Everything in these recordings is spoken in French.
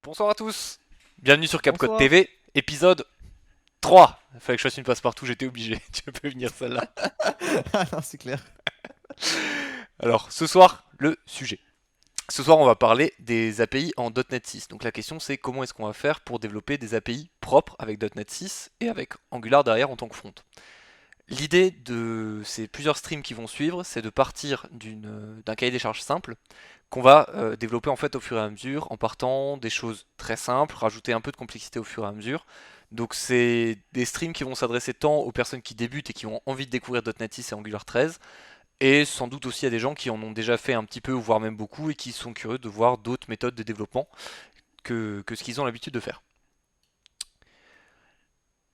Bonsoir à tous. Bienvenue sur CapCode Bonsoir. TV, épisode 3. Il fallait que je fasse une passe-partout, j'étais obligé. Tu peux venir celle-là. Ah non, c'est clair. Alors, ce soir, le sujet. Ce soir, on va parler des API en .NET 6. Donc la question c'est comment est-ce qu'on va faire pour développer des API propres avec .NET 6 et avec Angular derrière en tant que front. L'idée de ces plusieurs streams qui vont suivre, c'est de partir d'un cahier des charges simple qu'on va développer en fait au fur et à mesure en partant des choses très simples, rajouter un peu de complexité au fur et à mesure. Donc c'est des streams qui vont s'adresser tant aux personnes qui débutent et qui ont envie de découvrir .NET 6 et Angular 13, et sans doute aussi à des gens qui en ont déjà fait un petit peu, voire même beaucoup, et qui sont curieux de voir d'autres méthodes de développement que ce qu'ils ont l'habitude de faire.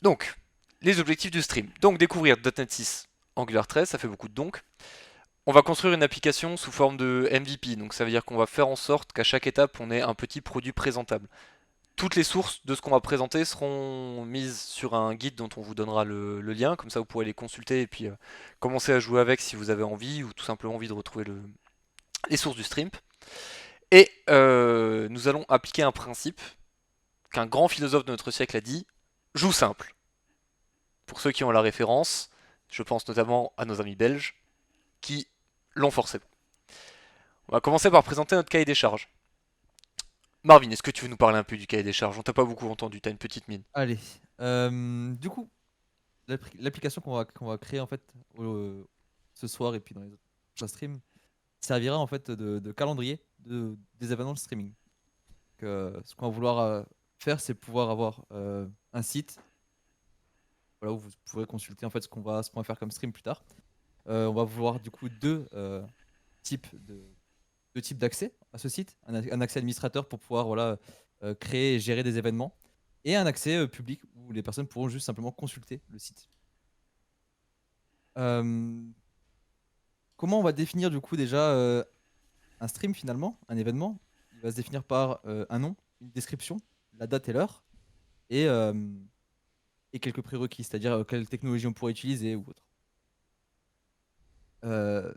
Donc, les objectifs du stream. Donc découvrir .NET 6, Angular 13, ça fait beaucoup de donc. On va construire une application sous forme de MVP, donc ça veut dire qu'on va faire en sorte qu'à chaque étape on ait un petit produit présentable. Toutes les sources de ce qu'on va présenter seront mises sur un guide dont on vous donnera le lien, comme ça vous pourrez les consulter et puis commencer à jouer avec si vous avez envie ou tout simplement envie de retrouver les sources du stream. Et nous allons appliquer un principe qu'un grand philosophe de notre siècle a dit, joue simple. Pour ceux qui ont la référence, je pense notamment à nos amis belges, qui l'ont forcément. On va commencer par présenter notre cahier des charges. Marvin, est-ce que tu veux nous parler un peu du cahier des charges? On t'a pas beaucoup entendu, t'as une petite mine. Allez. Du coup, l'application qu'on va créer en fait ce soir et puis dans les autres prochains streams servira en fait de calendrier des événements de streaming. Ce qu'on va vouloir faire, c'est pouvoir avoir un site, voilà, où vous pourrez consulter en fait ce qu'on va faire comme stream plus tard. On va vouloir du coup types de, deux types d'accès à ce site. Un accès administrateur pour pouvoir voilà, créer et gérer des événements. Et un accès public où les personnes pourront juste simplement consulter le site. Euh, Comment on va définir du coup déjà un stream finalement, un événement? Il va se définir par un nom, une description, la date et l'heure, et, euh, et quelques prérequis, c'est-à-dire quelle technologie on pourrait utiliser ou autre.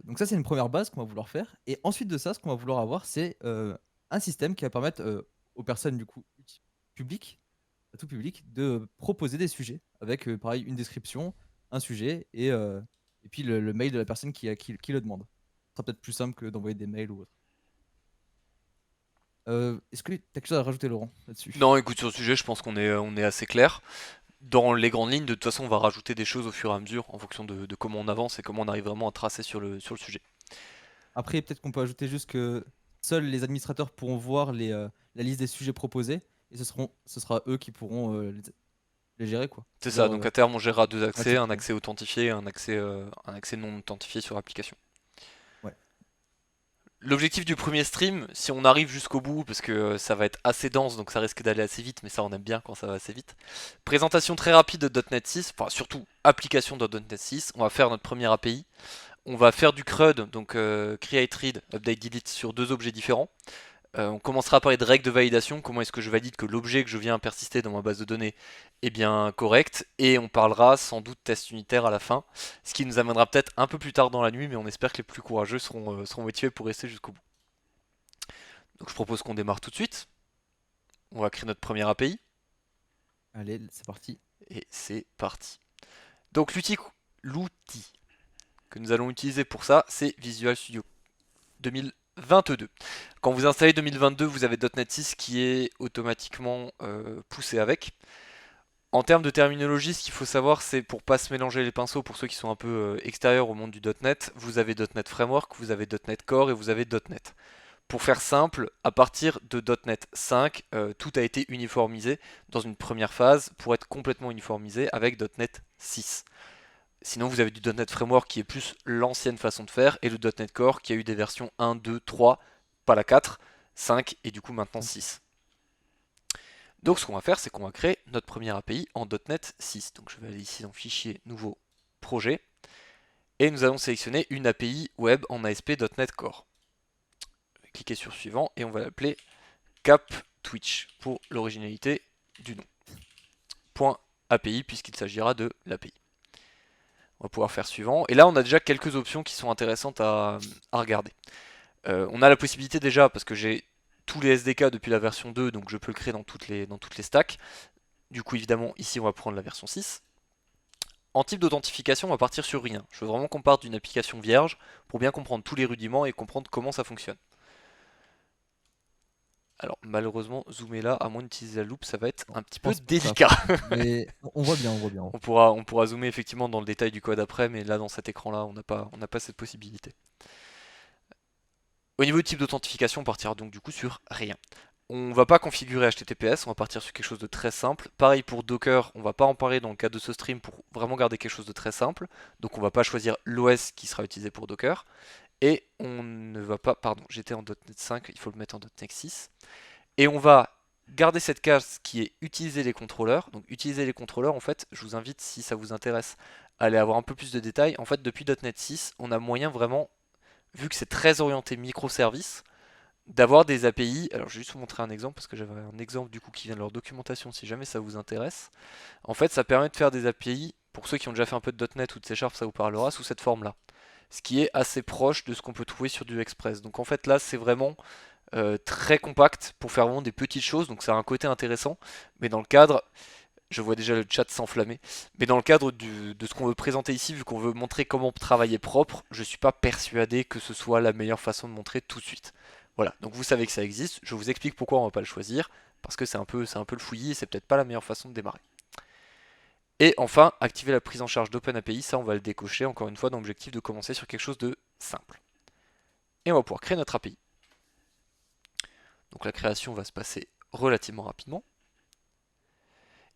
Donc ça, c'est une première base qu'on va vouloir faire. Et ensuite de ça, ce qu'on va vouloir avoir, c'est un système qui va permettre aux personnes du coup publiques, à tout public, de proposer des sujets avec pareil une description, un sujet et puis le mail de la personne qui le demande. Ce sera peut-être plus simple que d'envoyer des mails ou autre. Est-ce que tu as quelque chose à rajouter, Laurent, là-dessus? Non, écoute, sur le sujet, je pense qu'on est assez clair. Dans les grandes lignes, de toute façon, on va rajouter des choses au fur et à mesure en fonction de comment on avance et comment on arrive vraiment à tracer sur le sujet. Après, peut-être qu'on peut ajouter juste que seuls les administrateurs pourront voir la liste des sujets proposés et ce sera eux qui pourront les gérer, quoi. C'est ça, C'est-à-dire donc à terme, on gérera deux accès, un accepter. accès authentifié et un accès non authentifié sur l'application. Ouais. L'objectif du premier stream, si on arrive jusqu'au bout, parce que ça va être assez dense, donc ça risque d'aller assez vite, mais ça on aime bien quand ça va assez vite. Présentation très rapide de .NET 6, enfin surtout application de .NET 6, on va faire notre première API. On va faire du CRUD, donc Create, Read, Update, Delete sur deux objets différents. On commencera à parler de règles de validation, comment est-ce que je valide que l'objet que je viens persister dans ma base de données est bien correct, et on parlera sans doute test unitaire à la fin, ce qui nous amènera peut-être un peu plus tard dans la nuit, mais on espère que les plus courageux seront motivés pour rester jusqu'au bout. Donc je propose qu'on démarre tout de suite, on va créer notre première API, Allez, c'est parti. et c'est parti. Donc l'outil que nous allons utiliser pour ça, c'est Visual Studio 2022. Quand vous installez 2022, vous avez .NET 6 qui est automatiquement poussé avec. En termes de terminologie, ce qu'il faut savoir, c'est pour pas se mélanger les pinceaux, pour ceux qui sont un peu extérieurs au monde du .NET, vous avez .NET Framework, vous avez .NET Core et vous avez .NET. Pour faire simple, à partir de .NET 5, tout a été uniformisé dans une première phase pour être complètement uniformisé avec .NET 6. Sinon, vous avez du .NET Framework qui est plus l'ancienne façon de faire et le .NET Core qui a eu des versions 1, 2, 3, pas la 4, 5 et du coup maintenant 6. Donc ce qu'on va faire, c'est qu'on va créer notre première API en .NET 6. Donc je vais aller ici dans Fichier, Nouveau, Projet. Et nous allons sélectionner une API web en ASP.NET Core. Cliquez sur Suivant et on va l'appeler Cap Twitch pour l'originalité du nom. Point API puisqu'il s'agira de l'API. On va pouvoir faire Suivant. Et là on a déjà quelques options qui sont intéressantes à regarder. On a la possibilité déjà, parce que j'ai tous les SDK depuis la version 2, donc je peux le créer dans toutes les stacks. Du coup, évidemment, ici, on va prendre la version 6. En type d'authentification, on va partir sur rien. Je veux vraiment qu'on parte d'une application vierge pour bien comprendre tous les rudiments et comprendre comment ça fonctionne. Alors, malheureusement, zoomer là, à moins d'utiliser la loupe, ça va être Non, un petit je peu pense pas que ça va délicat. fonctionner. Mais on voit bien, on voit bien. On pourra zoomer effectivement dans le détail du code après, mais là, dans cet écran-là, on n'a pas cette possibilité. Au niveau du type d'authentification, on partira donc du coup sur rien. On va pas configurer HTTPS, on va partir sur quelque chose de très simple. Pareil pour Docker, on va pas en parler dans le cadre de ce stream pour vraiment garder quelque chose de très simple. Donc on va pas choisir l'OS qui sera utilisé pour Docker. Et on ne va pas, pardon, j'étais en .NET 5, il faut le mettre en .NET 6. Et on va garder cette case qui est utiliser les contrôleurs. Donc utiliser les contrôleurs, en fait, je vous invite, si ça vous intéresse, à aller avoir un peu plus de détails. En fait, depuis .NET 6, on a moyen vraiment, vu que c'est très orienté microservices, d'avoir des API. Alors je vais juste vous montrer un exemple parce que j'avais un exemple du coup qui vient de leur documentation si jamais ça vous intéresse. En fait, ça permet de faire des API, pour ceux qui ont déjà fait un peu de .NET ou de C Sharp, ça vous parlera, sous cette forme-là. Ce qui est assez proche de ce qu'on peut trouver sur du Express. Donc en fait là, c'est vraiment très compact pour faire vraiment des petites choses, donc ça a un côté intéressant. Mais dans le cadre, je vois déjà le chat s'enflammer, mais dans le cadre de ce qu'on veut présenter ici, vu qu'on veut montrer comment travailler propre, je suis pas persuadé que ce soit la meilleure façon de montrer tout de suite. Voilà, donc vous savez que ça existe, je vous explique pourquoi on va pas le choisir, parce que c'est un peu le fouillis et c'est peut-être pas la meilleure façon de démarrer. Et enfin, activer la prise en charge d'OpenAPI, ça on va le décocher encore une fois dans l'objectif de commencer sur quelque chose de simple. Et on va pouvoir créer notre API. Donc la création va se passer relativement rapidement.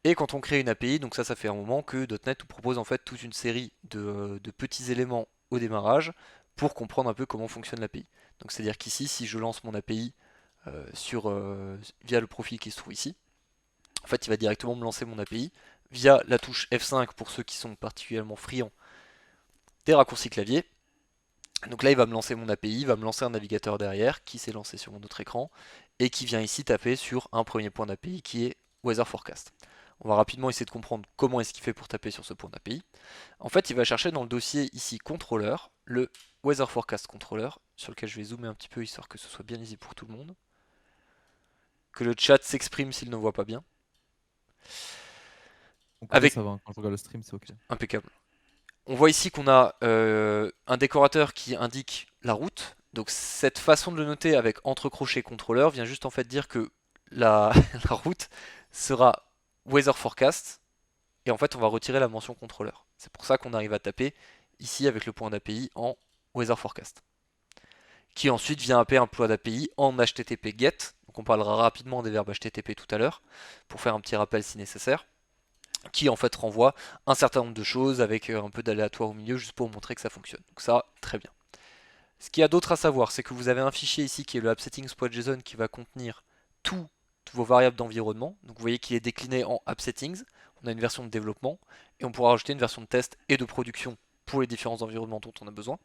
Et quand on crée une API, donc ça fait un moment que .NET nous propose en fait toute une série de petits éléments au démarrage pour comprendre un peu comment fonctionne l'API. Donc c'est-à-dire qu'ici, si je lance mon API via le profil qui se trouve ici, en fait il va directement me lancer mon API via la touche F5 pour ceux qui sont particulièrement friands des raccourcis clavier. Donc là il va me lancer mon API, il va me lancer un navigateur derrière qui s'est lancé sur mon autre écran et qui vient ici taper sur un premier point d'API qui est Weather Forecast. On va rapidement essayer de comprendre comment est-ce qu'il fait pour taper sur ce point d'API. En fait, il va chercher dans le dossier ici controller, le Weather Forecast Controller, sur lequel je vais zoomer un petit peu histoire que ce soit bien lisible pour tout le monde. Que le chat s'exprime s'il ne voit pas bien. Mon côté, Avec ça va, hein. Quand je regarde le stream, c'est ok. impeccable. On voit ici qu'on a un décorateur qui indique la route. Donc cette façon de le noter avec entre crochets contrôleur vient juste en fait dire que la, la route sera Weather Forecast. Et en fait, on va retirer la mention contrôleur. C'est pour ça qu'on arrive à taper ici avec le point d'API en Weather Forecast. Qui ensuite vient appeler un point d'API en HTTP GET. Donc on parlera rapidement des verbes HTTP tout à l'heure, pour faire un petit rappel si nécessaire. Qui en fait renvoie un certain nombre de choses avec un peu d'aléatoire au milieu, juste pour montrer que ça fonctionne. Donc ça, très bien. Ce qu'il y a d'autre à savoir, c'est que vous avez un fichier ici qui est le appsettings.json qui va contenir toutes vos variables d'environnement. Donc vous voyez qu'il est décliné en appsettings. On a une version de développement et on pourra rajouter une version de test et de production pour les différents environnements dont on a besoin.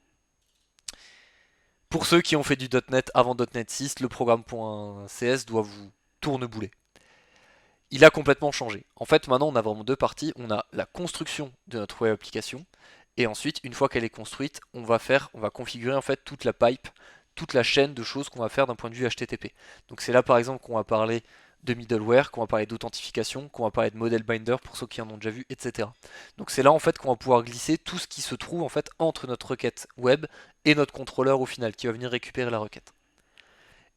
Pour ceux qui ont fait du .NET avant .NET 6, le programme.cs doit vous tournebouler. Il a complètement changé. En fait, maintenant, on a vraiment deux parties. On a la construction de notre web application, et ensuite, une fois qu'elle est construite, on va configurer en fait toute la pipe, toute la chaîne de choses qu'on va faire d'un point de vue HTTP. Donc c'est là, par exemple, qu'on va parler de middleware, qu'on va parler d'authentification, qu'on va parler de model binder pour ceux qui en ont déjà vu, etc. Donc c'est là en fait qu'on va pouvoir glisser tout ce qui se trouve en fait entre notre requête web et notre contrôleur au final, qui va venir récupérer la requête.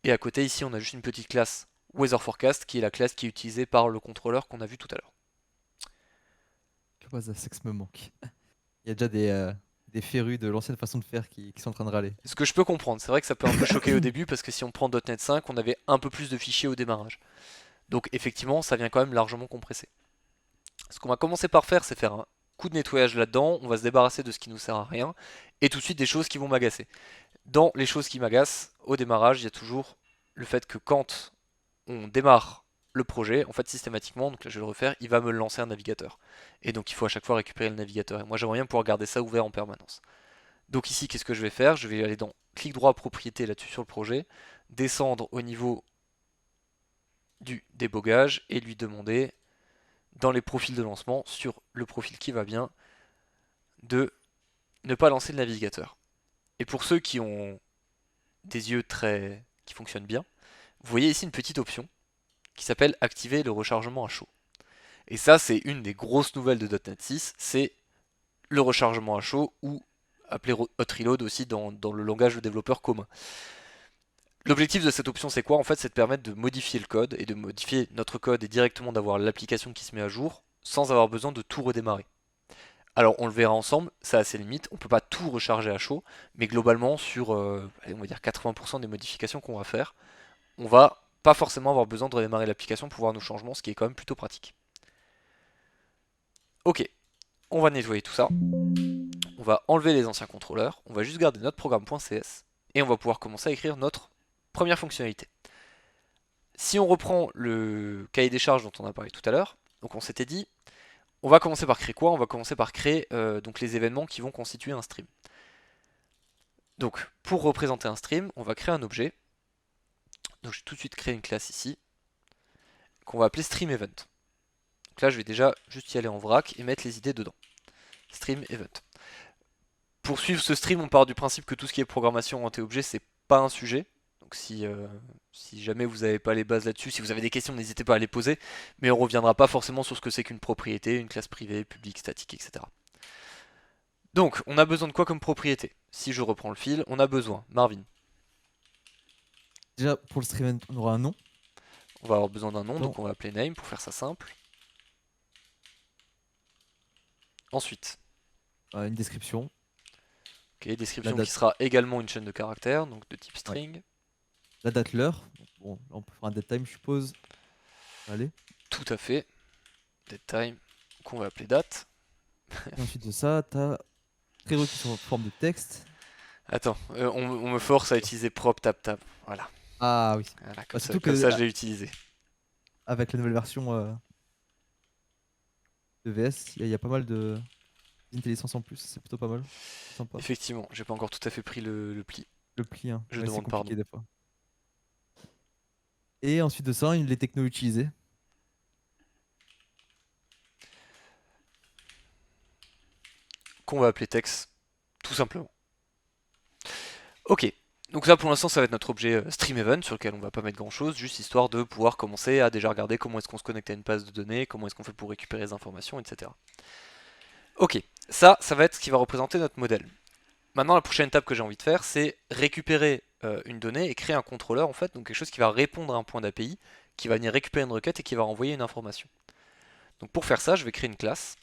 Et à côté ici, on a juste une petite classe Weather Forecast, qui est la classe qui est utilisée par le contrôleur qu'on a vu tout à l'heure. Que ça sexe me manque. Il y a déjà des férus de l'ancienne façon de faire qui sont en train de râler. Ce que je peux comprendre, c'est vrai que ça peut un peu choquer au début, parce que si on prend .NET 5, on avait un peu plus de fichiers au démarrage. Donc effectivement, ça vient quand même largement compresser. Ce qu'on va commencer par faire, c'est faire un coup de nettoyage là-dedans, on va se débarrasser de ce qui nous sert à rien, et tout de suite des choses qui vont m'agacer. Dans les choses qui m'agacent, au démarrage, il y a toujours le fait que quand on démarre le projet, en fait systématiquement, donc là je vais le refaire, il va me lancer un navigateur. Et donc il faut à chaque fois récupérer le navigateur. Et moi j'aimerais bien pouvoir garder ça ouvert en permanence. Donc ici, qu'est-ce que je vais faire? Je vais aller dans clic droit propriété là-dessus sur le projet, descendre au niveau du débogage et lui demander dans les profils de lancement, sur le profil qui va bien, de ne pas lancer le navigateur. Et pour ceux qui ont des yeux qui fonctionnent bien, vous voyez ici une petite option qui s'appelle activer le rechargement à chaud. Et ça, c'est une des grosses nouvelles de .NET 6, c'est le rechargement à chaud, ou appelé hot reload aussi dans le langage de développeur commun. L'objectif de cette option, c'est quoi? En fait, c'est de permettre de modifier le code et de modifier notre code et directement d'avoir l'application qui se met à jour sans avoir besoin de tout redémarrer. Alors, on le verra ensemble, ça a ses limites, on peut pas tout recharger à chaud, mais globalement, sur allez, on va dire 80% des modifications qu'on va faire, on va pas forcément avoir besoin de redémarrer l'application pour voir nos changements, ce qui est quand même plutôt pratique. Ok, on va nettoyer tout ça, on va enlever les anciens contrôleurs, on va juste garder notre programme.cs et on va pouvoir commencer à écrire notre première fonctionnalité. Si on reprend le cahier des charges dont on a parlé tout à l'heure, donc on s'était dit, on va commencer par créer quoi? On va commencer par créer donc les événements qui vont constituer un stream. Donc pour représenter un stream, on va créer un objet. Donc je vais tout de suite créer une classe ici, qu'on va appeler stream event. Donc là je vais déjà juste y aller en vrac et mettre les idées dedans. Stream event. Pour suivre ce stream, on part du principe que tout ce qui est programmation orientée objet, c'est pas un sujet. Donc si jamais vous n'avez pas les bases là-dessus, si vous avez des questions, n'hésitez pas à les poser. Mais on reviendra pas forcément sur ce que c'est qu'une propriété, une classe privée, publique, statique, etc. Donc, on a besoin de quoi comme propriété? Si je reprends le fil, on a besoin, Marvin, Déjà, pour le stream, on aura un nom. on va avoir besoin d'un nom, Non. donc on va appeler name pour faire ça simple. Ensuite, Une description. ok, La description qui date. sera également une chaîne de caractères, donc de type Ouais. string. La date, l'heure. Bon, là, on peut faire un datetime, je suppose. Allez. Tout à fait. DateTime, qu'on va appeler date. Et ensuite de ça, t'as prérequis sur forme de texte. Attends, on me force à utiliser prop tab tab. Voilà, Ah oui. voilà Bah, surtout comme que ça je l'ai utilisé. avec la nouvelle version de VS, il y a pas mal de d'intelligence en plus. C'est plutôt pas mal. C'est sympa. Effectivement, j'ai pas encore tout à fait pris le pli. Le pli, hein. Je Ouais, c'est demande pardon. compliqué des fois. Et ensuite de ça, les technos utilisés. Qu'on va appeler text, tout simplement. Ok, donc ça pour l'instant ça va être notre objet stream event sur lequel on va pas mettre grand chose, juste histoire de pouvoir commencer à déjà regarder comment est-ce qu'on se connecte à une base de données, comment est-ce qu'on fait pour récupérer les informations, etc. Ok, ça va être ce qui va représenter notre modèle. Maintenant la prochaine étape que j'ai envie de faire c'est récupérer une donnée et créer un contrôleur en fait, donc quelque chose qui va répondre à un point d'API, qui va venir récupérer une requête et qui va renvoyer une information. Donc pour faire ça je vais créer une classe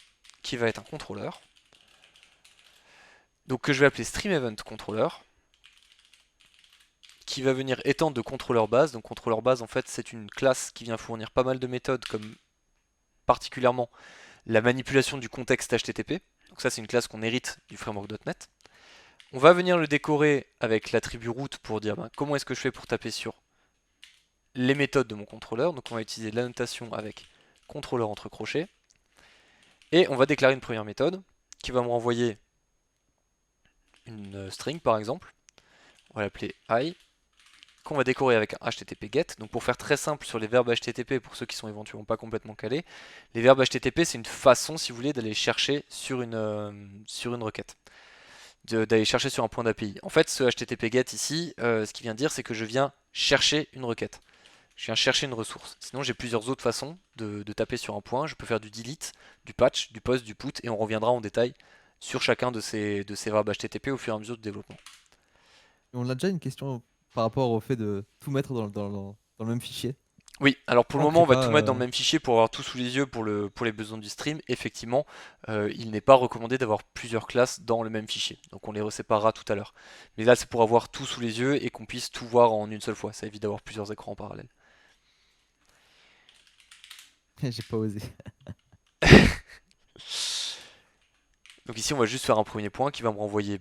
qui va être un contrôleur, donc que je vais appeler stream event controller, qui va venir étendre de contrôleur base. Donc contrôleur base en fait c'est une classe qui vient fournir pas mal de méthodes comme particulièrement la manipulation du contexte HTTP. Donc ça c'est une classe qu'on hérite du framework.NET. On va venir le décorer avec l'attribut root pour dire comment est-ce que je fais pour taper sur les méthodes de mon contrôleur. Donc on va utiliser l'annotation avec contrôleur entre crochets. Et on va déclarer une première méthode qui va me renvoyer une string par exemple. On va l'appeler I, qu'on va décorer avec un HTTP GET. Donc pour faire très simple sur les verbes HTTP, pour ceux qui sont éventuellement pas complètement calés, les verbes HTTP c'est une façon, si vous voulez, d'aller chercher sur une requête, d'aller chercher sur un point d'API. En fait, ce HTTP GET ici, ce qu'il vient dire, c'est que je viens chercher une requête. Je viens chercher une ressource. Sinon, j'ai plusieurs autres façons de taper sur un point. Je peux faire du delete, du patch, du post, du put, et on reviendra en détail sur chacun de ces verbes HTTP au fur et à mesure du développement. Et on a déjà une question par rapport au fait de tout mettre dans le même fichier. Oui, alors pour le On moment crée on va pas. tout mettre dans le même fichier pour avoir tout sous les yeux pour les besoins du stream. Effectivement, il n'est pas recommandé d'avoir plusieurs classes dans le même fichier. Donc on les reséparera tout à l'heure. Mais là c'est pour avoir tout sous les yeux et qu'on puisse tout voir en une seule fois. Ça évite d'avoir plusieurs écrans en parallèle. J'ai pas osé. Donc ici on va juste faire un premier point qui va me renvoyer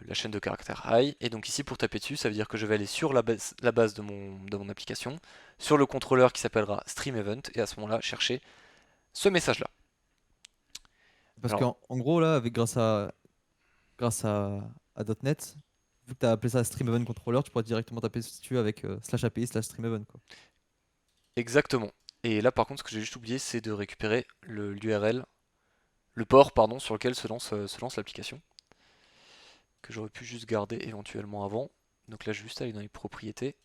la chaîne de caractères high. Et donc ici pour taper dessus ça veut dire que je vais aller sur la base de mon application, sur le contrôleur qui s'appellera stream event et à ce moment là chercher ce message là. Parce Alors qu'en en gros, là, grâce à .NET, vu que tu as appelé ça Stream Event Controller, tu pourrais directement taper dessus avec slash API slash Stream Event, quoi. exactement. Et là par contre ce que j'ai juste oublié c'est de récupérer l'URL, le port pardon, sur lequel se lance l'application. Que j'aurais pu juste garder éventuellement avant. Donc là je vais juste aller dans les propriétés.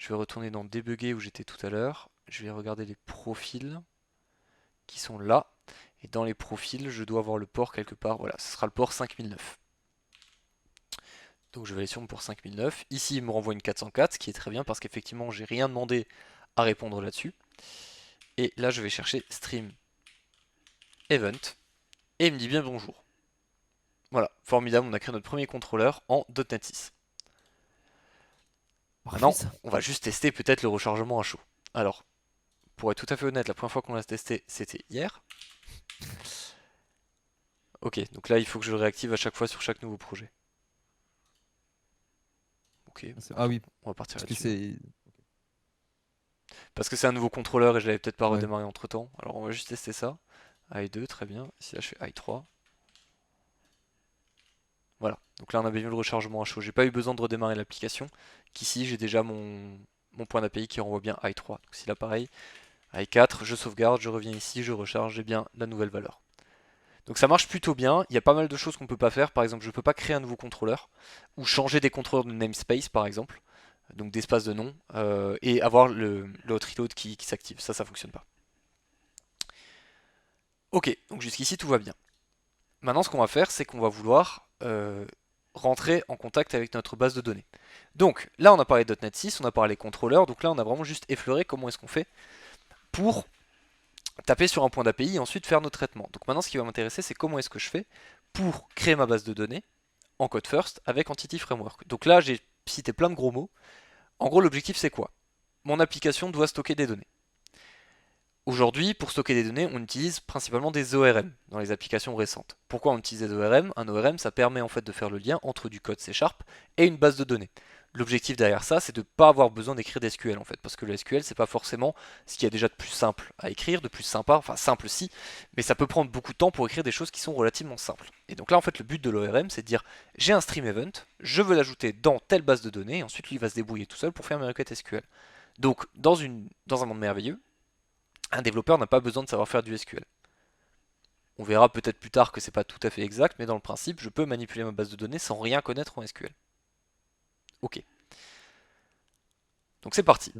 Je vais retourner dans débugger où j'étais tout à l'heure. Je vais regarder les profils qui sont là. Et dans les profils, je dois avoir le port quelque part. Voilà, ce sera le port 5009. Donc je vais aller sur mon port 5009. Ici, il me renvoie une 404, ce qui est très bien parce qu'effectivement, j'ai rien demandé à répondre là-dessus. Et là, je vais chercher stream event. Et il me dit bien bonjour. Voilà, formidable, on a créé notre premier contrôleur en .NET 6. Parfait Maintenant, ça. on va juste tester peut-être le rechargement à chaud. Alors, pour être tout à fait honnête, la première fois qu'on l'a testé, c'était hier. Ok, donc là, il faut que je le réactive à chaque fois sur chaque nouveau projet. Ok, Ah oui, on va partir parce que là-dessus. c'est. Parce que c'est un nouveau contrôleur et je l'avais peut-être pas Ouais. redémarré entre temps. Alors on va juste tester ça. AI2, très bien. Ici là je fais AI3. Voilà. Donc là on a bien vu le rechargement à chaud. J'ai pas eu besoin de redémarrer l'application. Qu'ici j'ai déjà mon point d'API qui renvoie bien AI3. Donc si là pareil, AI4, je sauvegarde, je reviens ici, je recharge, j'ai bien la nouvelle valeur. Donc ça marche plutôt bien. Il y a pas mal de choses qu'on peut pas faire. Par exemple, je peux pas créer un nouveau contrôleur ou changer des contrôleurs de namespace par exemple. Donc d'espace de nom et avoir le hot reload qui s'active. Ça fonctionne pas. Ok, donc jusqu'ici tout va bien. Maintenant, ce qu'on va faire, c'est qu'on va vouloir rentrer en contact avec notre base de données. Donc là, on a parlé de .NET 6, on a parlé contrôleur, donc là, on a vraiment juste effleuré comment est-ce qu'on fait pour taper sur un point d'API et ensuite faire nos traitements. Donc maintenant, ce qui va m'intéresser, c'est comment est-ce que je fais pour créer ma base de données en code first avec Entity Framework. Donc là, j'ai cité plein de gros mots. En gros, l'objectif, c'est quoi? Mon application doit stocker des données. Aujourd'hui, pour stocker des données, on utilise principalement des ORM dans les applications récentes. Pourquoi on utilise des ORM? Un ORM, ça permet en fait de faire le lien entre du code C# et une base de données. L'objectif derrière ça, c'est de ne pas avoir besoin d'écrire d'SQL en fait, parce que le SQL, c'est pas forcément ce qu'il y a déjà de plus simple à écrire, de plus sympa, enfin simple si, mais ça peut prendre beaucoup de temps pour écrire des choses qui sont relativement simples. Et donc là, en fait, le but de l'ORM, c'est de dire j'ai un stream event, je veux l'ajouter dans telle base de données, et ensuite lui il va se débrouiller tout seul pour faire mes requêtes SQL. Donc, dans un monde merveilleux, un développeur n'a pas besoin de savoir faire du SQL. On verra peut-être plus tard que c'est pas tout à fait exact, mais dans le principe, je peux manipuler ma base de données sans rien connaître en SQL. Ok, donc c'est parti.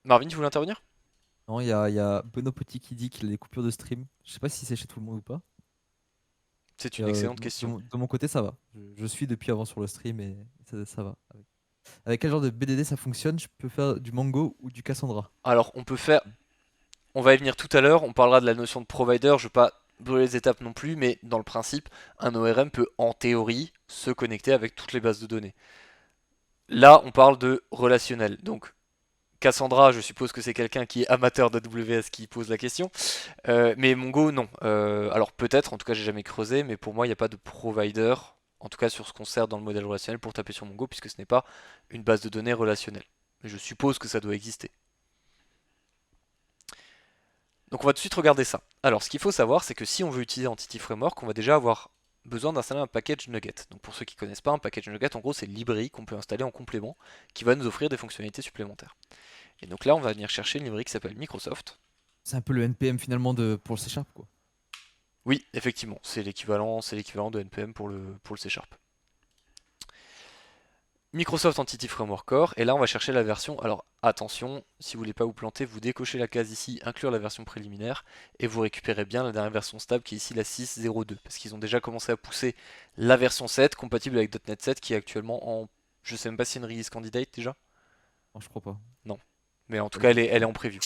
Marvin, tu voulais intervenir? Non, il y a Benoît Petit qui dit qu'il a des coupures de stream. Je sais pas si c'est chez tout le monde ou pas. C'est Et, une excellente question. de mon côté, ça va. Je suis depuis avant sur le stream et ça va. Avec quel genre de BDD ça fonctionne? Je peux faire du Mango ou du Cassandra. Alors, on va y venir tout à l'heure, on parlera de la notion de provider, je ne vais pas brûler les étapes non plus, mais dans le principe, un ORM peut en théorie se connecter avec toutes les bases de données. Là, on parle de relationnel, donc Cassandra, je suppose que c'est quelqu'un qui est amateur d'AWS qui pose la question. Mais Mongo, non. Alors peut-être, en tout cas j'ai jamais creusé, mais pour moi il n'y a pas de provider, en tout cas sur ce qu'on sert dans le modèle relationnel pour taper sur Mongo, puisque ce n'est pas une base de données relationnelle. Mais je suppose que ça doit exister. Donc on va tout de suite regarder ça. Alors ce qu'il faut savoir, c'est que si on veut utiliser Entity Framework, on va déjà avoir besoin d'installer un package Nugget. Donc pour ceux qui ne connaissent pas, un package Nugget, en gros c'est une librairie qu'on peut installer en complément, qui va nous offrir des fonctionnalités supplémentaires. Et donc là on va venir chercher une librairie qui s'appelle Microsoft. C'est un peu le NPM finalement pour le C Sharp, quoi. Oui, effectivement, c'est l'équivalent de NPM pour le C Sharp. Microsoft Entity Framework Core, et là on va chercher la version. Alors attention, si vous voulez pas vous planter, vous décochez la case ici, inclure la version préliminaire, et vous récupérez bien la dernière version stable qui est ici la 6.02, parce qu'ils ont déjà commencé à pousser la version 7 compatible avec .NET 7 qui est actuellement en. Je sais même pas si c'est une release candidate déjà. Non, je crois pas. Non. Mais en tout Pas cas le doute. elle est en preview.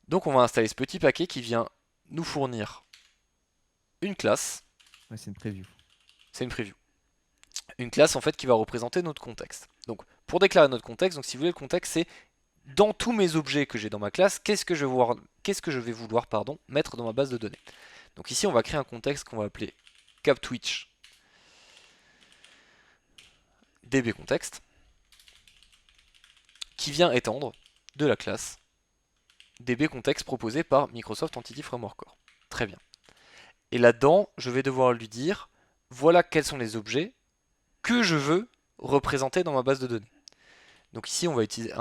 Donc on va installer ce petit paquet qui vient nous fournir une classe, Ouais, c'est une preview. c'est une preview. Une classe en fait qui va représenter notre contexte. Donc pour déclarer notre contexte, donc si vous voulez le contexte c'est dans tous mes objets que j'ai dans ma classe, qu'est-ce que je vais vouloir mettre dans ma base de données. Donc ici on va créer un contexte qu'on va appeler capTwitch dbContext qui vient étendre de la classe dbContext proposée par Microsoft Entity Framework Core. Très bien. Et là-dedans, je vais devoir lui dire voilà quels sont les objets que je veux représenter dans ma base de données. Donc ici on va utiliser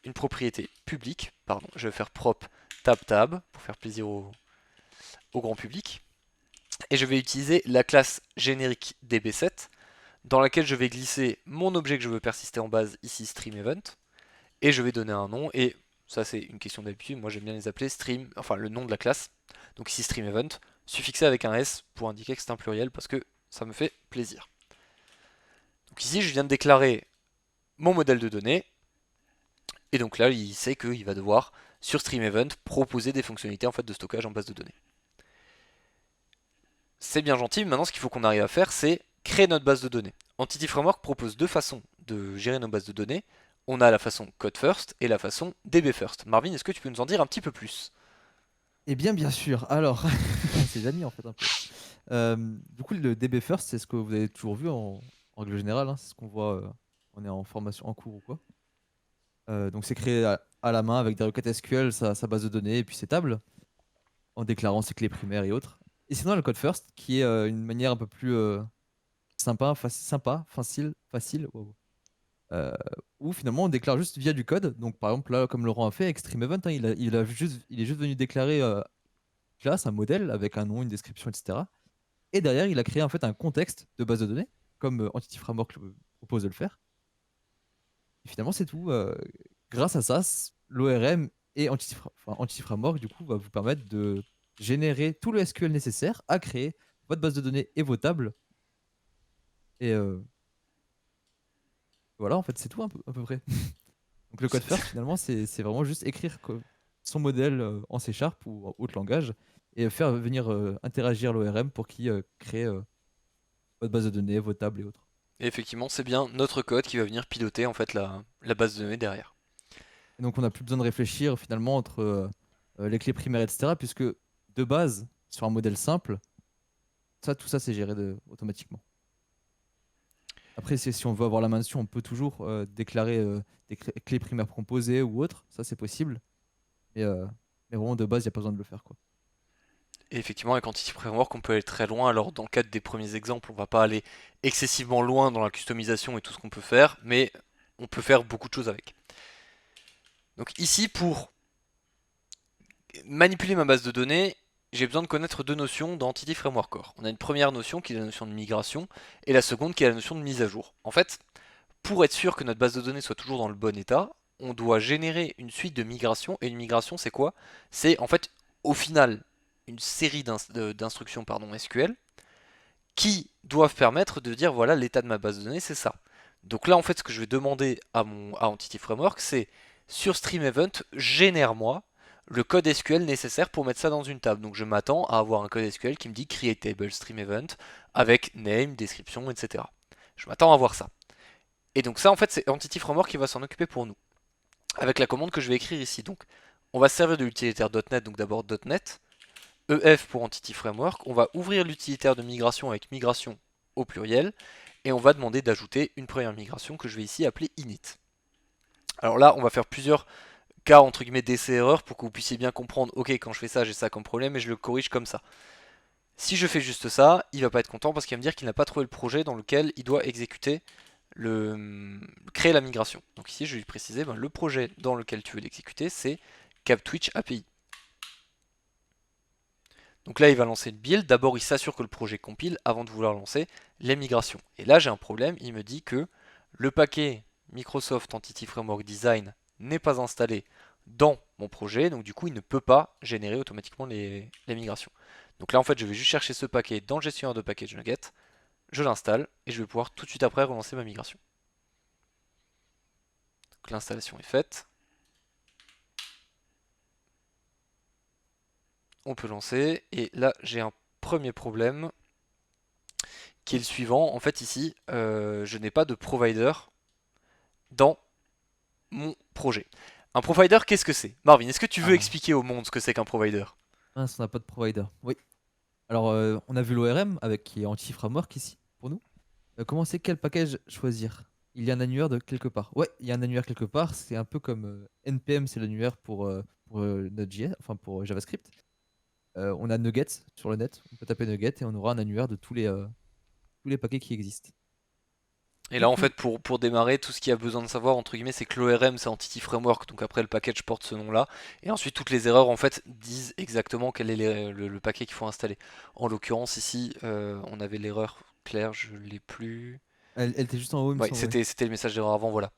une propriété publique, pardon, je vais faire prop tab pour faire plaisir au grand public. Et je vais utiliser la classe générique db7 dans laquelle je vais glisser mon objet que je veux persister en base, ici stream event, et je vais donner un nom, et ça c'est une question d'habitude, moi j'aime bien les appeler stream, enfin le nom de la classe, donc ici stream event, suffixé avec un S pour indiquer que c'est un pluriel parce que ça me fait plaisir. Donc ici je viens de déclarer mon modèle de données, et donc là il sait qu'il va devoir sur stream event proposer des fonctionnalités en fait de stockage en base de données. C'est bien gentil, mais maintenant ce qu'il faut qu'on arrive à faire c'est créer notre base de données. Entity Framework propose deux façons de gérer nos bases de données. On a la façon code first et la façon DB first. Marvin, est-ce que tu peux nous en dire un petit peu plus? Eh bien sûr. Alors, c'est Jamy en fait un peu. Du coup, le DB First, c'est ce que vous avez toujours vu en règle générale, hein, c'est ce qu'on voit, on est en formation en cours ou quoi. Donc c'est créé à la main avec des requêtes SQL, sa base de données et puis ses tables, en déclarant ses clés primaires et autres. Et sinon, le code first, qui est une manière un peu plus sympa, facile, wow. Euh, où finalement on déclare juste via du code. Donc par exemple là, comme Laurent a fait avec Stream Event, hein, il est juste venu déclarer classe, un modèle avec un nom, une description, etc. Et derrière, il a créé en fait un contexte de base de données, comme Entity Framework propose de le faire. Et finalement, c'est tout. Grâce à ça, l'ORM et Entity Framework, du coup, va vous permettre de générer tout le SQL nécessaire à créer votre base de données et vos tables. Et voilà, en fait, c'est tout à peu près. Donc le code first, finalement, c'est vraiment juste écrire son modèle en C# ou en autre langage et faire venir interagir l'ORM pour qu'il crée votre base de données, vos tables et autres. Et effectivement, c'est bien notre code qui va venir piloter en fait la base de données derrière. Et donc on n'a plus besoin de réfléchir finalement entre les clés primaires, etc. Puisque de base, sur un modèle simple, tout ça c'est géré automatiquement. Après, si on veut avoir la main dessus, on peut toujours déclarer des clés primaires composées ou autres, ça c'est possible. Mais, euh, mais vraiment de base, il n'y a pas besoin de le faire, quoi. Et effectivement, avec Entity Framework, on peut aller très loin. Alors, dans le cadre des premiers exemples, on va pas aller excessivement loin dans la customisation et tout ce qu'on peut faire, mais on peut faire beaucoup de choses avec. Donc ici, pour manipuler ma base de données, j'ai besoin de connaître deux notions dans Entity Framework Core. On a une première notion qui est la notion de migration, et la seconde qui est la notion de mise à jour. En fait, pour être sûr que notre base de données soit toujours dans le bon état, on doit générer une suite de migration. Et une migration, c'est quoi? C'est en fait, au final, une série d'instructions SQL qui doivent permettre de dire voilà l'état de ma base de données, c'est ça. Donc là, en fait, ce que je vais demander à Entity Framework, c'est sur Stream Event, génère-moi le code SQL nécessaire pour mettre ça dans une table. Donc je m'attends à avoir un code SQL qui me dit create table stream event avec name, description, etc. Je m'attends à voir ça. Et donc ça, en fait, c'est Entity Framework qui va s'en occuper pour nous. Avec la commande que je vais écrire ici. Donc, on va se servir de l'utilitaire .NET, donc d'abord .NET, EF pour Entity Framework. On va ouvrir l'utilitaire de migration avec migration au pluriel, et on va demander d'ajouter une première migration que je vais ici appeler init. Alors là, on va faire plusieurs cas entre guillemets d'essai-erreur pour que vous puissiez bien comprendre, ok, quand je fais ça, j'ai ça comme problème et je le corrige comme ça. Si je fais juste ça, il va pas être content parce qu'il va me dire qu'il n'a pas trouvé le projet dans lequel il doit exécuter créer la migration. Donc ici, je vais lui préciser, le projet dans lequel tu veux l'exécuter, c'est CapTwitch API. Donc là, il va lancer une build. D'abord, il s'assure que le projet compile avant de vouloir lancer les migrations. Et là, j'ai un problème. Il me dit que le paquet Microsoft Entity Framework Design n'est pas installé dans mon projet. Donc du coup, il ne peut pas générer automatiquement les migrations. Donc là, en fait, je vais juste chercher ce paquet dans le gestionnaire de package Nugget. Je l'installe et je vais pouvoir tout de suite après relancer ma migration. Donc l'installation est faite. On peut lancer. Et là, j'ai un premier problème qui est le suivant. En fait, ici, je n'ai pas de provider dans mon projet. Un provider, qu'est-ce que c'est? Marvin, est-ce que tu veux Ah, expliquer au monde ce que c'est qu'un provider? mince, on n'a pas de provider. Oui. Alors, on a vu l'ORM avec qui est anti-framework ici pour nous. Comment c'est quel package choisir? Il y a un annuaire de quelque part. Ouais, il y a un annuaire quelque part. C'est un peu comme NPM, c'est l'annuaire pour Node.js, enfin pour JavaScript. On a Nuget sur le net. On peut taper Nuget et on aura un annuaire de tous les paquets qui existent. Et Du là, en coup, fait, pour démarrer, tout ce qu'il y a besoin de savoir, entre guillemets, c'est que l'ORM, c'est Entity Framework, donc après, le package porte ce nom-là. Et ensuite, toutes les erreurs, en fait, disent exactement quel est le paquet qu'il faut installer. En l'occurrence, ici, on avait l'erreur claire, je l'ai plus. Elle était juste en haut, il me Ouais, semble. Ouais. c'était le message d'erreur avant, voilà.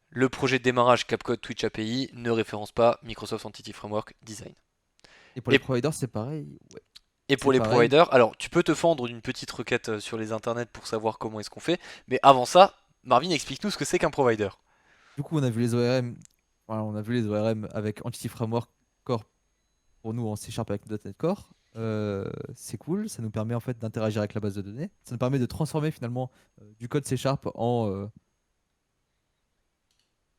Le projet de démarrage Capcode Twitch API ne référence pas Microsoft Entity Framework Design. Et pour les Et, providers, c'est pareil. Ouais, et c'est pour les pareil. providers, alors tu peux te fendre d'une petite requête sur les internets pour savoir comment est-ce qu'on fait, mais avant ça, Marvin, explique-nous ce que c'est qu'un provider. Du coup, on a vu les ORM. Voilà, on a vu les ORM avec Entity Framework Core pour nous en C# avec .NET Core. C'est cool, ça nous permet en fait d'interagir avec la base de données. Ça nous permet de transformer finalement du code C# en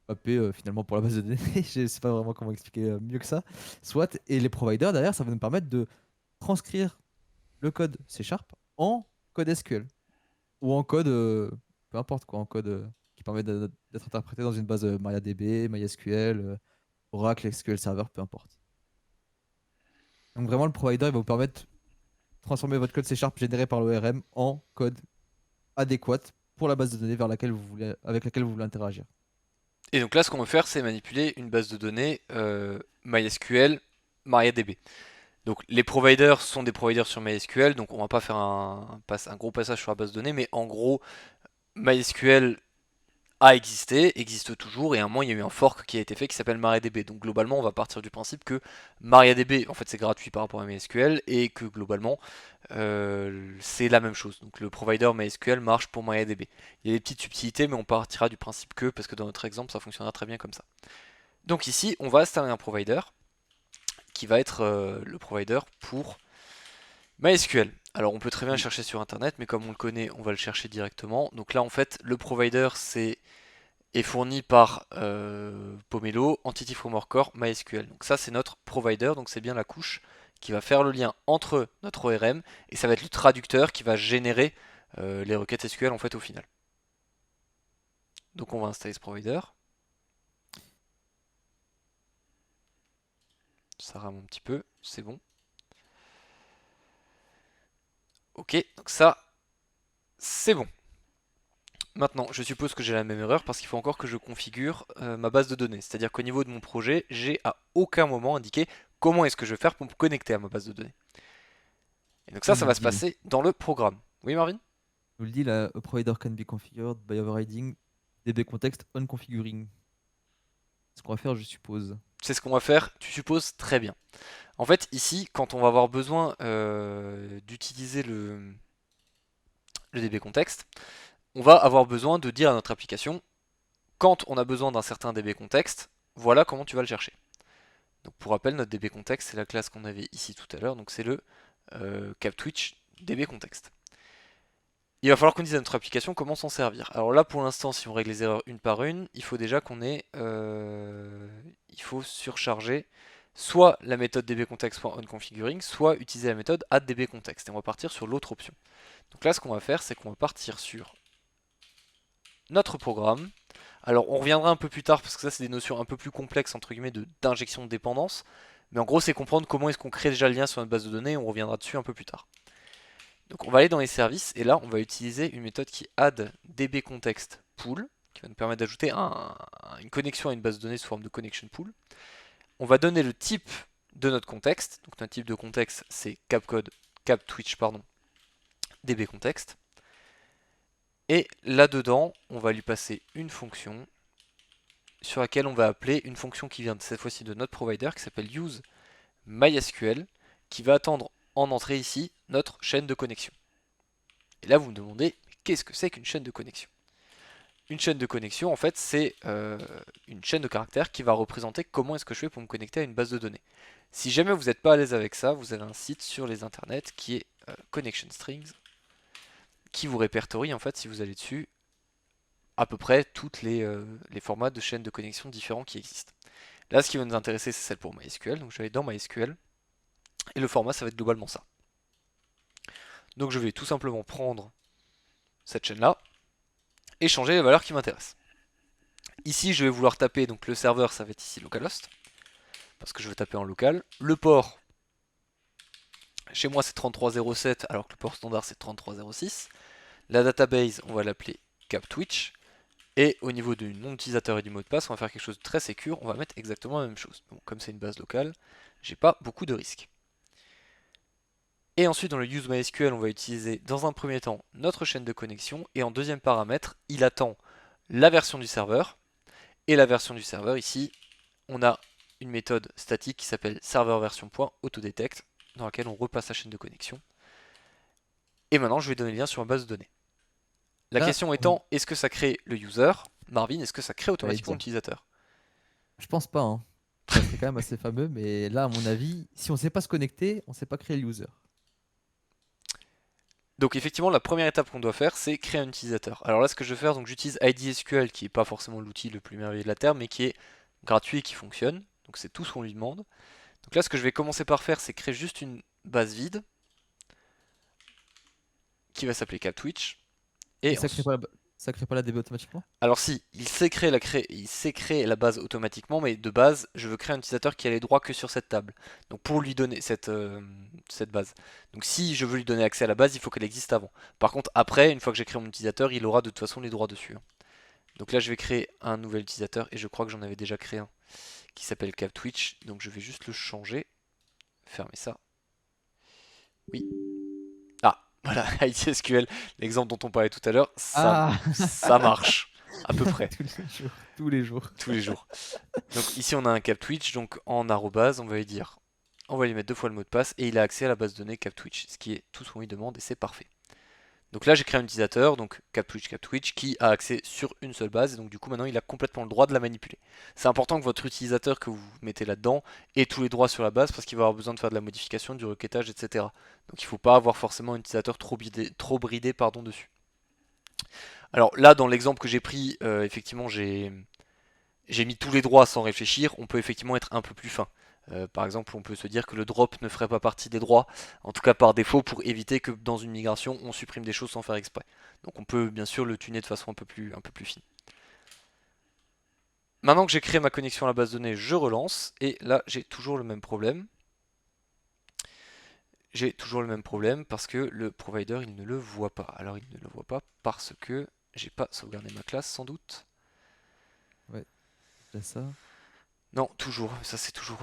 AP finalement pour la base de données. Je sais pas vraiment comment expliquer mieux que ça. Soit, et les providers derrière, ça va nous permettre de transcrire le code C# en code SQL ou en code, peu importe quoi, en code qui permet d'être interprété dans une base MariaDB, MySQL, Oracle, SQL Server, peu importe. Donc vraiment, le provider, il va vous permettre de transformer votre code C# généré par l'ORM en code adéquat pour la base de données vers laquelle vous voulez, avec laquelle vous voulez interagir. Et donc là, ce qu'on veut faire, c'est manipuler une base de données MySQL, MariaDB. Donc les providers sont des providers sur MySQL, donc on va pas faire un gros passage sur la base de données, mais en gros, MySQL a existé, existe toujours, et à un moment il y a eu un fork qui a été fait qui s'appelle MariaDB. Donc globalement, on va partir du principe que MariaDB, en fait c'est gratuit par rapport à MySQL, et que globalement c'est la même chose. Donc le provider MySQL marche pour MariaDB. Il y a des petites subtilités, mais on partira du principe que, parce que dans notre exemple ça fonctionnera très bien comme ça. Donc ici, on va installer un provider qui va être le provider pour MySQL. Alors on peut très bien le chercher sur internet, mais comme on le connaît, on va le chercher directement. Donc là en fait, le provider est fourni par Pomelo, Entity Framework Core, MySQL. Donc ça c'est notre provider, donc c'est bien la couche qui va faire le lien entre notre ORM et ça va être le traducteur qui va générer les requêtes SQL en fait au final. Donc on va installer ce provider. Ça rame un petit peu, c'est bon. Ok, donc ça c'est bon. Maintenant, je suppose que j'ai la même erreur parce qu'il faut encore que je configure ma base de données. C'est-à-dire qu'au niveau de mon projet, j'ai à aucun moment indiqué comment est-ce que je vais faire pour me connecter à ma base de données. Et donc Il ça nous le va se dit. passer dans le programme. Oui, Marvin? Il nous le dit, la a provider can be configured by overriding DB context on configuring. Ce qu'on va faire, je suppose. C'est ce qu'on va faire, tu supposes très bien. En fait, ici, quand on va avoir besoin d'utiliser le DB contexte, on va avoir besoin de dire à notre application, quand on a besoin d'un certain DB contexte, voilà comment tu vas le chercher. Donc pour rappel, notre DB contexte, c'est la classe qu'on avait ici tout à l'heure, donc c'est le CapTwitch DB contexte. Il va falloir qu'on dise à notre application comment s'en servir. Alors là, pour l'instant, si on règle les erreurs une par une, il faut déjà qu'on ait, il faut surcharger soit la méthode dbcontext.onConfiguring, soit utiliser la méthode addbcontext. Et on va partir sur l'autre option. Donc là, ce qu'on va faire, c'est qu'on va partir sur notre programme. Alors, on reviendra un peu plus tard parce que ça, c'est des notions un peu plus complexes entre guillemets d'injection de dépendance. Mais en gros, c'est comprendre comment est-ce qu'on crée déjà le lien sur notre base de données. On reviendra dessus un peu plus tard. Donc on va aller dans les services et là on va utiliser une méthode qui add dbContextPool qui va nous permettre d'ajouter une connexion à une base de données sous forme de connection pool. On va donner le type de notre contexte. Donc notre type de contexte c'est captwitch pardon, dbContext. Et là-dedans on va lui passer une fonction sur laquelle on va appeler une fonction qui vient cette fois-ci de notre provider qui s'appelle useMySQL qui va attendre en entrée ici notre chaîne de connexion. Et là, vous me demandez, qu'est-ce que c'est qu'une chaîne de connexion? Une chaîne de connexion, en fait, c'est une chaîne de caractères qui va représenter comment est-ce que je fais pour me connecter à une base de données. Si jamais vous n'êtes pas à l'aise avec ça, vous avez un site sur les internets qui est Connection Strings, qui vous répertorie, en fait, si vous allez dessus, à peu près tous les formats de chaînes de connexion différents qui existent. Là, ce qui va nous intéresser, c'est celle pour MySQL. Donc, je vais aller dans MySQL, et le format, ça va être globalement ça. Donc, je vais tout simplement prendre cette chaîne-là, et changer les valeurs qui m'intéressent. Ici, je vais vouloir taper, donc le serveur, ça va être ici localhost, parce que je veux taper en local. Le port, chez moi c'est 3307, alors que le port standard c'est 3306. La database, on va l'appeler CapTwitch. Et au niveau du nom d'utilisateur et du mot de passe, on va faire quelque chose de très sécure, on va mettre exactement la même chose. Donc comme c'est une base locale, j'ai pas beaucoup de risques. Et ensuite dans le useMySQL, on va utiliser dans un premier temps notre chaîne de connexion et en deuxième paramètre, il attend la version du serveur. Et la version du serveur ici, on a une méthode statique qui s'appelle serverversion.autodetect dans laquelle on repasse la chaîne de connexion. Et maintenant, je vais donner le lien sur ma base de données. La Là, question étant, est-ce que ça crée le user? Marvin, est-ce que ça crée j'allais automatiquement dire. l'utilisateur? Je pense pas, hein. Ça serait quand même assez fameux, mais là, à mon avis, si on sait pas se connecter, on sait pas créer le user. Donc effectivement, la première étape qu'on doit faire, c'est créer un utilisateur. Alors là, ce que je vais faire, donc j'utilise IDSQL, qui n'est pas forcément l'outil le plus merveilleux de la Terre, mais qui est gratuit et qui fonctionne. Donc c'est tout ce qu'on lui demande. Donc là, ce que je vais commencer par faire, c'est créer juste une base vide qui va s'appeler CapTwitch. Et Et ça crée pas ça crée pas la DB automatiquement? alors si, il sait créer la base automatiquement, mais de base, je veux créer un utilisateur qui a les droits que sur cette table. Donc pour lui donner cette base. Donc si je veux lui donner accès à la base, il faut qu'elle existe avant. Par contre, après, une fois que j'ai créé mon utilisateur, il aura de toute façon les droits dessus, hein. Donc là, je vais créer un nouvel utilisateur, et je crois que j'en avais déjà créé un, qui s'appelle CapTwitch. Donc je vais juste le changer. Fermer ça. Oui. Ah, voilà, ITSQL, l'exemple dont on parlait tout à l'heure, Ah ça marche. À peu près. tous les jours, tous les jours. Tous les jours. Donc ici on a un CapTwitch, donc en arrobase, on va lui dire, on va lui mettre deux fois le mot de passe et il a accès à la base de données CapTwitch, ce qui est tout ce qu'on lui demande et c'est parfait. Donc là j'ai créé un utilisateur, donc CapTwitch, qui a accès sur une seule base et donc du coup maintenant il a complètement le droit de la manipuler. C'est important que votre utilisateur que vous mettez là-dedans ait tous les droits sur la base parce qu'il va avoir besoin de faire de la modification, du requêtage, etc. Donc il ne faut pas avoir forcément un utilisateur trop bridé pardon, dessus. Alors là dans l'exemple que j'ai pris, effectivement j'ai mis tous les droits sans réfléchir, on peut effectivement être un peu plus fin. Par exemple, on peut se dire que le drop ne ferait pas partie des droits, en tout cas par défaut, pour éviter que dans une migration, on supprime des choses sans faire exprès. Donc on peut bien sûr le tuner de façon un peu plus fine. Maintenant que j'ai créé ma connexion à la base de données, je relance, et là j'ai toujours le même problème. J'ai toujours le même problème parce que le provider il ne le voit pas. Alors il ne le voit pas parce que j'ai pas sauvegardé ma classe sans doute. Ouais, déjà ça. Non, toujours, ça c'est toujours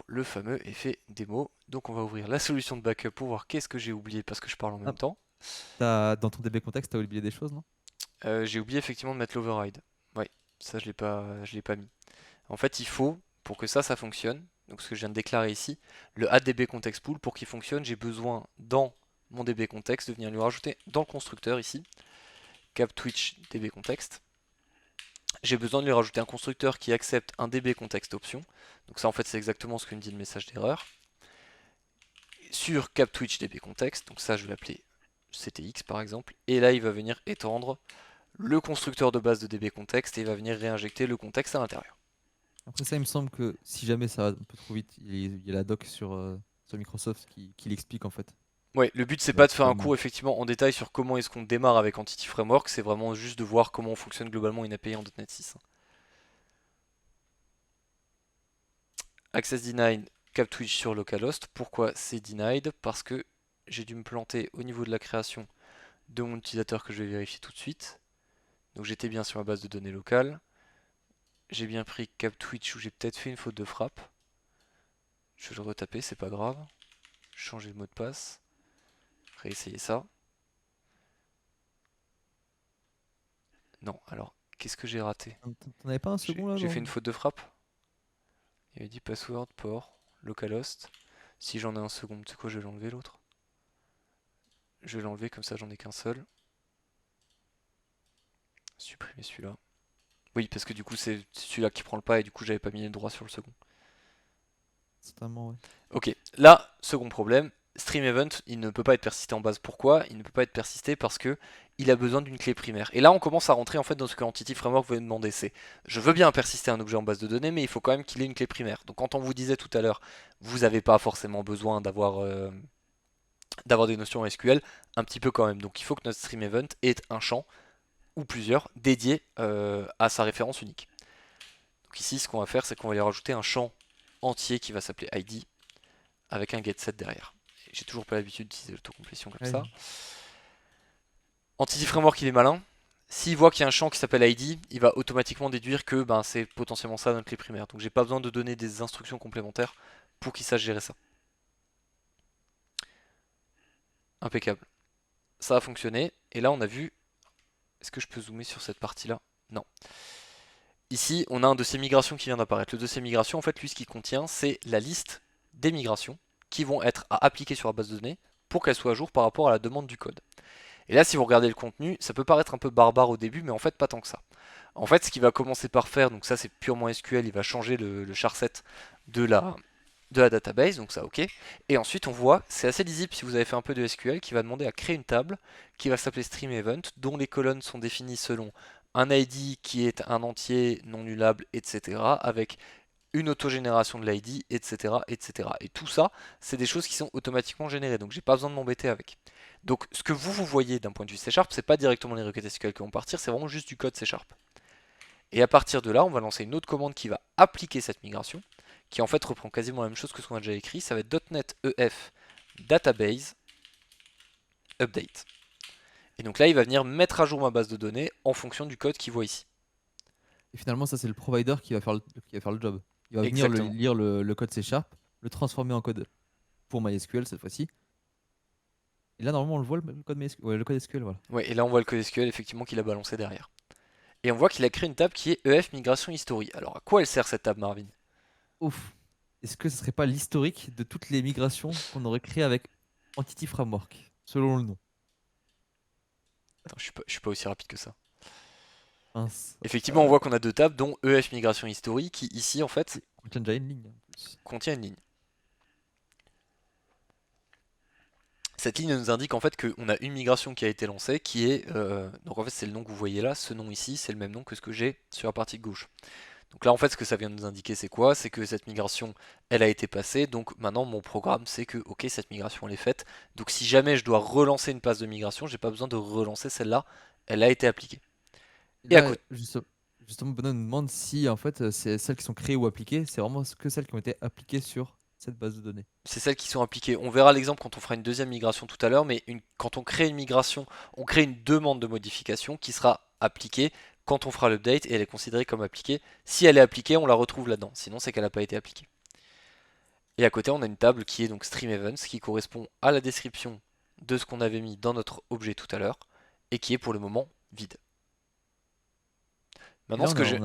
le fameux effet démo. Donc on va ouvrir la solution de backup pour voir qu'est-ce que j'ai oublié parce que je parle en Ah, même temps. dans ton DB contexte, t'as oublié des choses, non? J'ai oublié effectivement de mettre l'override. Ouais, ça je l'ai pas mis. En fait, il faut, pour que ça fonctionne, donc ce que je viens de déclarer ici, le add db context pool, pour qu'il fonctionne, j'ai besoin dans mon db context de venir lui rajouter dans le constructeur ici, CapTwitch db context. J'ai besoin de lui rajouter un constructeur qui accepte un db context option. Donc ça en fait c'est exactement ce que me dit le message d'erreur. Sur CapTwitch db context, donc ça je vais l'appeler CTX par exemple, et là il va venir étendre le constructeur de base de db context et il va venir réinjecter le contexte à l'intérieur. Après ça, il me semble que si jamais ça va un peu trop vite, il y a la doc sur Microsoft qui l'explique en fait. Ouais, le but c'est Il va pas de faire expliquer un en- cours effectivement en détail sur comment est-ce qu'on démarre avec Entity Framework, c'est vraiment juste de voir comment fonctionne globalement une API en .NET 6. Access denied, CapTwitch sur localhost. Pourquoi c'est denied? Parce que j'ai dû me planter au niveau de la création de mon utilisateur que je vais vérifier tout de suite. Donc j'étais bien sur ma base de données locale. J'ai bien pris CapTwitch où j'ai peut-être fait une faute de frappe. Je vais le retaper, c'est pas grave. Changer le mot de passe. Réessayer ça. Non, alors, qu'est-ce que j'ai raté? T'en avais pas un second là J'ai dans... fait une faute de frappe. Il avait dit password, port, localhost. Si j'en ai un second, tu sais quoi, je vais l'enlever l'autre. Je vais l'enlever comme ça, j'en ai qu'un seul. Supprimer celui-là. Oui, parce que du coup, c'est celui-là qui prend le pas et du coup, j'avais pas mis le droit sur le second. Certainement, ouais. Ok, là, second problème, stream event, il ne peut pas être persisté en base. Pourquoi? Il ne peut pas être persisté parce que il a besoin d'une clé primaire. Et là, on commence à rentrer en fait dans ce que Entity Framework veut demander. C'est, je veux bien persister un objet en base de données, mais il faut quand même qu'il ait une clé primaire. Donc quand on vous disait tout à l'heure, vous n'avez pas forcément besoin d'avoir des notions en SQL, un petit peu quand même. Donc il faut que notre stream event ait un champ ou plusieurs dédiés à sa référence unique. Donc ici, ce qu'on va faire, c'est qu'on va lui rajouter un champ entier qui va s'appeler ID avec un getSet derrière. J'ai toujours pas l'habitude d'utiliser l'autocomplétion comme Ouais. ça. Entity Framework il est malin. S'il voit qu'il y a un champ qui s'appelle ID, il va automatiquement déduire que ben, c'est potentiellement ça notre clé primaire. Donc j'ai pas besoin de donner des instructions complémentaires pour qu'il sache gérer ça. Impeccable. Ça a fonctionné. Et là, on a vu. Est-ce que je peux zoomer sur cette partie-là? Non. Ici, on a un dossier migration qui vient d'apparaître. Le dossier migration, en fait, lui, ce qu'il contient, c'est la liste des migrations qui vont être à appliquer sur la base de données pour qu'elle soit à jour par rapport à la demande du code. Et là, si vous regardez le contenu, ça peut paraître un peu barbare au début, mais en fait, pas tant que ça. En fait, ce qu'il va commencer par faire, donc ça, c'est purement SQL, il va changer le charset de la database, donc ça, ok. Et ensuite, on voit, c'est assez lisible si vous avez fait un peu de SQL, qui va demander à créer une table qui va s'appeler Stream Event, dont les colonnes sont définies selon un ID qui est un entier non nullable, etc., avec une autogénération de l'ID, etc., etc. Et tout ça, c'est des choses qui sont automatiquement générées, donc j'ai pas besoin de m'embêter avec. Donc ce que vous voyez d'un point de vue C Sharp, c'est pas directement les requêtes SQL qui vont partir, c'est vraiment juste du code C Sharp. Et à partir de là, on va lancer une autre commande qui va appliquer cette migration, qui en fait reprend quasiment la même chose que ce qu'on a déjà écrit. Ça va être .NET EF Database Update. Et donc là, il va venir mettre à jour ma base de données en fonction du code qu'il voit ici. Et finalement, ça, c'est le provider qui va faire le job. Il va venir Exactement. lire le code C Sharp, le transformer en code pour MySQL cette fois-ci. Et là, normalement, on le voit, le code MySQL. Ouais, le code SQL, voilà. Ouais, et là, on voit le code SQL effectivement qu'il a balancé derrière. Et on voit qu'il a créé une table qui est EF Migration History. Alors à quoi elle sert cette table, Marvin? Ouf. Est-ce que ce serait pas l'historique de toutes les migrations qu'on aurait créées avec Entity Framework, selon le nom? Attends, je suis pas aussi rapide que ça. Mince. Effectivement, on voit qu'on a deux tables, dont EF Migration History, qui ici, en fait, On tient déjà une ligne en plus. contient une ligne. Cette ligne nous indique en fait qu'on a une migration qui a été lancée, qui est... donc en fait, c'est le nom que vous voyez là, ce nom ici, c'est le même nom que ce que j'ai sur la partie gauche. Donc là, en fait, ce que ça vient de nous indiquer, c'est quoi? C'est que cette migration, elle a été passée, donc maintenant, mon programme, c'est que, ok, cette migration, elle est faite. Donc si jamais je dois relancer une passe de migration, j'ai pas besoin de relancer celle-là, elle a été appliquée. Et Et à là, côté... justement, Benoît nous demande si en fait c'est celles qui sont créées ou appliquées, c'est vraiment que celles qui ont été appliquées sur cette base de données. C'est celles qui sont appliquées. On verra l'exemple quand on fera une deuxième migration tout à l'heure, mais quand on crée une migration, on crée une demande de modification qui sera appliquée quand on fera l'update et elle est considérée comme appliquée. Si elle est appliquée, on la retrouve là-dedans. Sinon, c'est qu'elle n'a pas été appliquée. Et à côté, on a une table qui est donc Stream Events qui correspond à la description de ce qu'on avait mis dans notre objet tout à l'heure et qui est pour le moment vide. Et Maintenant, là, ce que j'ai.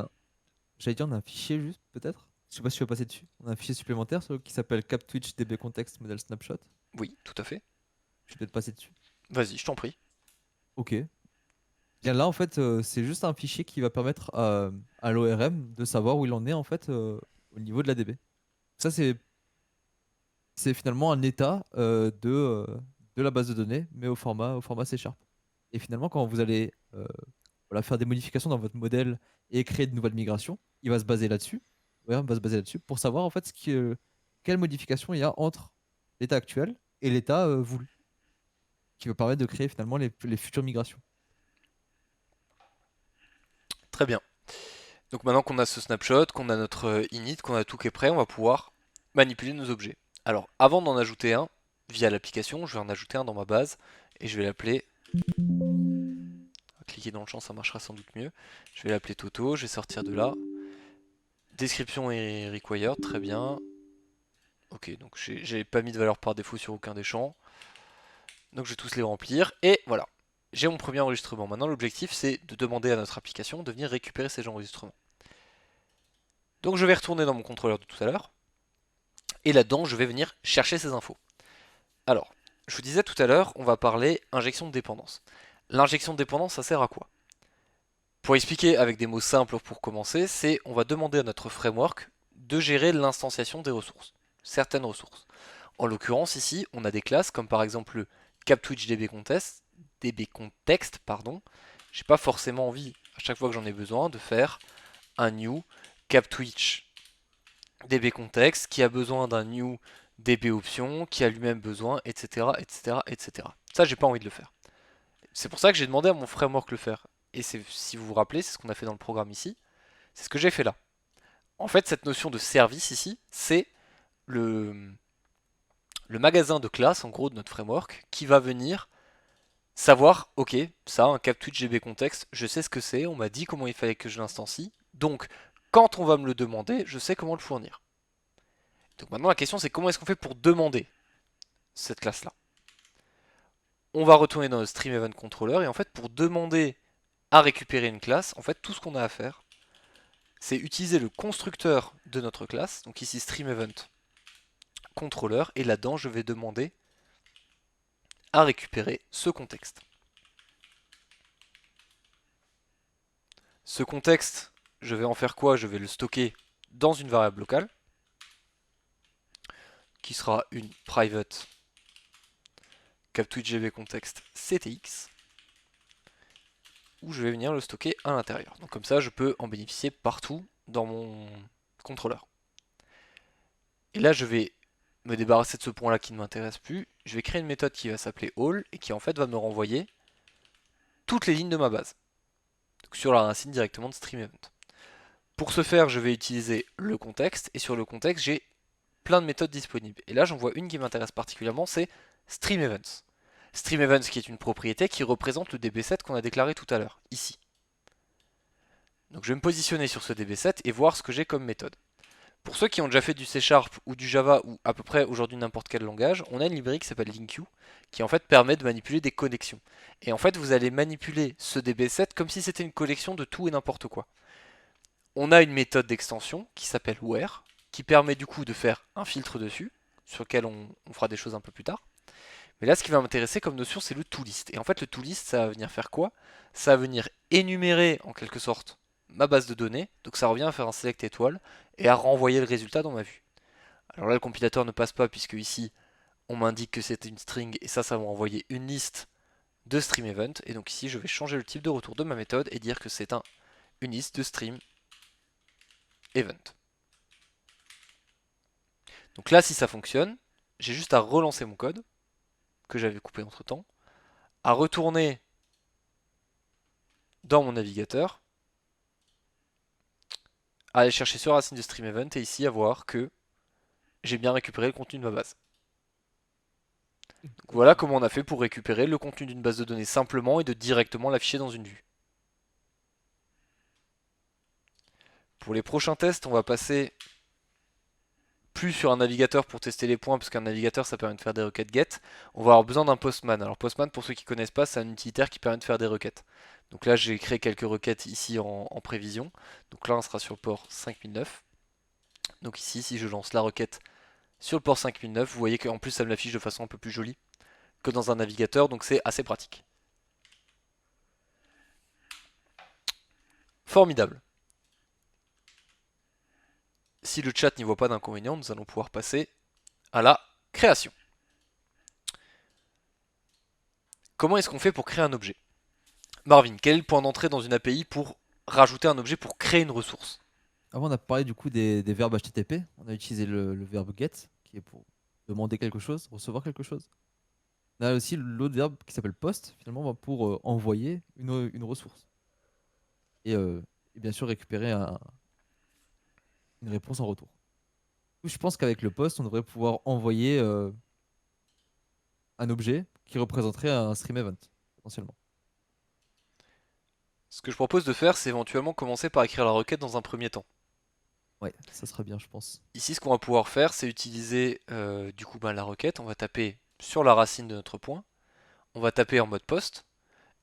j'allais dire, on a un fichier juste peut-être. Je sais pas si tu vas passer dessus. On a un fichier supplémentaire qui s'appelle CapTwitch DB Context Model Snapshot. Oui, tout à fait. Je vais peut-être passer dessus. Vas-y, je t'en prie. Ok. Bien là, en fait, c'est juste un fichier qui va permettre à l'ORM de savoir où il en est en fait au niveau de la DB. Ça, c'est finalement un état de la base de données, mais au format C Sharp. Et finalement, quand vous allez voilà, faire des modifications dans votre modèle et créer de nouvelles migrations, il va se baser là-dessus. Ouais, va se baser là-dessus pour savoir en fait quelle modification il y a entre l'état actuel et l'état voulu, qui va permettre de créer finalement les futures migrations. Très bien. Donc maintenant qu'on a ce snapshot, qu'on a notre init, qu'on a tout qui est prêt, on va pouvoir manipuler nos objets. Alors avant d'en ajouter un via l'application, je vais en ajouter un dans ma base et je vais l'appeler. Cliquer dans le champ, ça marchera sans doute mieux. Je vais l'appeler Toto, je vais sortir de là. Description est required, très bien. Ok, donc j'ai pas mis de valeur par défaut sur aucun des champs. Donc je vais tous les remplir et voilà. J'ai mon premier enregistrement. Maintenant l'objectif c'est de demander à notre application de venir récupérer ces enregistrements. Donc je vais retourner dans mon contrôleur de tout à l'heure. Et là-dedans, je vais venir chercher ces infos. Alors, je vous disais tout à l'heure, on va parler injection de dépendance. L'injection de dépendance, ça sert à quoi? Pour expliquer avec des mots simples pour commencer, c'est on va demander à notre framework de gérer l'instanciation des ressources, certaines ressources. En l'occurrence ici, on a des classes comme par exemple le CapTwitch DB Context, pardon. J'ai pas forcément envie, à chaque fois que j'en ai besoin, de faire un new CapTwitch DB Context qui a besoin d'un new DB Option qui a lui-même besoin, etc., etc., etc. Ça, j'ai pas envie de le faire. C'est pour ça que j'ai demandé à mon framework de le faire. Et si vous vous rappelez, c'est ce qu'on a fait dans le programme ici. C'est ce que j'ai fait là. En fait, cette notion de service ici, c'est le, le magasin de classe, en gros, de notre framework, qui va venir savoir, ok, ça, un CapTwitch DB Context, je sais ce que c'est, on m'a dit comment il fallait que je l'instancie. Donc, quand on va me le demander, je sais comment le fournir. Donc maintenant, la question, c'est comment est-ce qu'on fait pour demander cette classe-là? on va retourner dans le stream event controller et en fait pour demander à récupérer une classe, en fait tout ce qu'on a à faire, c'est utiliser le constructeur de notre classe, donc ici stream event controller, et là-dedans je vais demander à récupérer ce contexte. Ce contexte, je vais en faire quoi? Je vais le stocker dans une variable locale, qui sera une private cap_tweet_gb_context ctx, où je vais venir le stocker à l'intérieur. Donc comme ça, je peux en bénéficier partout dans mon contrôleur. Et là, je vais me débarrasser de ce point-là qui ne m'intéresse plus. Je vais créer une méthode qui va s'appeler all et qui en fait va me renvoyer toutes les lignes de ma base. Donc sur la racine directement de stream event. Pour ce faire, je vais utiliser le contexte et sur le contexte, j'ai plein de méthodes disponibles. Et là, j'en vois une qui m'intéresse particulièrement, c'est stream events. Stream events qui est une propriété qui représente le DB7 qu'on a déclaré tout à l'heure, ici. Donc je vais me positionner sur ce DB7 et voir ce que j'ai comme méthode. Pour ceux qui ont déjà fait du C# ou du Java ou à peu près aujourd'hui n'importe quel langage, on a une librairie qui s'appelle LinkQ qui en fait permet de manipuler des connexions. Et en fait vous allez manipuler ce DB7 comme si c'était une collection de tout et n'importe quoi. On a une méthode d'extension qui s'appelle where qui permet du coup de faire un filtre dessus sur lequel on fera des choses un peu plus tard. Mais là ce qui va m'intéresser comme notion c'est le toList. Et en fait le toList ça va venir faire quoi? Ça va venir énumérer en quelque sorte ma base de données, donc ça revient à faire un select étoile et à renvoyer le résultat dans ma vue. Alors là le compilateur ne passe pas puisque ici on m'indique que c'est une string et ça va m'envoyer une liste de stream event et donc ici je vais changer le type de retour de ma méthode et dire que c'est une liste de stream event. Donc là si ça fonctionne, j'ai juste à relancer mon code que j'avais coupé entre temps, à retourner dans mon navigateur, à aller chercher sur racine de stream event et ici à voir que j'ai bien récupéré le contenu de ma base. Donc voilà comment on a fait pour récupérer le contenu d'une base de données simplement et de directement l'afficher dans une vue. Pour les prochains tests, on va passer plus sur un navigateur pour tester les points, parce qu'un navigateur ça permet de faire des requêtes get. On va avoir besoin d'un postman. Alors postman, pour ceux qui ne connaissent pas, c'est un utilitaire qui permet de faire des requêtes. Donc là j'ai créé quelques requêtes ici en prévision. Donc là on sera sur le port 5009. Donc ici si je lance la requête sur le port 5009, vous voyez qu'en plus ça me l'affiche de façon un peu plus jolie que dans un navigateur, donc c'est assez pratique. Formidable. Si le chat n'y voit pas d'inconvénient, nous allons pouvoir passer à la création. Comment est-ce qu'on fait pour créer un objet? Marvin, quel est le point d'entrée dans une API pour rajouter un objet pour créer une ressource? Avant, on a parlé du coup des verbes HTTP. On a utilisé le verbe get, qui est pour demander quelque chose, recevoir quelque chose. On a aussi l'autre verbe qui s'appelle post, finalement, pour envoyer une ressource. Et bien sûr, récupérer une réponse en retour. Je pense qu'avec le post, on devrait pouvoir envoyer un objet qui représenterait un stream event, potentiellement. Ce que je propose de faire, c'est éventuellement commencer par écrire la requête dans un premier temps. Ouais, ça sera bien, je pense. Ici, ce qu'on va pouvoir faire, c'est utiliser du coup la requête. On va taper sur la racine de notre point. On va taper en mode post.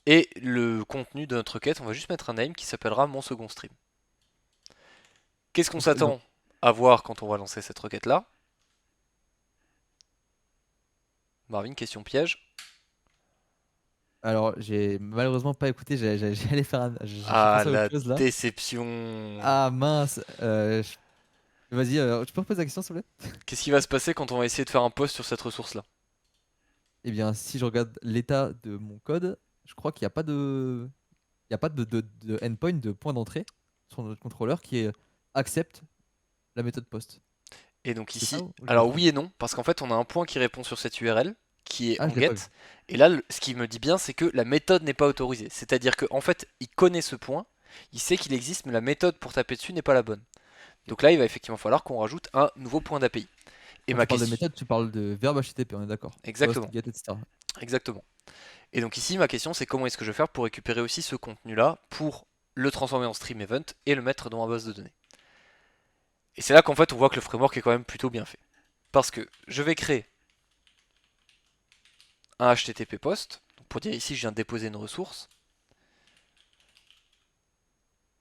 Et le contenu de notre requête, on va juste mettre un name qui s'appellera mon second stream. Qu'est-ce qu'on s'attend à voir quand on va lancer cette requête-là? Marvin, question piège. Alors, j'ai malheureusement pas écouté, j'allais faire j'ai Ah, pensé à autre la chose là. déception. Ah mince, vas-y, tu peux reposer la question s'il te plaît? Qu'est-ce qui va se passer quand on va essayer de faire un post sur cette ressource-là? Eh bien, si je regarde l'état de mon code, je crois qu'il n'y a pas il y a pas de endpoint, de point d'entrée sur notre contrôleur qui accepte la méthode post. Et donc C'est ça ici, ou je me alors trompe? oui et non, parce qu'en fait on a un point qui répond sur cette URL, qui est Ah, en je l'ai get, pas vu. et là ce qui me dit bien c'est que la méthode n'est pas autorisée. C'est-à-dire qu'en fait il connaît ce point, il sait qu'il existe, mais la méthode pour taper dessus n'est pas la bonne. Ok. Donc là il va effectivement falloir qu'on rajoute un nouveau point d'API. Et Quand ma tu parles de question... méthode, tu parles de verbe HTTP, on est d'accord. Post, Exactement, get, etc. exactement. Et donc ici ma question c'est comment est-ce que je vais faire pour récupérer aussi ce contenu-là, pour le transformer en stream event et le mettre dans ma base de données. Et c'est là qu'en fait on voit que le framework est quand même plutôt bien fait. Parce que je vais créer un HTTP post, pour dire ici je viens de déposer une ressource.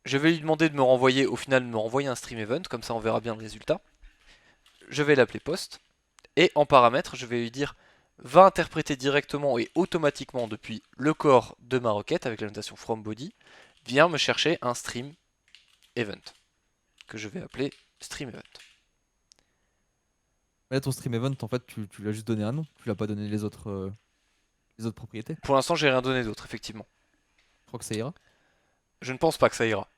Je vais lui demander de me renvoyer, au final, de me renvoyer un stream event, comme ça on verra bien le résultat. Je vais l'appeler post, et en paramètre, je vais lui dire va interpréter directement et automatiquement depuis le corps de ma requête avec la notation from body, viens me chercher un stream event, que je vais appeler stream event. Mais là, ton stream event, en fait, tu lui as juste donné un nom. Tu lui as pas donné les autres propriétés. Pour l'instant, j'ai rien donné d'autre, effectivement. Je crois que ça ira. Je ne pense pas que ça ira.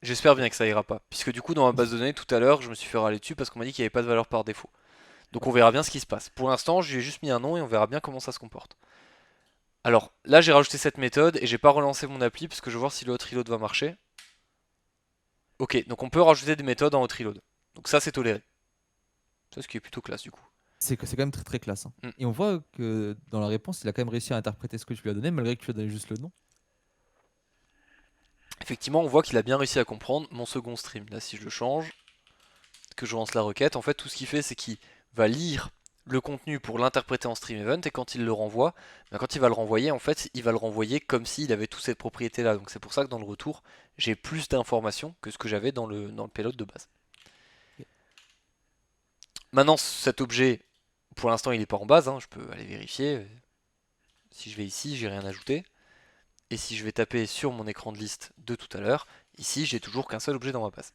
J'espère bien que ça ira pas, puisque du coup dans ma base de données tout à l'heure je me suis fait râler dessus parce qu'on m'a dit qu'il n'y avait pas de valeur par défaut. Donc on verra bien ce qui se passe. Pour l'instant je lui ai juste mis un nom et on verra bien comment ça se comporte. Alors là j'ai rajouté cette méthode et j'ai pas relancé mon appli parce que je veux voir si le hot reload va marcher. Ok, donc on peut rajouter des méthodes en hot reload. Donc ça c'est toléré. Ça ce qui est plutôt classe du coup. C'est quand même très très classe, hein. Mm. Et on voit que dans la réponse, il a quand même réussi à interpréter ce que tu lui as donné, malgré que tu lui as donné juste le nom. Effectivement on voit qu'il a bien réussi à comprendre mon second stream. Là si je le change, que je lance la requête, en fait tout ce qu'il fait c'est qu'il va lire le contenu pour l'interpréter en stream event et quand il le renvoie, quand il va le renvoyer en fait il va le renvoyer comme s'il avait toutes ces propriétés là, donc c'est pour ça que dans le retour j'ai plus d'informations que ce que j'avais dans le payload de base. Ok. Maintenant cet objet pour l'instant il n'est pas en base, hein, je peux aller vérifier, si je vais ici j'ai rien ajouté, et si je vais taper sur mon écran de liste de tout à l'heure, ici j'ai toujours qu'un seul objet dans ma base.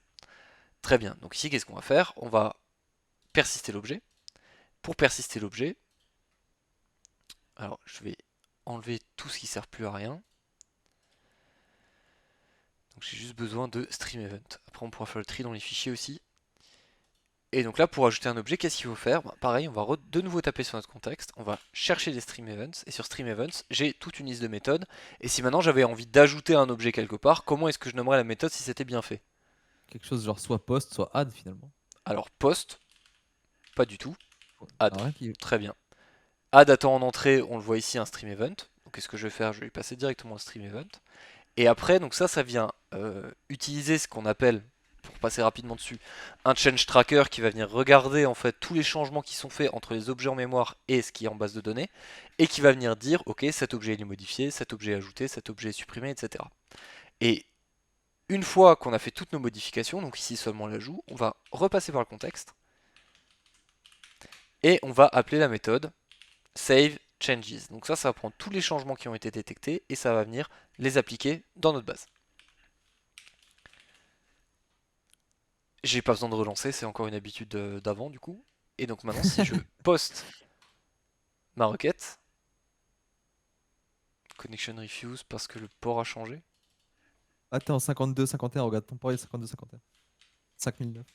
Très bien, donc ici qu'est-ce qu'on va faire? On va persister l'objet. Pour persister l'objet, alors je vais enlever tout ce qui sert plus à rien. Donc j'ai juste besoin de stream event. Après on pourra faire le tri dans les fichiers aussi. Et donc là pour ajouter un objet, qu'est-ce qu'il faut faire? Pareil, on va de nouveau taper sur notre contexte, on va chercher des stream events, et sur stream events, j'ai toute une liste de méthodes. Et si maintenant j'avais envie d'ajouter un objet quelque part, comment est-ce que je nommerais la méthode si c'était bien fait? Quelque chose genre soit post, soit add finalement. Alors post, pas du tout. Add, Ah, rien qui... très bien. Add attend en entrée, on le voit ici un stream event. Donc qu'est-ce que je vais faire? Je vais lui passer directement un stream event. Et après, donc ça vient utiliser ce qu'on appelle, pour passer rapidement dessus, un change tracker qui va venir regarder en fait tous les changements qui sont faits entre les objets en mémoire et ce qui est en base de données, et qui va venir dire, ok, cet objet il est modifié, cet objet est ajouté, cet objet est supprimé, etc. Et une fois qu'on a fait toutes nos modifications, donc ici seulement l'ajout, on va repasser par le contexte, et on va appeler la méthode save changes. Donc ça va prendre tous les changements qui ont été détectés, et ça va venir les appliquer dans notre base. J'ai pas besoin de relancer, c'est encore une habitude d'avant du coup. Et donc maintenant, si je poste ma requête, connection refuse parce que le port a changé. Ah, t'es en 52, 51, regarde, ton port est 52, 51. 5009.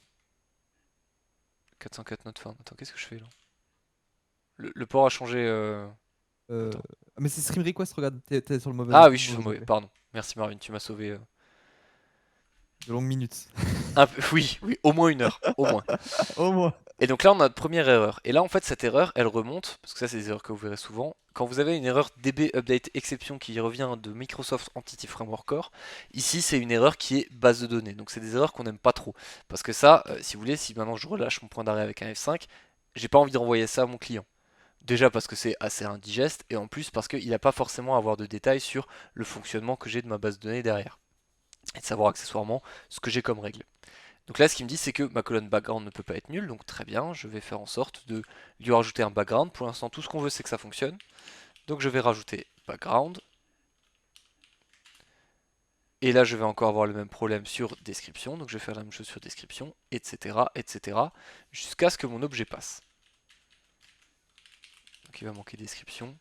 404 not found. Attends, qu'est-ce que je fais là? Le port a changé. Attends. Mais c'est stream request, regarde, t'es sur le Ah oui, je suis sur le mauvais mauvais, onglet. pardon. Merci Marvin, tu m'as sauvé. De longues minutes. Oui, oui, au moins une heure, au moins. Au moins. Et donc là, on a notre première erreur. Et là, en fait, cette erreur, elle remonte, parce que ça, c'est des erreurs que vous verrez souvent. Quand vous avez une erreur DB Update Exception qui revient de Microsoft Entity Framework Core, ici, c'est une erreur qui est base de données. Donc, c'est des erreurs qu'on n'aime pas trop. Parce que ça, si vous voulez, si maintenant je relâche mon point d'arrêt avec un F5, j'ai pas envie de renvoyer ça à mon client. Déjà parce que c'est assez indigeste, et en plus parce qu'il n'a pas forcément à avoir de détails sur le fonctionnement que j'ai de ma base de données derrière. Et de savoir accessoirement ce que j'ai comme règle. Donc là, ce qu'il me dit, c'est que ma colonne background ne peut pas être nulle, donc très bien, je vais faire en sorte de lui rajouter un background. Pour l'instant, tout ce qu'on veut, c'est que ça fonctionne. Donc je vais rajouter background. Et là, je vais encore avoir le même problème sur description, donc je vais faire la même chose sur description, etc., etc., jusqu'à ce que mon objet passe. Donc il va manquer description.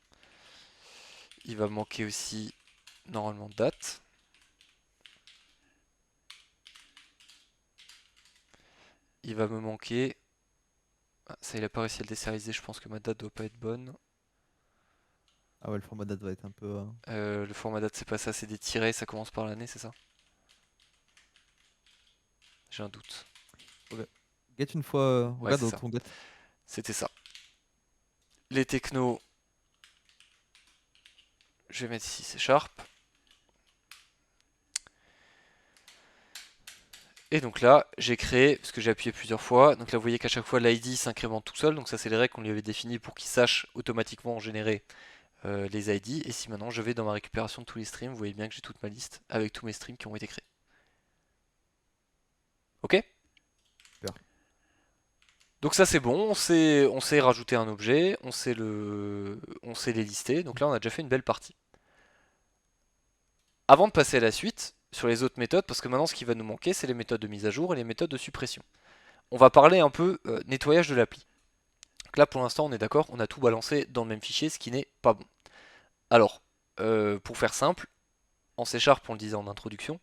Il va manquer aussi, normalement, date. Il va me manquer... Ah, ça, il a pas réussi à le désérialiser, je pense que ma date doit pas être bonne. Ah ouais, le format date va être un peu. Le format date, c'est pas ça, c'est des tirets, ça commence par l'année, c'est ça? J'ai un doute. Get une fois. Ouais, Regarde c'est dans ça. ton get. C'était ça. Les technos, je vais mettre ici C Sharp. Et donc là, j'ai créé, parce que j'ai appuyé plusieurs fois, donc là vous voyez qu'à chaque fois l'ID s'incrémente tout seul, donc ça c'est les règles qu'on lui avait définies pour qu'il sache automatiquement générer les ID. Et si maintenant je vais dans ma récupération de tous les streams, vous voyez bien que j'ai toute ma liste avec tous mes streams qui ont été créés. Ok? Super. Donc ça c'est bon, on sait rajouter un objet, on sait les lister, donc là on a déjà fait une belle partie. Avant de passer à la suite, sur les autres méthodes, parce que maintenant ce qui va nous manquer c'est les méthodes de mise à jour et les méthodes de suppression. On va parler un peu nettoyage de l'appli. Donc là pour l'instant on est d'accord, on a tout balancé dans le même fichier, ce qui n'est pas bon. Alors, pour faire simple, en C#, on le disait en introduction,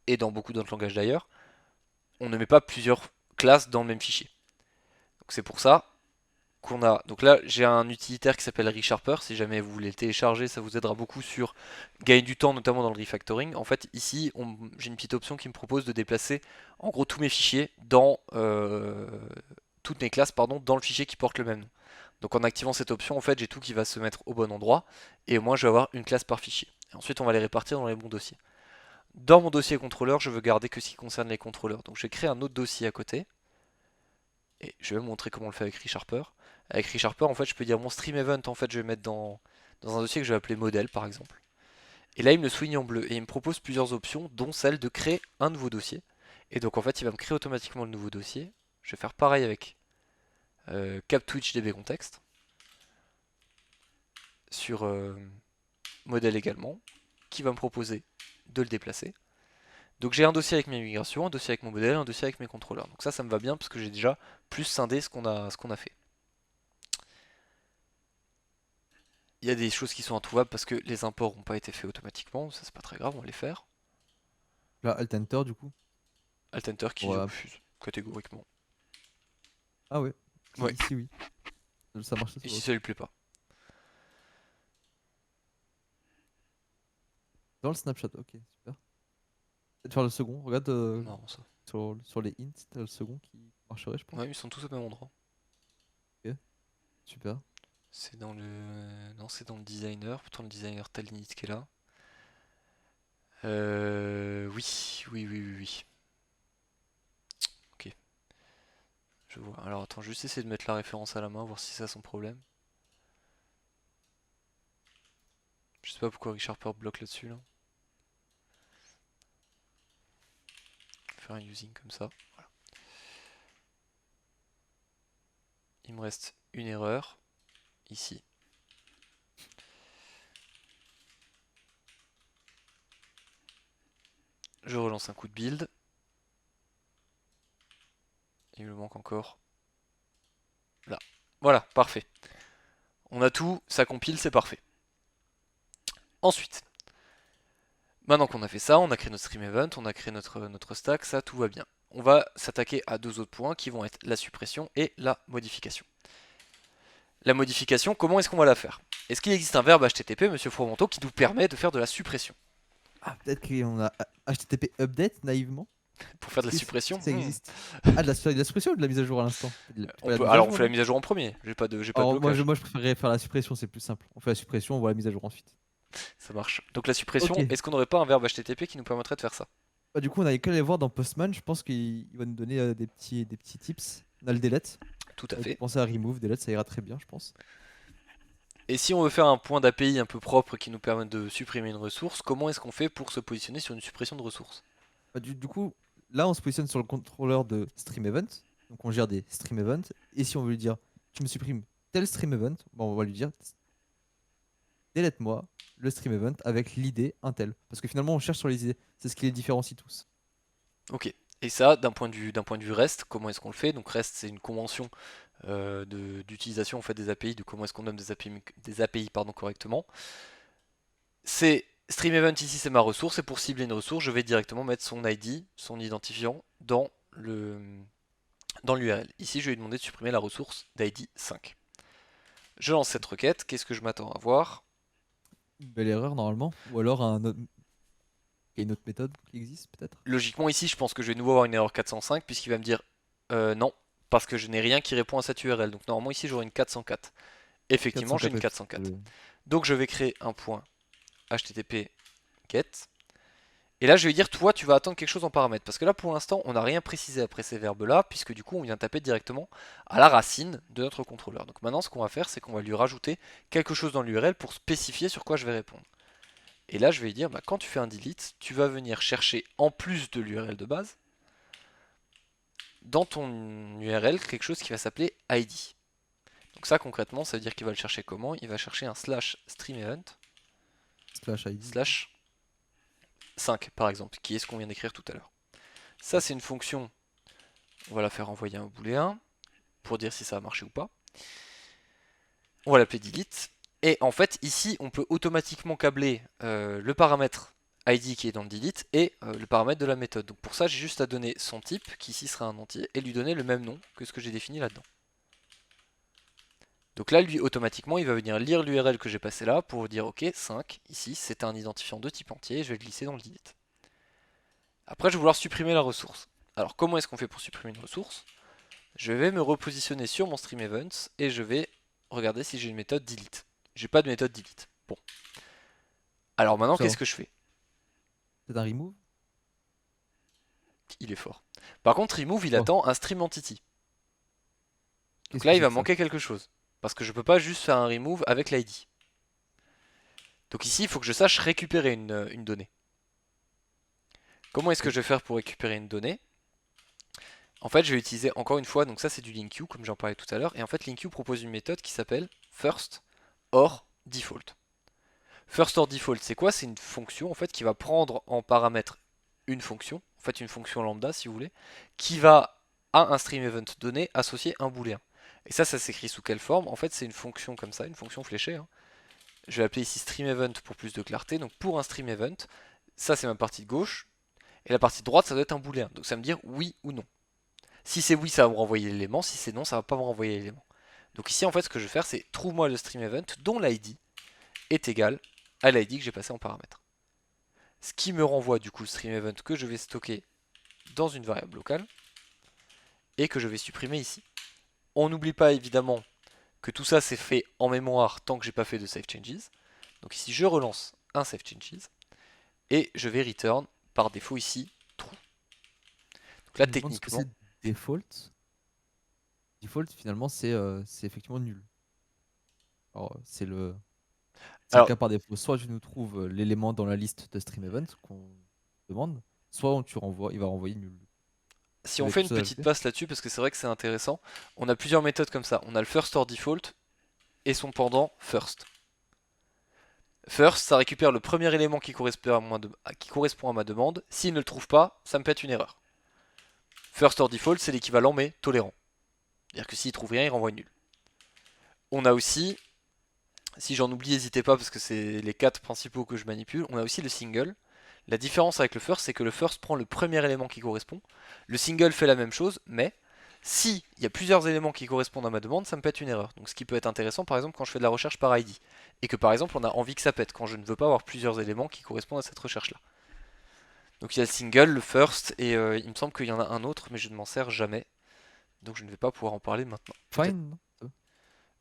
et dans beaucoup d'autres langages d'ailleurs, on ne met pas plusieurs classes dans le même fichier. Donc c'est pour ça qu'on a. Donc là, j'ai un utilitaire qui s'appelle ReSharper. Si jamais vous voulez le télécharger, ça vous aidera beaucoup sur gagner du temps, notamment dans le refactoring. En fait, ici, j'ai une petite option qui me propose de déplacer en gros tous mes fichiers dans toutes mes classes, pardon, dans le fichier qui porte le même nom. Donc en activant cette option, en fait, j'ai tout qui va se mettre au bon endroit, et au moins je vais avoir une classe par fichier. Et ensuite, on va les répartir dans les bons dossiers. Dans mon dossier contrôleur, je veux garder que ce qui concerne les contrôleurs. Donc je vais créer un autre dossier à côté. Et je vais vous montrer comment on le fait avec ReSharper. Avec ReSharper, en fait, je peux dire mon stream event, en fait, je vais mettre dans un dossier que je vais appeler modèle, par exemple. Et là, il me le souligne en bleu. Et il me propose plusieurs options, dont celle de créer un nouveau dossier. Et donc, en fait, il va me créer automatiquement le nouveau dossier. Je vais faire pareil avec CapTwitch Context. Sur modèle également. Qui va me proposer de le déplacer. Donc j'ai un dossier avec mes migrations, un dossier avec mon modèle, un dossier avec mes contrôleurs. Donc ça me va bien parce que j'ai déjà plus scindé ce qu'on a fait. Il y a des choses qui sont introuvables parce que les imports n'ont pas été faits automatiquement, ça c'est pas très grave, on va les faire. Là, Alt Enter, du coup. Alt Enter qui Ouais. refuse catégoriquement. Ah ouais. Ouais, Ici, oui. Ça marchait sur ici l'autre. ça lui plaît pas. Dans le snapshot, ok, super. Peut-être faire le second. Regarde Marrant ça. sur les hints, t'as le second qui marcherait, je Ouais, pense. ils sont tous au même endroit. Ok, super. C'est dans le. Non, c'est dans le designer. Pourtant le designer t'as l'init qui est là. Oui, oui, oui, oui, oui. Ok, je vois. Alors attends, je vais juste essayer de mettre la référence à la main, voir si ça a son problème. Je sais pas pourquoi ReSharper bloque là-dessus là. Je vais faire un using comme ça. Voilà. Il me reste une erreur ici. Je relance un coup de build. Il me manque encore. Là. Voilà, parfait. On a tout, ça compile, c'est parfait. Ensuite, maintenant qu'on a fait ça, on a créé notre stream event, on a créé notre stack, ça tout va bien. On va s'attaquer à deux autres points qui vont être la suppression et la modification. La modification, comment est-ce qu'on va la faire? Est-ce qu'il existe un verbe HTTP, monsieur Fromenteau, qui nous permet de faire de la suppression? Ah, peut-être qu'on a HTTP update naïvement. Pour faire de la Est-ce suppression, que ça existe? Ah, de la suppression ou de la mise à jour à l'instant? on La peut, mise à alors on jour fait la là? mise à jour en premier, j'ai pas de Alors blocage. moi je préférerais faire la suppression, c'est plus simple. On fait la suppression, on voit la mise à jour ensuite. Ça marche. Donc la Ok. suppression, est-ce qu'on n'aurait pas un verbe HTTP qui nous permettrait de faire ça? Bah, du coup, on a qu'à aller voir dans Postman. Je pense qu'il va nous donner des petits tips. On a le delete. Tout à fait. Pensez à remove, delete, ça ira très bien, je pense. Et si on veut faire un point d'API un peu propre qui nous permet de supprimer une ressource, comment est-ce qu'on fait pour se positionner sur une suppression de ressources? Bah, du coup, là, on se positionne sur le contrôleur de stream event. Donc, on gère des stream events. Et si on veut lui dire, tu me supprimes tel stream event, bon, on va lui dire, delete-moi le stream event avec l'idée Intel. Parce que finalement, on cherche sur les idées. C'est ce qui les différencie tous. Ok. Et ça, d'un point de vue REST, comment est-ce qu'on le fait? Donc REST, c'est une convention d'utilisation en fait, des API, de comment est-ce qu'on nomme des API pardon, correctement. C'est stream event ici, c'est ma ressource, et pour cibler une ressource, je vais directement mettre son ID, son identifiant, dans l'URL. Ici, je vais lui demander de supprimer la ressource d'ID 5. Je lance cette requête, qu'est-ce que je m'attends à voir? Une belle erreur, normalement. Ou alors il y a une autre méthode qui existe, peut-être. Logiquement ici, je pense que je vais de nouveau avoir une erreur 405 puisqu'il va me dire non, parce que je n'ai rien qui répond à cette URL. Donc normalement ici j'aurai une 404. Effectivement, j'ai 404, une ouais, parce 404. que Donc je vais créer un point HTTP GET Et là, je vais dire, toi, tu vas attendre quelque chose en paramètre. Parce que là, pour l'instant, on n'a rien précisé après ces verbes-là, puisque du coup, on vient taper directement à la racine de notre contrôleur. Donc maintenant, ce qu'on va faire, c'est qu'on va lui rajouter quelque chose dans l'URL pour spécifier sur quoi je vais répondre. Et là, je vais lui dire, bah, quand tu fais un delete, tu vas venir chercher, en plus de l'URL de base, dans ton URL, quelque chose qui va s'appeler ID. Donc ça, concrètement, ça veut dire qu'il va le chercher comment? Il va chercher un slash stream event, Slash ID. slash 5 par exemple, qui est ce qu'on vient d'écrire tout à l'heure. Ça, c'est une fonction, on va la faire envoyer un booléen pour dire si ça a marché ou pas. On va l'appeler delete. Et en fait, ici, on peut automatiquement câbler le paramètre ID qui est dans le delete et le paramètre de la méthode. Donc pour ça, j'ai juste à donner son type, qui ici sera un entier, et lui donner le même nom que ce que j'ai défini là-dedans. Donc là, lui, automatiquement, il va venir lire l'URL que j'ai passé là pour dire ok, 5, ici, c'est un identifiant de type entier, je vais le glisser dans le delete. Après, je vais vouloir supprimer la ressource. Alors, comment est-ce qu'on fait pour supprimer une ressource? Je vais me repositionner sur mon stream events et je vais regarder si j'ai une méthode delete. J'ai pas de méthode delete. Bon. Alors maintenant, Ça va. qu'est-ce que je fais? C'est un remove. Il est fort. Par contre, remove, il Oh, attend un stream entity. Donc qu'est-ce là, que il c'est va que ça? manquer quelque chose. Parce que je peux pas juste faire un remove avec l'ID. Donc ici, il faut que je sache récupérer une donnée. Comment est-ce que Ok. je vais faire pour récupérer une donnée? En fait, je vais utiliser encore une fois, donc ça c'est du LinkQ comme j'en parlais tout à l'heure, et en fait LinkQ propose une méthode qui s'appelle first or default. First or default, c'est quoi? C'est une fonction en fait qui va prendre en paramètre une fonction, en fait une fonction lambda si vous voulez, qui va à un stream event donné associer un booléen. Et ça s'écrit sous quelle forme? En fait, c'est une fonction comme ça, une fonction fléchée, hein. Je vais appeler ici stream event pour plus de clarté. Donc pour un stream event, ça c'est ma partie de gauche, et la partie de droite ça doit être un booléen. Donc ça va me dire oui ou non. Si c'est oui, ça va me renvoyer l'élément. Si c'est non, ça va pas me renvoyer l'élément. Donc ici, en fait, ce que je vais faire, c'est trouve-moi le stream event dont l'ID est égal à l'ID que j'ai passé en paramètre. Ce qui me renvoie du coup le stream event que je vais stocker dans une variable locale et que je vais supprimer ici. On n'oublie pas évidemment que tout ça c'est fait en mémoire tant que j'ai pas fait de save changes. Donc ici, je relance un save changes et je vais return par défaut ici true. Donc Je là, me demande ce que techniquement, c'est default. Default, finalement, c'est effectivement nul. Alors, c'est le alors cas par défaut. Soit tu nous trouves l'élément dans la liste de stream event qu'on demande, soit il va renvoyer nul. si Vous on avez fait quelque une chose à petite ajouter? passe là-dessus, parce que c'est vrai que c'est intéressant, on a plusieurs méthodes comme ça. On a le first or default et son pendant first. First, ça récupère le premier élément qui correspond à ma demande. S'il ne le trouve pas, ça me pète une erreur. First or default, c'est l'équivalent mais tolérant. C'est-à-dire que s'il trouve rien, il renvoie nul. On a aussi, si j'en oublie, n'hésitez pas parce que c'est les quatre principaux que je manipule, on a aussi le single. La différence avec le first, c'est que le first prend le premier élément qui correspond. Le single fait la même chose, mais si il y a plusieurs éléments qui correspondent à ma demande, ça me pète une erreur. Donc ce qui peut être intéressant par exemple quand je fais de la recherche par ID. Et que par exemple on a envie que ça pète quand je ne veux pas avoir plusieurs éléments qui correspondent à cette recherche là. Donc il y a le single, le first, et il me semble qu'il y en a un autre, mais je ne m'en sers jamais. Donc je ne vais pas pouvoir en parler maintenant. Peut-être. Fine, non?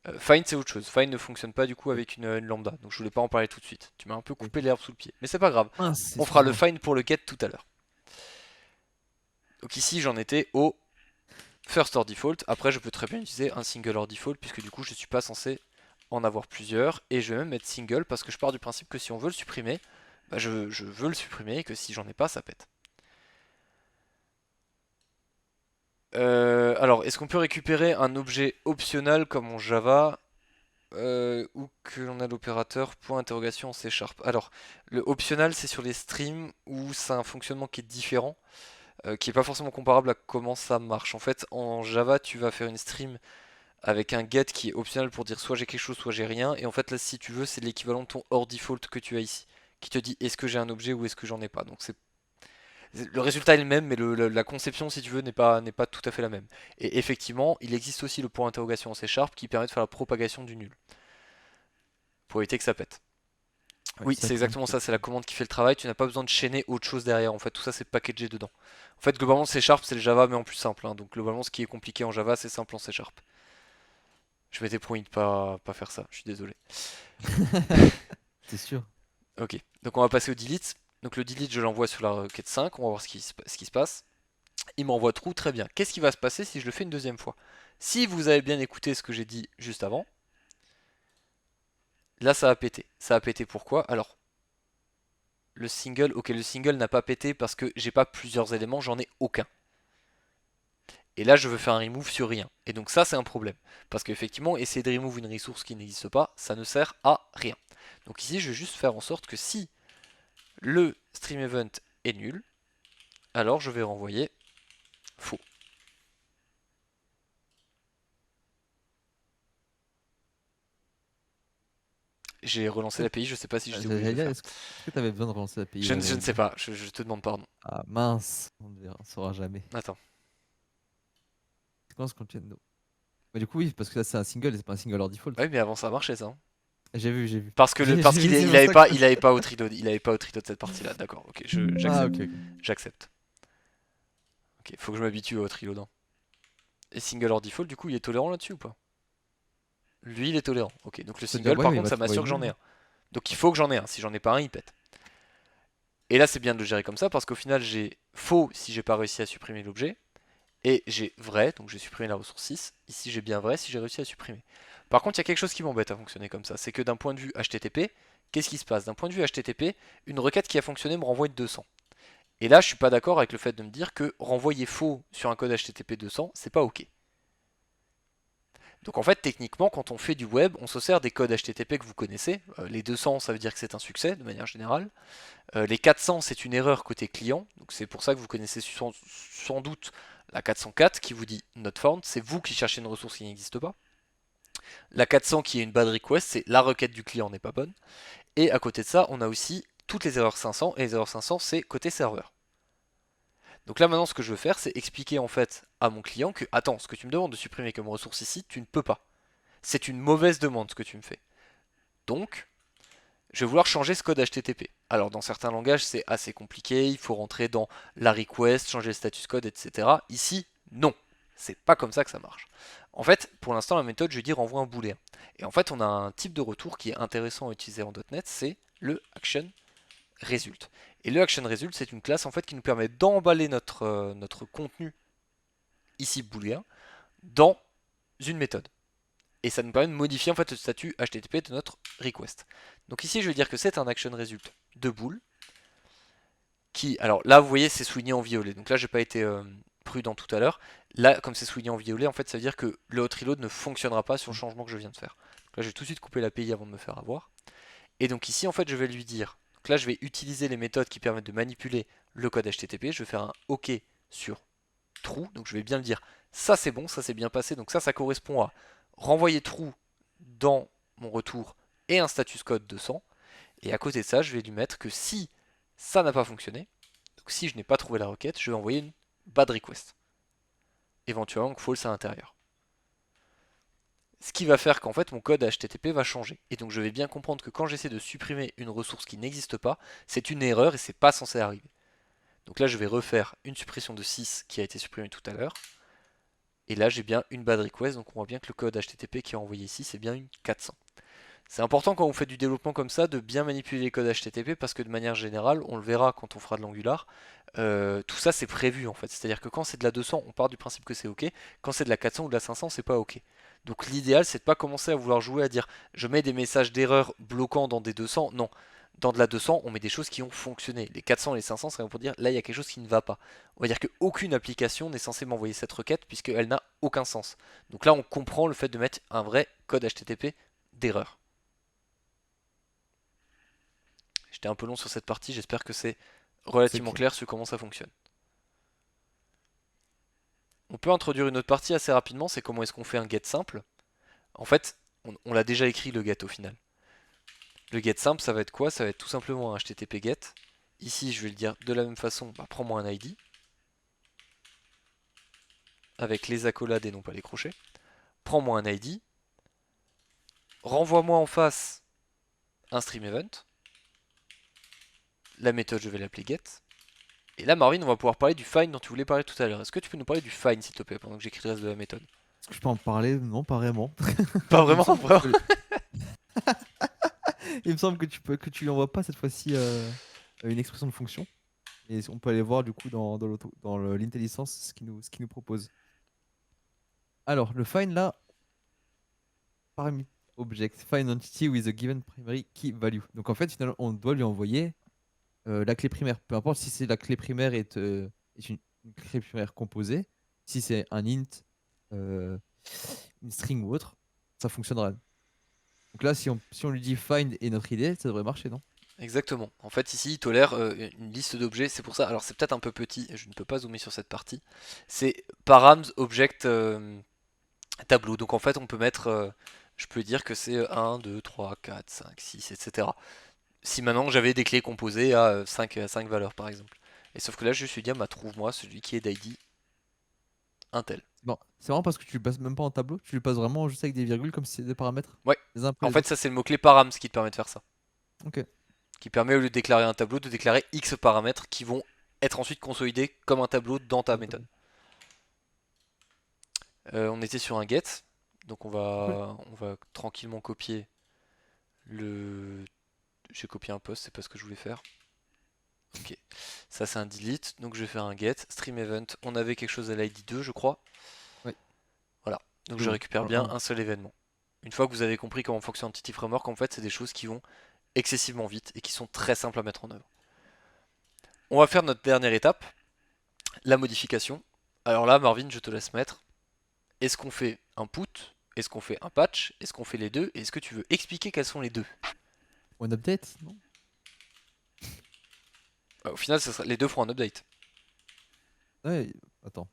Ça va. Find c'est autre chose. Find ne fonctionne pas du coup Ok, avec une lambda. Donc je voulais pas en parler tout de suite. Tu m'as un peu coupé ok. l'herbe sous le pied. Mais c'est pas grave. Mince, On fera le excuse-moi. find pour le get tout à l'heure. Donc ici j'en étais au first or default. Après je peux très bien utiliser un single or default puisque du coup je suis pas censé en avoir plusieurs. Et je vais même mettre single parce que je pars du principe que si on veut le supprimer, bah je veux le supprimer et que si j'en ai pas ça pète. Alors est-ce qu'on peut récupérer un objet optionnel comme en Java ou que l'on a l'opérateur point interrogation en C Sharp? Alors le optional c'est sur les streams où c'est un fonctionnement qui est différent. Qui est pas forcément comparable à comment ça marche. En fait, en Java, tu vas faire une stream avec un get qui est optionnel pour dire soit j'ai quelque chose, soit j'ai rien. Et en fait, là, si tu veux, c'est l'équivalent de ton or default que tu as ici, qui te dit est-ce que j'ai un objet ou est-ce que j'en ai pas. Donc le résultat est le même, mais la conception, si tu veux, n'est pas tout à fait la même. Et effectivement, il existe aussi le point d'interrogation en C Sharp qui permet de faire la propagation du nul pour éviter que ça pète. Ouais, Oui, c'est la c'est commande exactement qui fait ça, le c'est la travail. commande qui fait le travail, tu n'as pas besoin de chaîner autre chose derrière, en fait tout ça c'est packagé dedans. En fait globalement C Sharp c'est le Java mais en plus simple, hein. Donc globalement ce qui est compliqué en Java c'est simple en C Sharp. Je m'étais promis de pas faire ça, je suis désolé. C'est sûr. Ok, donc on va passer au delete. Donc le delete, je l'envoie sur la requête 5, on va voir ce qui se passe. Il m'envoie true, très bien. Qu'est-ce qui va se passer si je le fais une deuxième fois? Si vous avez bien écouté ce que j'ai dit juste avant, là ça va péter. Ça va péter pourquoi? Alors, le single, ok, le single n'a pas pété parce que j'ai pas plusieurs éléments, j'en ai aucun. Et là, je veux faire un remove sur rien. Et donc ça, c'est un problème. Parce qu'effectivement, essayer de remove une ressource qui n'existe pas, ça ne sert à rien. Donc ici, je vais juste faire en sorte que si le stream event est nul, alors je vais renvoyer faux. J'ai relancé l'API, je sais pas si j'étais obligé de J'allais le dire, faire. est-ce que tu avais besoin de relancer l'API Je là, ne sais Loïc? pas, je te demande pardon. Ah mince, on saura jamais. Attends. Comment est-ce qu'on tient de nous? Mais du coup, oui, parce que là c'est un single et c'est pas un single hors default. Ouais, mais avant ça marchait ça, hein. J'ai vu. Parce que parce J'ai qu'il vu, c'est il pour avait ça pas, que. il avait pas au trido, il avait pas au trido de cette partie-là. D'accord, ok, Ah, j'accepte. ok, ok. J'accepte. Ok, faut que je m'habitue au trilodan. Et single hors default, du coup, il est tolérant là-dessus ou pas? Lui, il est tolérant. Ok, donc le C'est-à-dire, single, ouais, par mais il contre, va ça te renvoyer m'assure que j'en nul, ai hein. un. Donc il faut que j'en ai un. Si j'en ai pas un, il pète. Et là, c'est bien de le gérer comme ça parce qu'au final, j'ai faux si j'ai pas réussi à supprimer l'objet. Et j'ai vrai, donc j'ai supprimé la ressource 6. Ici, j'ai bien vrai si j'ai réussi à supprimer. Par contre, il y a quelque chose qui m'embête à fonctionner comme ça. C'est que d'un point de vue HTTP, qu'est-ce qui se passe? D'un point de vue HTTP, une requête qui a fonctionné me renvoie 200. Et là, je suis pas d'accord avec le fait de me dire que renvoyer faux sur un code HTTP 200, c'est pas OK. Donc en fait, techniquement, quand on fait du web, on se sert des codes HTTP que vous connaissez. Les 200, ça veut dire que c'est un succès de manière générale. Les 400, c'est une erreur côté client. Donc c'est pour ça que vous connaissez sans doute la 404 qui vous dit not found. C'est vous qui cherchez une ressource qui n'existe pas. La 400 qui est une bad request, c'est la requête du client n'est pas bonne. Et à côté de ça, on a aussi toutes les erreurs 500. Et les erreurs 500, c'est côté serveur. Donc là maintenant ce que je veux faire c'est expliquer en fait à mon client que attends, ce que tu me demandes de supprimer comme ressource ici, tu ne peux pas. C'est une mauvaise demande ce que tu me fais. Donc je vais vouloir changer ce code HTTP. Alors dans certains langages c'est assez compliqué, il faut rentrer dans la request, changer le status code, etc. Ici, non. C'est pas comme ça que ça marche. En fait, pour l'instant la méthode je lui dis renvoie un booléen. Et en fait on a un type de retour qui est intéressant à utiliser en .NET, c'est le action result. Et le action result, c'est une classe en fait qui nous permet d'emballer notre contenu, ici booléen, dans une méthode. Et ça nous permet de modifier en fait le statut HTTP de notre request. Donc ici, je vais dire que c'est un action result de bool qui, alors là, vous voyez, c'est souligné en violet. Donc là, j'ai pas été prudent tout à l'heure. Là, comme c'est souligné en violet, en fait, ça veut dire que le hot reload ne fonctionnera pas sur le changement que je viens de faire. Donc là, je vais tout de suite couper l'API avant de me faire avoir. Et donc ici, en fait, je vais lui dire. Donc là, je vais utiliser les méthodes qui permettent de manipuler le code HTTP. Je vais faire un OK sur true. Donc je vais bien le dire. Ça, c'est bon, ça s'est bien passé. Donc ça correspond à renvoyer true dans mon retour et un status code 200. Et à côté de ça, je vais lui mettre que si ça n'a pas fonctionné, donc si je n'ai pas trouvé la requête, je vais envoyer une bad request. Éventuellement false à l'intérieur. Ce qui va faire qu'en fait mon code HTTP va changer. Et donc je vais bien comprendre que quand j'essaie de supprimer une ressource qui n'existe pas, c'est une erreur et c'est pas censé arriver. Donc là je vais refaire une suppression de 6 qui a été supprimée tout à l'heure. Et là j'ai bien une bad request, donc on voit bien que le code HTTP qui est envoyé ici c'est bien une 400. C'est important quand on fait du développement comme ça de bien manipuler les codes HTTP parce que de manière générale, on le verra quand on fera de l'Angular, tout ça c'est prévu en fait. C'est-à-dire que quand c'est de la 200, on part du principe que c'est ok. Quand c'est de la 400 ou de la 500, c'est pas ok. Donc l'idéal c'est de pas commencer à vouloir jouer à dire je mets des messages d'erreur bloquants dans des 200. Non, dans de la 200, on met des choses qui ont fonctionné. Les 400 et les 500, c'est pour dire là il y a quelque chose qui ne va pas. On va dire qu'aucune application n'est censée m'envoyer cette requête puisqu'elle n'a aucun sens. Donc là on comprend le fait de mettre un vrai code HTTP d'erreur. J'étais un peu long sur cette partie, j'espère que c'est C'est relativement clair. clair sur comment ça fonctionne. On peut introduire une autre partie assez rapidement, c'est comment est-ce qu'on fait un get simple. En fait, on l'a déjà écrit le get au final. Le get simple, ça va être quoi? Ça va être tout simplement un HTTP get. Ici, je vais le dire de la même façon, bah, prends-moi un ID. Avec les accolades et non pas les crochets. Prends-moi un ID. Renvoie-moi en face un stream event. La méthode, je vais l'appeler get. Et là, Marvin, on va pouvoir parler du find dont tu voulais parler tout à l'heure. Est-ce que tu peux nous parler du find, s'il te plaît, pendant que j'écris le reste de la méthode? Est-ce que je peux en parler? Non, pas vraiment. Pas Il me vraiment, semble que tu vraiment. peux... Il me semble que tu lui envoies pas cette fois-ci. une expression de fonction. Et on peut aller voir du coup dans l'IntelliSense ce qu'il nous propose. Alors, le find là, parameter object, find entity with a given primary key value. Donc en fait, finalement, on doit lui envoyer la clé primaire. Peu importe si c'est la clé primaire est une clé primaire composée, si c'est un int, euh, une string ou autre, ça fonctionnera. Donc là, si on lui dit find et notre idée, ça devrait marcher, non? Exactement. En fait, ici, il tolère une liste d'objets. C'est pour ça. Alors, c'est peut-être un peu petit. Je ne peux pas zoomer sur cette partie. C'est params object tableau. Donc, en fait, on peut mettre. Je peux dire que c'est 1, 2, 3, 4, 5, 6, etc. Si maintenant j'avais des clés composées à 5 valeurs, par exemple. Et sauf que là, je me suis dit, ah, bah, trouve-moi celui qui est d'ID un tel. Bon, c'est vraiment parce que tu le passes même pas en tableau, tu le passes vraiment juste avec des virgules comme si c'était des paramètres, Ouais. les uns après En les fait, autres. ça, c'est le mot-clé params qui te permet de faire ça. Ok. Qui permet, au lieu de déclarer un tableau, de déclarer X paramètres qui vont être ensuite consolidés comme un tableau dans ta Dans le méthode. tableau. On était sur un get, donc Cool. on va tranquillement copier le. J'ai copié un post, c'est pas ce que je voulais faire. Ok, ça c'est un delete, donc je vais faire un get, stream event, on avait quelque chose à l'ID 2 je crois. Ouais. Voilà, donc je Ou récupère dans le bien 1. un seul événement. Une fois que vous avez compris comment fonctionne Entity Framework, en fait c'est des choses qui vont excessivement vite et qui sont très simples à mettre en œuvre. On va faire notre dernière étape, la modification. Alors là Marvin, je te laisse mettre. Est-ce qu'on fait un put? Est-ce qu'on fait un patch? Est-ce qu'on fait les deux? Et est-ce que tu veux expliquer quels sont les deux? Ou un update, non? Au final, les deux feront un update. Ouais, attends.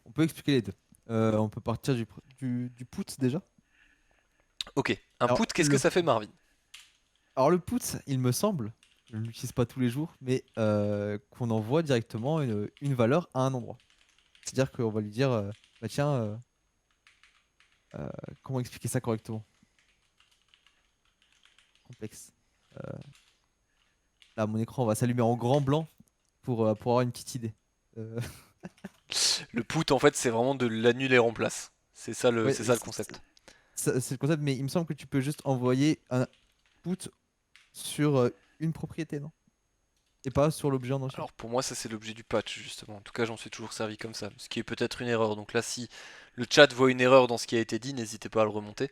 On peut expliquer les deux. On peut partir du put déjà. Ok, un Alors put, qu'est-ce que le, ça fait Marvin? alors le put, il me semble, je ne l'utilise pas tous les jours, mais qu'on envoie directement une valeur à un endroit. C'est-à-dire qu'on va lui dire, bah tiens, euh, comment expliquer ça correctement? Complexe. Euh, Là, mon écran va s'allumer en grand blanc pour avoir une petite idée. Euh, Le put, en fait, c'est vraiment de l'annuler en place. ouais, C'est ça le concept. c'est le concept, mais il me semble que tu peux juste envoyer un put sur une propriété, non? Et pas sur l'objet en entier. Alors pour moi, ça c'est l'objet du patch, justement. En tout cas, j'en suis toujours servi comme ça. Ce qui est peut-être une erreur. Donc là, si le chat voit une erreur dans ce qui a été dit, n'hésitez pas à le remonter.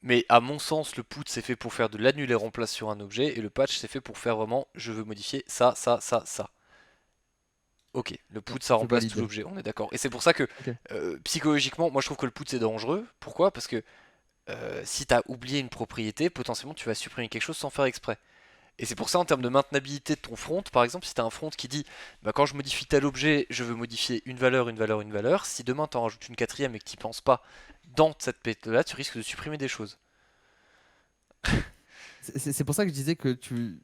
Mais à mon sens, le put c'est fait pour faire de l'annuler en place sur un objet. Et le patch c'est fait pour faire vraiment, je veux modifier ça, ça, ça, ça. Ok, le Ouais, put ça je remplace tout valide. l'objet, on est d'accord. Et c'est pour ça que Ok. psychologiquement, moi je trouve que le put c'est dangereux. Pourquoi? Parce que si t'as oublié une propriété, potentiellement tu vas supprimer quelque chose sans faire exprès. Et c'est pour ça en termes de maintenabilité de ton front, par exemple, si t'as un front qui dit bah, quand je modifie tel objet, je veux modifier une valeur, une valeur, une valeur, si demain t'en rajoutes une quatrième et que t'y penses pas dans cette méthode là, tu risques de supprimer des choses. C'est pour ça que je disais que tu.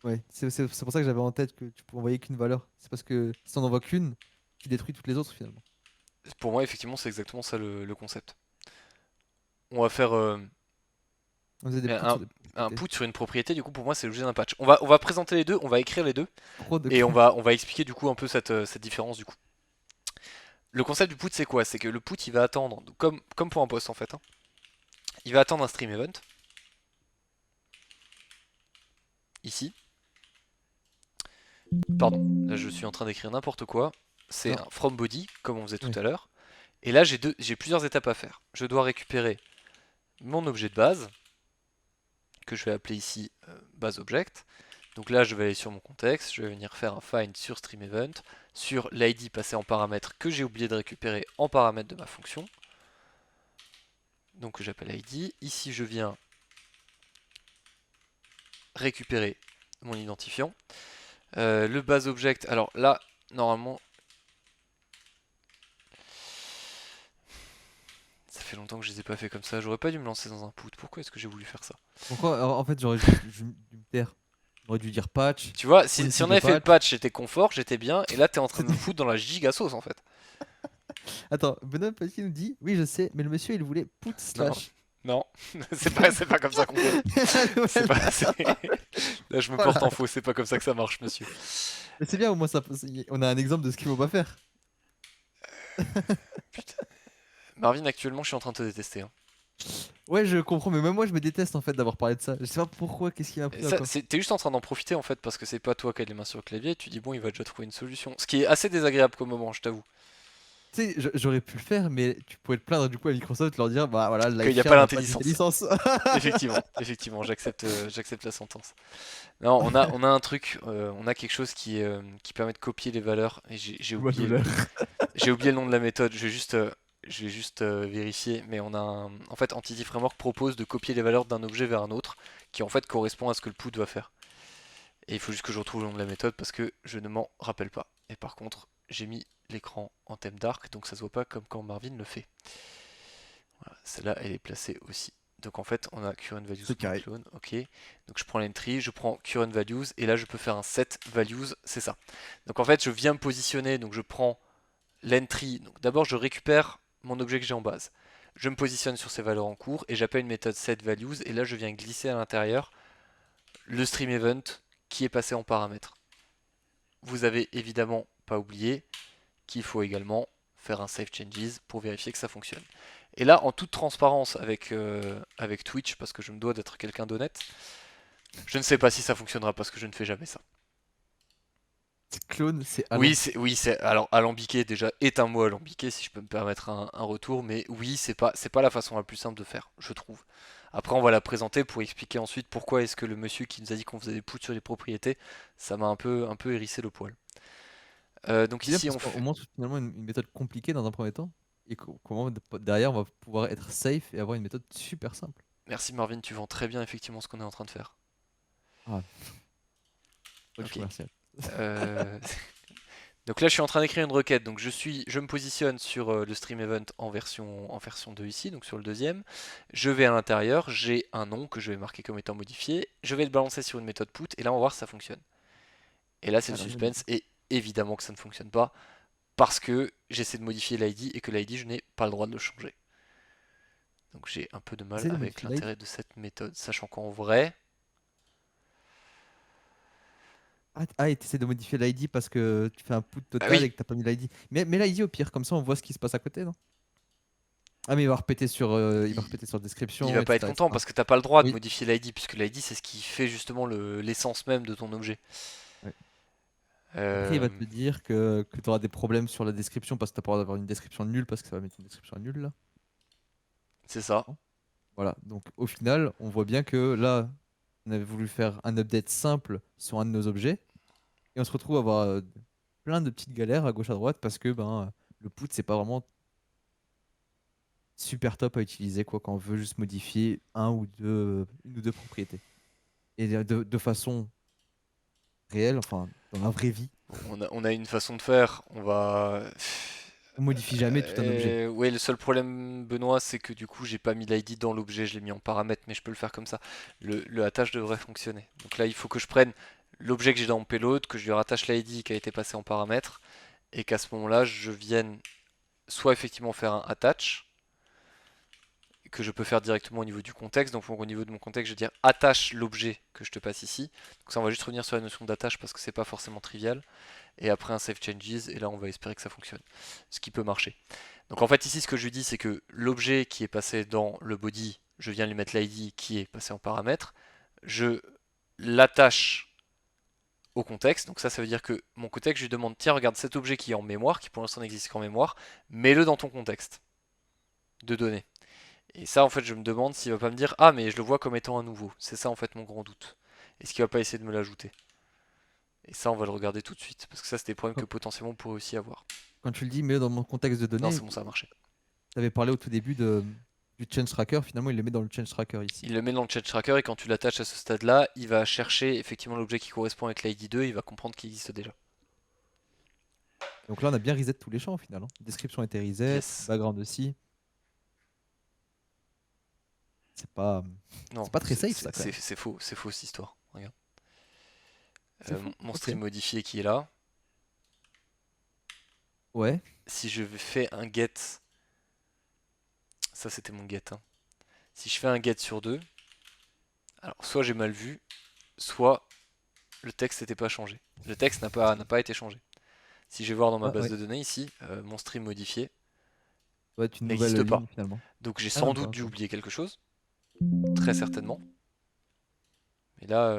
Ouais, c'est pour ça que j'avais en tête que tu peux envoyer qu'une valeur. C'est parce que si t'en envoies qu'une, tu détruis toutes les autres finalement. Pour moi, effectivement, c'est exactement ça le concept. On va faire On faisait des puts un, sur des un propriétés. put sur une propriété, du coup pour moi c'est l'objet d'un patch. On va présenter les deux, on va écrire les deux, Trop de et code. on va expliquer du coup un peu cette différence du coup. Le concept du put c'est quoi? C'est que le put il va attendre, comme pour un post en fait, hein. Il va attendre un stream event, ici. Pardon, là je suis en train d'écrire n'importe quoi. C'est Non, un from body, comme on faisait tout ouais. à l'heure. Et là j'ai plusieurs étapes à faire. Je dois récupérer mon objet de base, que je vais appeler ici base object. Donc là je vais aller sur mon contexte, je vais venir faire un find sur stream event, sur l'id passé en paramètre que j'ai oublié de récupérer en paramètre de ma fonction. Donc que j'appelle id. Ici je viens récupérer mon identifiant. Le base object, alors là normalement ça fait longtemps que je les ai pas fait comme ça, j'aurais pas dû me lancer dans un put, pourquoi est-ce que j'ai voulu faire ça? Pourquoi? En fait, j'aurais juste dû me taire. J'aurais dû dire patch, Tu vois, si politique on de avait fait le patch. patch, j'étais confort, j'étais bien, et là t'es en train de me foutre dans la giga sauce en fait. Attends, Benoît Petit nous dit, oui, je sais, mais le monsieur, il voulait put Non, slash. non, c'est pas comme ça qu'on fait. La C'est nouvelle pas. version. Là je me porte Voilà. en faux, c'est pas comme ça que ça marche, monsieur. Mais c'est bien, au moins, on a un exemple de ce qu'il faut pas faire. Putain. Marvin, actuellement je suis en train de te détester, hein. Ouais, je comprends, mais même moi, je me déteste en fait d'avoir parlé de ça. Je sais pas pourquoi, qu'est-ce qui m'a Et pris à ça, quoi. t'es juste en train d'en profiter en fait parce que c'est pas toi qui as les mains sur le clavier, et tu dis bon, il va déjà trouver une solution. Ce qui est assez désagréable comme moment, je t'avoue. Tu sais, j'aurais pu le faire, mais tu pourrais te plaindre du coup à Microsoft, leur dire, bah voilà, le Qu'il live n'y a share pas n'a pas de l'intelligence. licence. Effectivement, effectivement, j'accepte la sentence. Non, on a un truc, on a quelque chose qui permet de copier les valeurs, et Ma douleur. j'ai oublié le nom de la méthode, je vais juste vérifier, mais en fait, Entity Framework propose de copier les valeurs d'un objet vers un autre, qui en fait correspond à ce que le put va faire. Et il faut juste que je retrouve le nom de la méthode parce que je ne m'en rappelle pas. Et par contre, j'ai mis l'écran en thème dark, donc ça se voit pas comme quand Marvin le fait. Voilà, celle-là, elle est placée aussi. Donc en fait, on a C'est carré. currentValues.clone, ok. Donc je prends l'entry, je prends currentValues, et là je peux faire un set values, c'est ça. Donc en fait, je viens me positionner, donc je prends l'entry. Donc d'abord, je récupère mon objet que j'ai en base. Je me positionne sur ces valeurs en cours, et j'appelle une méthode setValues, et là je viens glisser à l'intérieur le stream event qui est passé en paramètre. Vous avez évidemment pas oublié qu'il faut également faire un save changes pour vérifier que ça fonctionne. Et là, en toute transparence avec Twitch, parce que je me dois d'être quelqu'un d'honnête, je ne sais pas si ça fonctionnera parce que je ne fais jamais ça. Clone, c'est Oui, c'est alors alambiqué déjà est un mot alambiqué si je peux me permettre un retour, mais oui, c'est pas la façon la plus simple de faire, je trouve. Après, on va la présenter pour expliquer ensuite pourquoi est-ce que le monsieur qui nous a dit qu'on faisait des poutres sur les propriétés, ça m'a un peu hérissé le poil. Donc C'est bien ici, parce on qu'on fait. montre finalement une méthode compliquée dans un premier temps et comment derrière on va pouvoir être safe et avoir une méthode super simple. Merci Marvin, tu vends très bien effectivement ce qu'on est en train de faire. Ah, produit Ok. commercial. Euh, Donc là, je suis en train d'écrire une requête. Donc je me positionne sur le stream event en version 2 ici, donc sur le deuxième. Je vais à l'intérieur, j'ai un nom que je vais marquer comme étant modifié. Je vais le balancer sur une méthode put et là, on va voir si ça fonctionne. Et là, c'est le Alors, suspense et évidemment que ça ne fonctionne pas parce que j'essaie de modifier l'ID et que l'ID, je n'ai pas le droit de le changer. Donc j'ai un peu de mal essaye de avec modifier l'ID. l'intérêt de cette méthode, sachant qu'en vrai, Ah, et t'essaies de modifier l'ID parce que tu fais un put bah total oui, et que t'as pas mis l'ID. Mais l'ID au pire, comme ça on voit ce qui se passe à côté, non? Ah, mais il va il, répéter sur il description, va pas être etc., content etc. parce que t'as pas le droit de Oui. modifier l'ID puisque l'ID c'est ce qui fait justement l'essence même de ton objet. Ouais. Après, il Euh, va te dire que tu auras des problèmes sur la description parce que tu pas le droit d'avoir une description nulle parce que ça va mettre une description nulle là. c'est ça. Non. Voilà. Donc au final, on voit bien que là, on avait voulu faire un update simple sur un de nos objets et on se retrouve à avoir plein de petites galères à gauche à droite parce que le put c'est pas vraiment super top à utiliser quoi quand on veut juste modifier une ou deux propriétés. Et de façon réelle, enfin dans la vraie vie, On a une façon de faire. On va. on modifie jamais tout un objet. Ouais, le seul problème, Benoît, c'est que du coup, j'ai pas mis l'ID dans l'objet, je l'ai mis en paramètre, mais je peux le faire comme ça. Le attache devrait fonctionner. Donc là, il faut que je prenne l'objet que j'ai dans mon payload, que je lui rattache l'ID qui a été passé en paramètre, et qu'à ce moment-là, je vienne soit effectivement faire un attach, que je peux faire directement au niveau du contexte. Donc au niveau de mon contexte, je vais dire attache l'objet que je te passe ici. Donc ça, on va juste revenir sur la notion d'attache parce que c'est pas forcément trivial. Et après un save changes, et là on va espérer que ça fonctionne. Ce qui peut marcher. Donc en fait ici ce que je lui dis c'est que l'objet qui est passé dans le body, je viens lui mettre l'ID qui est passé en paramètre. Je l'attache au contexte. Donc ça veut dire que mon contexte, je lui demande tiens regarde cet objet qui est en mémoire, qui pour l'instant n'existe qu'en mémoire, mets-le dans ton contexte de données. Et ça, en fait, je me demande s'il va pas me dire ah, mais je le vois comme étant un nouveau. C'est ça, en fait, mon grand doute. Est-ce qu'il va pas essayer de me l'ajouter? Et ça, on va le regarder tout de suite. Parce que ça, c'est des problèmes que Quand, potentiellement on pourrait aussi avoir. quand tu le dis, mais dans mon contexte de Non, données, c'est bon, ça a marché. tu avais parlé au tout début du change tracker, finalement il le met dans le change tracker ici. Il le met dans le chat tracker et quand tu l'attaches à ce stade-là, il va chercher effectivement l'objet qui correspond avec l'ID 2 et il va comprendre qu'il existe déjà. Donc là on a bien reset tous les champs au final, hein. Description était reset, Yes. background aussi. C'est pas, Non, c'est pas très safe ça quand même. c'est faux cette histoire. Regarde. C'est fou. Mon Ok. stream modifié qui est là. Ouais. Si je fais un get, ça c'était mon get, hein. Si je fais un get sur 2, alors soit j'ai mal vu, soit le texte n'était pas changé. Le texte n'a pas été changé. Si je vais voir dans ma Ah, base ouais. de données ici, mon stream modifié Ça doit être une nouvelle n'existe ligne pas. finalement. Donc j'ai Ah, sans même pas, doute dû ok. oublier quelque chose. très certainement. Mais là,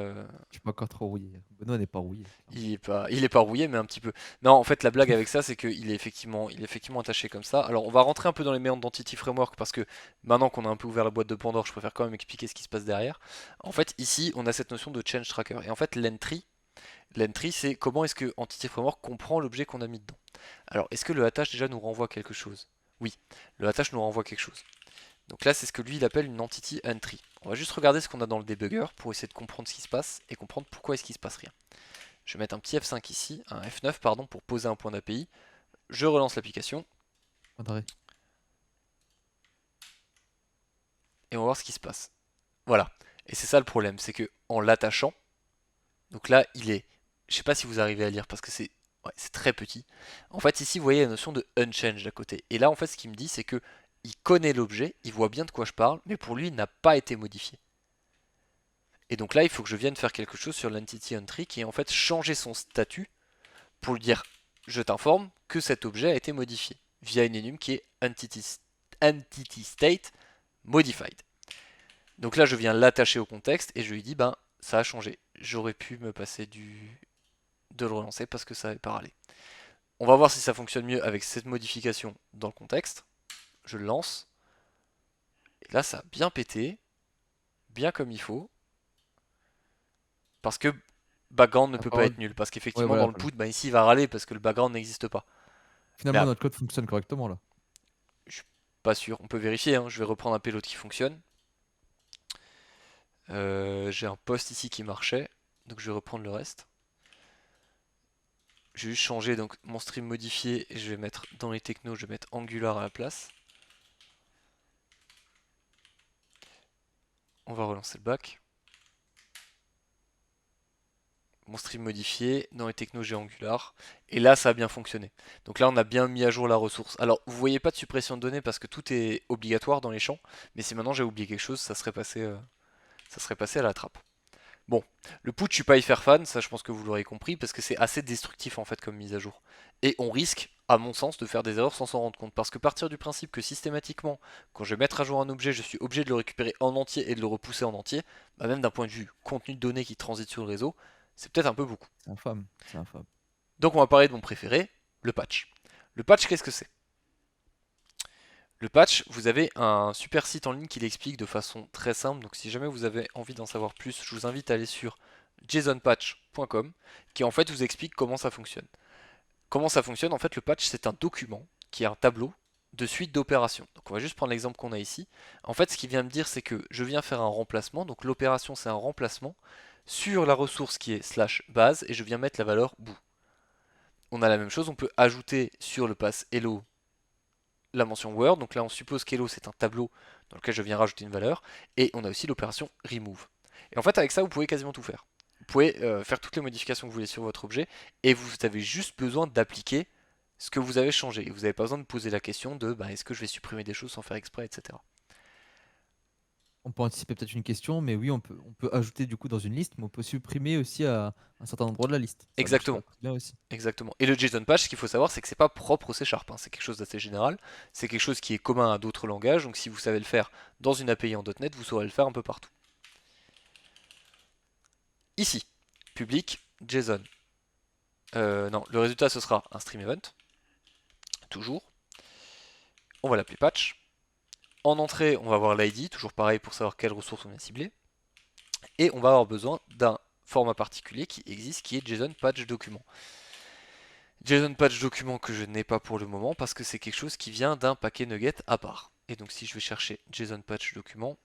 Je suis pas encore trop rouillé. Benoît n'est pas rouillé. il est pas rouillé, mais un petit peu. Non, en fait, la blague avec ça, c'est il est effectivement attaché comme ça. Alors, on va rentrer un peu dans les méandres d'Entity Framework parce que maintenant qu'on a un peu ouvert la boîte de Pandore, je préfère quand même expliquer ce qui se passe derrière. En fait, ici, on a cette notion de change tracker. Et en fait, l'entry, c'est comment est-ce que Entity Framework comprend l'objet qu'on a mis dedans. Alors, est-ce que le attach déjà nous renvoie quelque chose? Oui, le attach nous renvoie quelque chose. Donc là, c'est ce que lui, il appelle une entity entry. On va juste regarder ce qu'on a dans le debugger pour essayer de comprendre ce qui se passe et comprendre pourquoi est-ce qu'il se passe rien. Je vais mettre un petit F5 ici, un F9 pardon, pour poser un point d'API. Je relance l'application Point d'arrêt. et on va voir ce qui se passe. Voilà. Et c'est ça le problème, c'est que en l'attachant, donc là, je sais pas si vous arrivez à lire parce que c'est très petit. En fait, ici, vous voyez la notion de unchanged à côté. Et là, en fait, ce qu'il me dit, c'est que il connaît l'objet, il voit bien de quoi je parle, mais pour lui, il n'a pas été modifié. Et donc là, il faut que je vienne faire quelque chose sur l'entity entry qui est en fait changer son statut pour lui dire je t'informe que cet objet a été modifié via une enum qui est entity state modified. Donc là, je viens l'attacher au contexte et je lui dis ben ça a changé. J'aurais pu me passer de le relancer parce que ça n'avait pas râlé. On va voir si ça fonctionne mieux avec cette modification dans le contexte. Je le lance. Et là, ça a bien pété, bien comme il faut. Parce que background ne La peut pas parole. être nul. Parce Ouais, qu'effectivement, voilà. dans le put, bah, ici, il va râler parce que le background n'existe pas. Mais Finalement, notre code fonctionne correctement là. je suis pas sûr. On peut vérifier. Hein. Je vais reprendre un payload qui fonctionne. J'ai un post ici qui marchait. Donc je vais reprendre le reste. Je vais juste changer donc, mon stream modifié. Et je vais mettre dans les technos, je vais mettre Angular à la place. On va relancer le back. Mon stream modifié, dans les technos j'ai Angular, et là ça a bien fonctionné. Donc là on a bien mis à jour la ressource. Alors vous voyez pas de suppression de données parce que tout est obligatoire dans les champs, mais si maintenant j'ai oublié quelque chose, ça serait passé à la trappe. Bon, le put je suis pas hyper fan, ça je pense que vous l'aurez compris, parce que c'est assez destructif en fait comme mise à jour. Et on risque, à mon sens, de faire des erreurs sans s'en rendre compte. Parce que partir du principe que systématiquement, quand je vais mettre à jour un objet, je suis obligé de le récupérer en entier et de le repousser en entier, bah même d'un point de vue contenu de données qui transite sur le réseau, c'est peut-être un peu beaucoup. C'est infâme. C'est infâme. Donc on va parler de mon préféré, le patch. Le patch, qu'est-ce que c'est? Le patch, vous avez un super site en ligne qui l'explique de façon très simple. Donc si jamais vous avez envie d'en savoir plus, je vous invite à aller sur jasonpatch.com qui en fait vous explique comment ça fonctionne. Comment ça fonctionne? En fait, le patch, c'est un document qui est un tableau de suite d'opérations. Donc on va juste prendre l'exemple qu'on a ici. En fait, ce qu'il vient me dire, c'est que je viens faire un remplacement. Donc l'opération, c'est un remplacement sur la ressource qui est slash base et je viens mettre la valeur bout. On a la même chose, on peut ajouter sur le pass hello la mention Word. Donc là, on suppose qu'hello, c'est un tableau dans lequel je viens rajouter une valeur. Et on a aussi l'opération remove. Et en fait, avec ça, vous pouvez quasiment tout faire. Vous pouvez faire toutes les modifications que vous voulez sur votre objet. Et vous avez juste besoin d'appliquer ce que vous avez changé. Et vous n'avez pas besoin de poser la question de bah, est-ce que je vais supprimer des choses sans faire exprès, etc. On peut anticiper peut-être une question, mais oui, on peut ajouter du coup dans une liste, mais on peut supprimer aussi à un certain endroit de la liste. Ça marche Exactement. très bien aussi. Exactement. Et le JSON patch, ce qu'il faut savoir, c'est que c'est pas propre au C Sharp, hein. C'est quelque chose d'assez général. C'est quelque chose qui est commun à d'autres langages. Donc si vous savez le faire dans une API en .NET, vous saurez le faire un peu partout. Ici, public, JSON. Non, le résultat ce sera un stream event. Toujours. On va l'appeler patch. En entrée, on va avoir l'ID, toujours pareil pour savoir quelle ressource on vient cibler. Et on va avoir besoin d'un format particulier qui existe, qui est JSON patch document. JSON patch document que je n'ai pas pour le moment parce que c'est quelque chose qui vient d'un paquet nugget à part. Et donc si je vais chercher JSON patch document,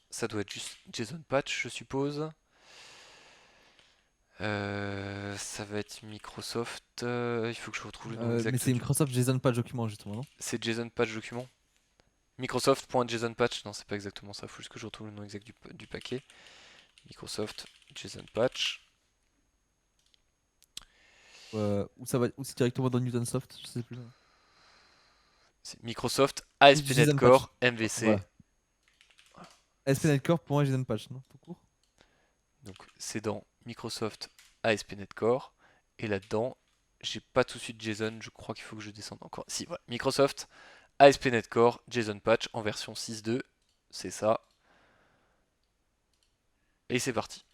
ça doit être juste JSON patch, je suppose. Ça va être Microsoft. Il faut que je retrouve le nom Mais exact c'est du. Microsoft JSON pas le document justement, non? C'est JSON patch document. Microsoft.json patch, non, c'est pas exactement ça. Il faut juste que je retrouve le nom exact du paquet. Microsoft JSON patch. Ou ça va, ou c'est directement dans Newtonsoft, je sais plus. C'est Microsoft ASP.NET JSON patch. Core MVC. Voilà. ASP.NET Core pour moi JSON patch, non? Tout court. Donc c'est dans Microsoft ASP.NET Core. Et là-dedans, j'ai pas tout de suite JSON. Je crois qu'il faut que je descende encore. Si, voilà. Microsoft ASP.NET Core JSON patch en version 6.2. C'est ça. Et c'est parti.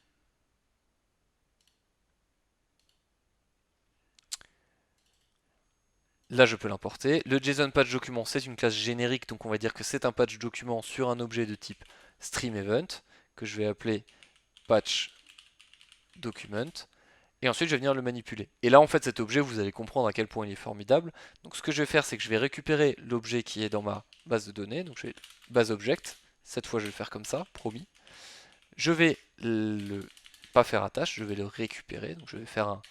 Là, je peux l'importer. Le JSON patch document, c'est une classe générique, donc on va dire que c'est un patch document sur un objet de type stream event, que je vais appeler patch document. Et ensuite, je vais venir le manipuler. Et là, en fait, cet objet, vous allez comprendre à quel point il est formidable. Donc, ce que je vais faire, c'est que je vais récupérer l'objet qui est dans ma base de données. Donc, je vais base object. Cette fois, je vais le faire comme ça, promis. Je vais le pas faire attache, je vais le récupérer. Donc, je vais faire un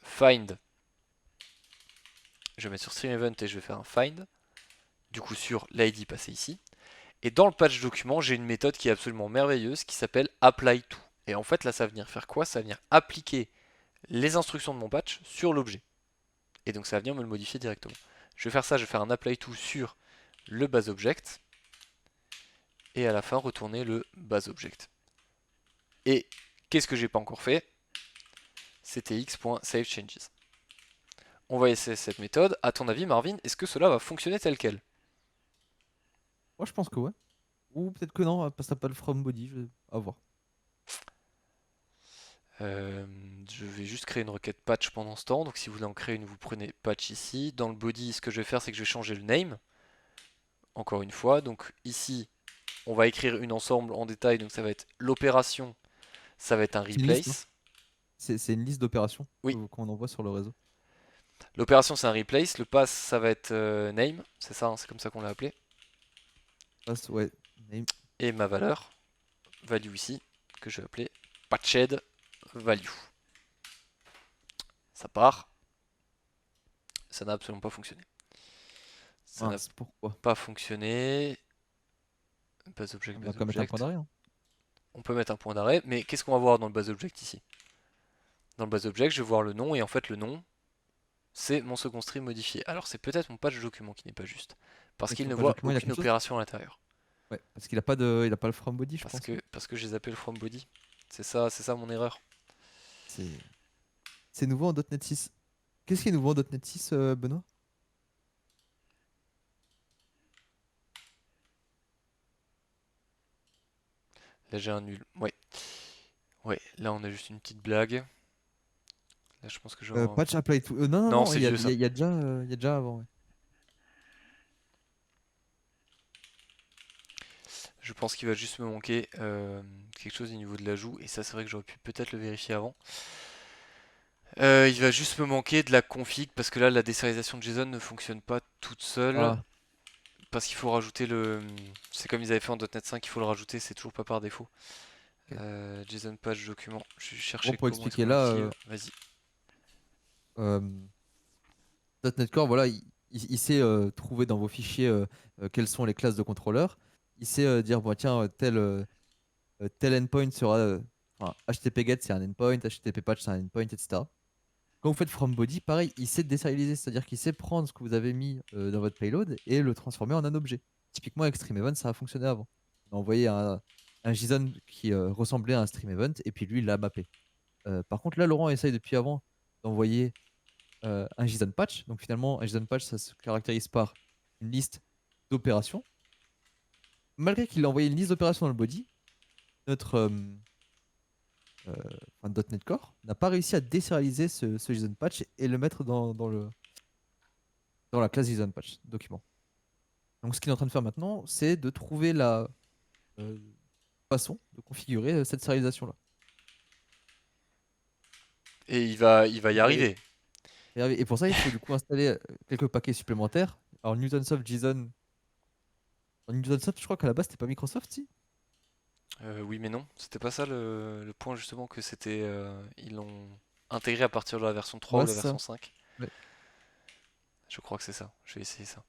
find. Je vais mettre sur stream event et je vais faire un find. Du coup, sur l'ID passé ici. Et dans le patch document, j'ai une méthode qui est absolument merveilleuse qui s'appelle apply_to. Et en fait, là, ça va venir faire quoi? Ça va venir appliquer les instructions de mon patch sur l'objet. Et donc ça va venir me le modifier directement. Je vais faire ça, je vais faire un apply_to sur le base_object. Et à la fin, retourner le base_object. Et qu'est-ce que j'ai pas encore fait? C'était x.saveChanges. On va essayer cette méthode. À ton avis, Marvin, est-ce que cela va fonctionner tel quel? Moi, je pense que ouais. Ou peut-être que non, parce que t'as pas le from body, à voir. Je vais juste créer une requête patch pendant ce temps. Donc si vous voulez en créer une, vous prenez patch ici. Dans le body, ce que je vais faire, c'est que je vais changer le name. Encore une fois. Donc ici, on va écrire une ensemble en détail. Donc ça va être l'opération. Ça va être un C'est une liste, hein. replace. C'est une liste d'opérations Oui, qu'on envoie sur le réseau. l'opération c'est un replace. Le pass, ça va être name. C'est ça, hein, c'est comme ça qu'on l'a appelé. Ouais, name. Et ma valeur, value ici, que je vais appeler patched value. Ça part. Ça n'a absolument pas fonctionné. Ça n'a Mince, pourquoi? pas fonctionné. On va Base quand même mettre un point object. d'arrêt, hein. On peut mettre un point d'arrêt, mais qu'est-ce qu'on va voir dans le base object ici? Dans le base object, je vais voir le nom, et en fait le nom, c'est mon second stream modifié. Alors c'est peut-être mon patch document qui n'est pas juste, parce Ok, qu'il ton ne page voit document, il a aucune quelque chose? opération à l'intérieur. Ouais, parce il a pas le from body, je pense, non? Parce que j'ai zappé le from body. C'est ça mon erreur. C'est c'est nouveau en .NET 6. Qu'est-ce qui est nouveau en .NET 6, Benoît? Là j'ai un nul. Ouais, ouais, là on a juste une petite blague. Là je pense que je vais avoir... Patch apply to. Non, non, Non, non, c'est vieux ça. il y a déjà, il y a déjà avant. Ouais. Je pense qu'il va juste me manquer quelque chose au niveau de l'ajout, et ça c'est vrai que j'aurais pu peut-être le vérifier avant. Il va juste me manquer de la config, parce que là la désérialisation de JSON ne fonctionne pas toute seule. Ah, Parce qu'il faut rajouter le... C'est comme ils avaient fait en .NET 5, il faut le rajouter, c'est toujours pas par défaut. ok. JSON page document, je vais Bon, chercher pour comment est-ce expliquer qu'on là, l'active. Vas-y. euh, .NET Core, voilà, il sait trouver dans vos fichiers quelles sont les classes de contrôleurs. Il sait dire, bon, tiens, tel endpoint sera. Enfin, HTTP GET, c'est un endpoint, HTTP patch, c'est un endpoint, etc. Quand vous faites from body, pareil, il sait désérialiser, c'est-à-dire qu'il sait prendre ce que vous avez mis dans votre payload et le transformer en un objet. Typiquement, avec Stream Event, ça a fonctionné avant. On a envoyé un JSON qui ressemblait à un Stream Event et puis lui, il l'a mappé. Par contre, là, Laurent essaye depuis avant d'envoyer un JSON patch. Donc finalement, un JSON patch, ça se caractérise par une liste d'opérations. Malgré qu'il a envoyé une liste d'opérations dans le body, notre euh, .NET Core n'a pas réussi à désérialiser ce JSON patch et le mettre dans la classe JSON patch document. Donc ce qu'il est en train de faire maintenant, c'est de trouver la euh, façon de configurer cette sérialisation-là. Et il va y Et, arriver. et pour ça, il faut du coup installer quelques paquets supplémentaires. Alors Newtonsoft JSON. Alors, Newtonsoft, je crois qu'à la base, c'était pas Microsoft, si? Oui mais non, c'était pas ça le point justement que c'était... ils l'ont intégré à partir de la version 3 ou Ouais, la c'est ça. version 5. Ouais. Je crois que c'est ça, je vais essayer ça.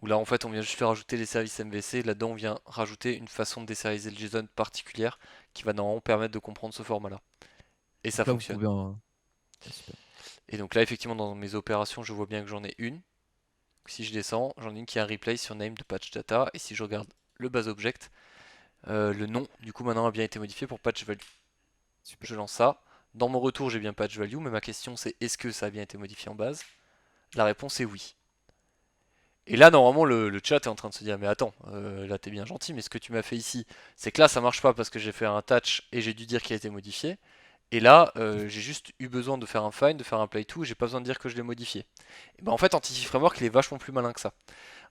Où là en fait on vient juste rajouter les services MVC, là-dedans on vient rajouter une façon de désérialiser le JSON particulière qui va normalement permettre de comprendre ce format-là. Et ça Donc là, vous fonctionne. pouvez en. Ah, super. Et donc là effectivement dans mes opérations je vois bien que j'en ai une. Si je descends, j'en ai une qui a un replace sur name de patch data. Et si je regarde le base object, le nom du coup maintenant a bien été modifié pour patch value. Super. Je lance ça. Dans mon retour j'ai bien patch value, mais ma question c'est est-ce que ça a bien été modifié en base? La réponse est oui. Et là, normalement, le chat est en train de se dire, mais attends, là t'es bien gentil, mais ce que tu m'as fait ici, c'est que là ça marche pas parce que j'ai fait un attach et j'ai dû dire qu'il a été modifié. Et là, j'ai juste eu besoin de faire un find, de faire un play to, j'ai pas besoin de dire que je l'ai modifié. Et ben en fait, Entity Framework, il est vachement plus malin que ça.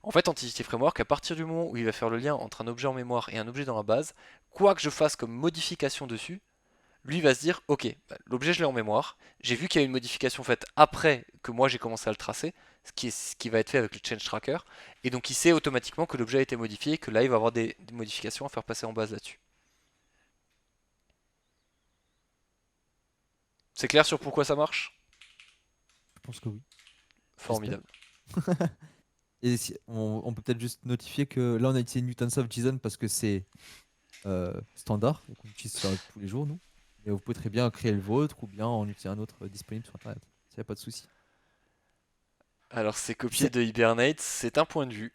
En fait, Entity Framework, à partir du moment où il va faire le lien entre un objet en mémoire et un objet dans la base, quoi que je fasse comme modification dessus, lui va se dire, ok, bah, l'objet je l'ai en mémoire, j'ai vu qu'il y a une modification faite après que moi j'ai commencé à le tracer, ce qui va être fait avec le change tracker, et donc il sait automatiquement que l'objet a été modifié et que là il va avoir des modifications à faire passer en base là-dessus. C'est clair sur pourquoi ça marche? Je pense que oui, j'espère. Formidable. Et on peut peut-être juste notifier que là, on a utilisé Newtonsoft JSON parce que c'est standard et qu'on utilise ça tous les jours, nous. Mais vous pouvez très bien créer le vôtre ou bien en utiliser un autre disponible sur Internet. Il n'y a pas de souci. Alors c'est Et puis copié de Hibernate, c'est un point de vue.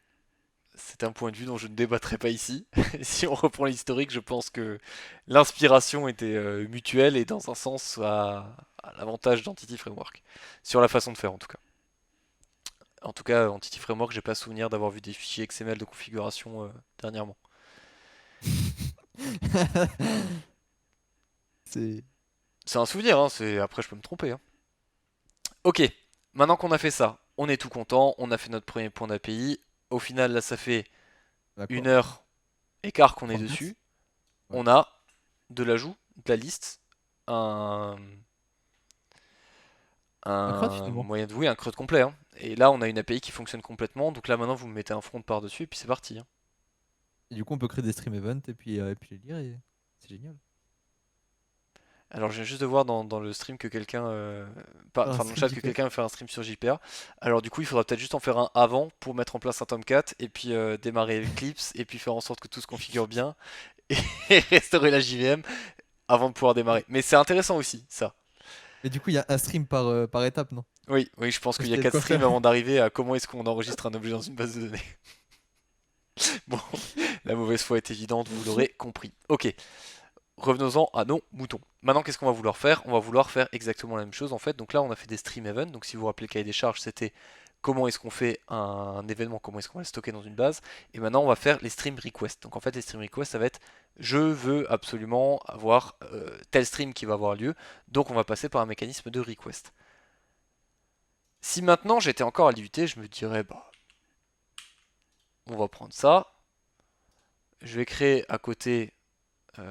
C'est un point de vue dont je ne débattrai pas ici. Si on reprend l'historique, je pense que l'inspiration était mutuelle et dans un sens à l'avantage d'Entity Framework. Sur la façon de faire en tout cas. En tout cas, Entity Framework, j'ai pas souvenir d'avoir vu des fichiers XML de configuration dernièrement. c'est C'est un souvenir, hein, après je peux me tromper, hein. Ok, maintenant qu'on a fait ça, on est tout content, on a fait notre premier point d'API. Au final, là, ça fait une d'accord. heure et quart qu'on est 34. dessus. Ouais. On a de l'ajout, de la liste, un, Un CRUD un finalement. moyen de oui, un CRUD complet, hein. Et là, on a une API qui fonctionne complètement. Donc là, maintenant, vous me mettez un front par-dessus et puis c'est parti, hein. Et du coup, on peut créer des stream events et puis les lire et c'est génial. Alors, je viens juste de voir dans le stream que quelqu'un, Faire un enfin dans le stream chat que JPA. quelqu'un veut faire un stream sur JPA. Alors du coup, il faudra peut-être juste en faire un avant pour mettre en place un Tomcat et puis démarrer Eclipse et puis faire en sorte que tout se configure bien et restaurer la JVM avant de pouvoir démarrer. Mais c'est intéressant aussi, ça. Mais du coup, il y a un stream par étape, non? Oui, oui, je pense Parce qu'il y a qu'il y a de 4 quoi streams faire. avant d'arriver à comment est-ce qu'on enregistre un objet dans une base de données. Bon, la mauvaise foi est évidente, vous l'aurez compris. Ok, revenons-en à nos moutons. Maintenant, qu'est-ce qu'on va vouloir faire? On va vouloir faire exactement la même chose en fait. Donc là, on a fait des stream events. Donc si vous vous rappelez le cahier des charges, c'était comment est-ce qu'on fait un événement, comment est-ce qu'on va le stocker dans une base. Et maintenant, on va faire les stream requests. Donc en fait, les stream requests, ça va être je veux absolument avoir tel stream qui va avoir lieu. Donc on va passer par un mécanisme de request. Si maintenant j'étais encore à l'IUT, je me dirais, bah, on va prendre ça. Je vais créer à côté, je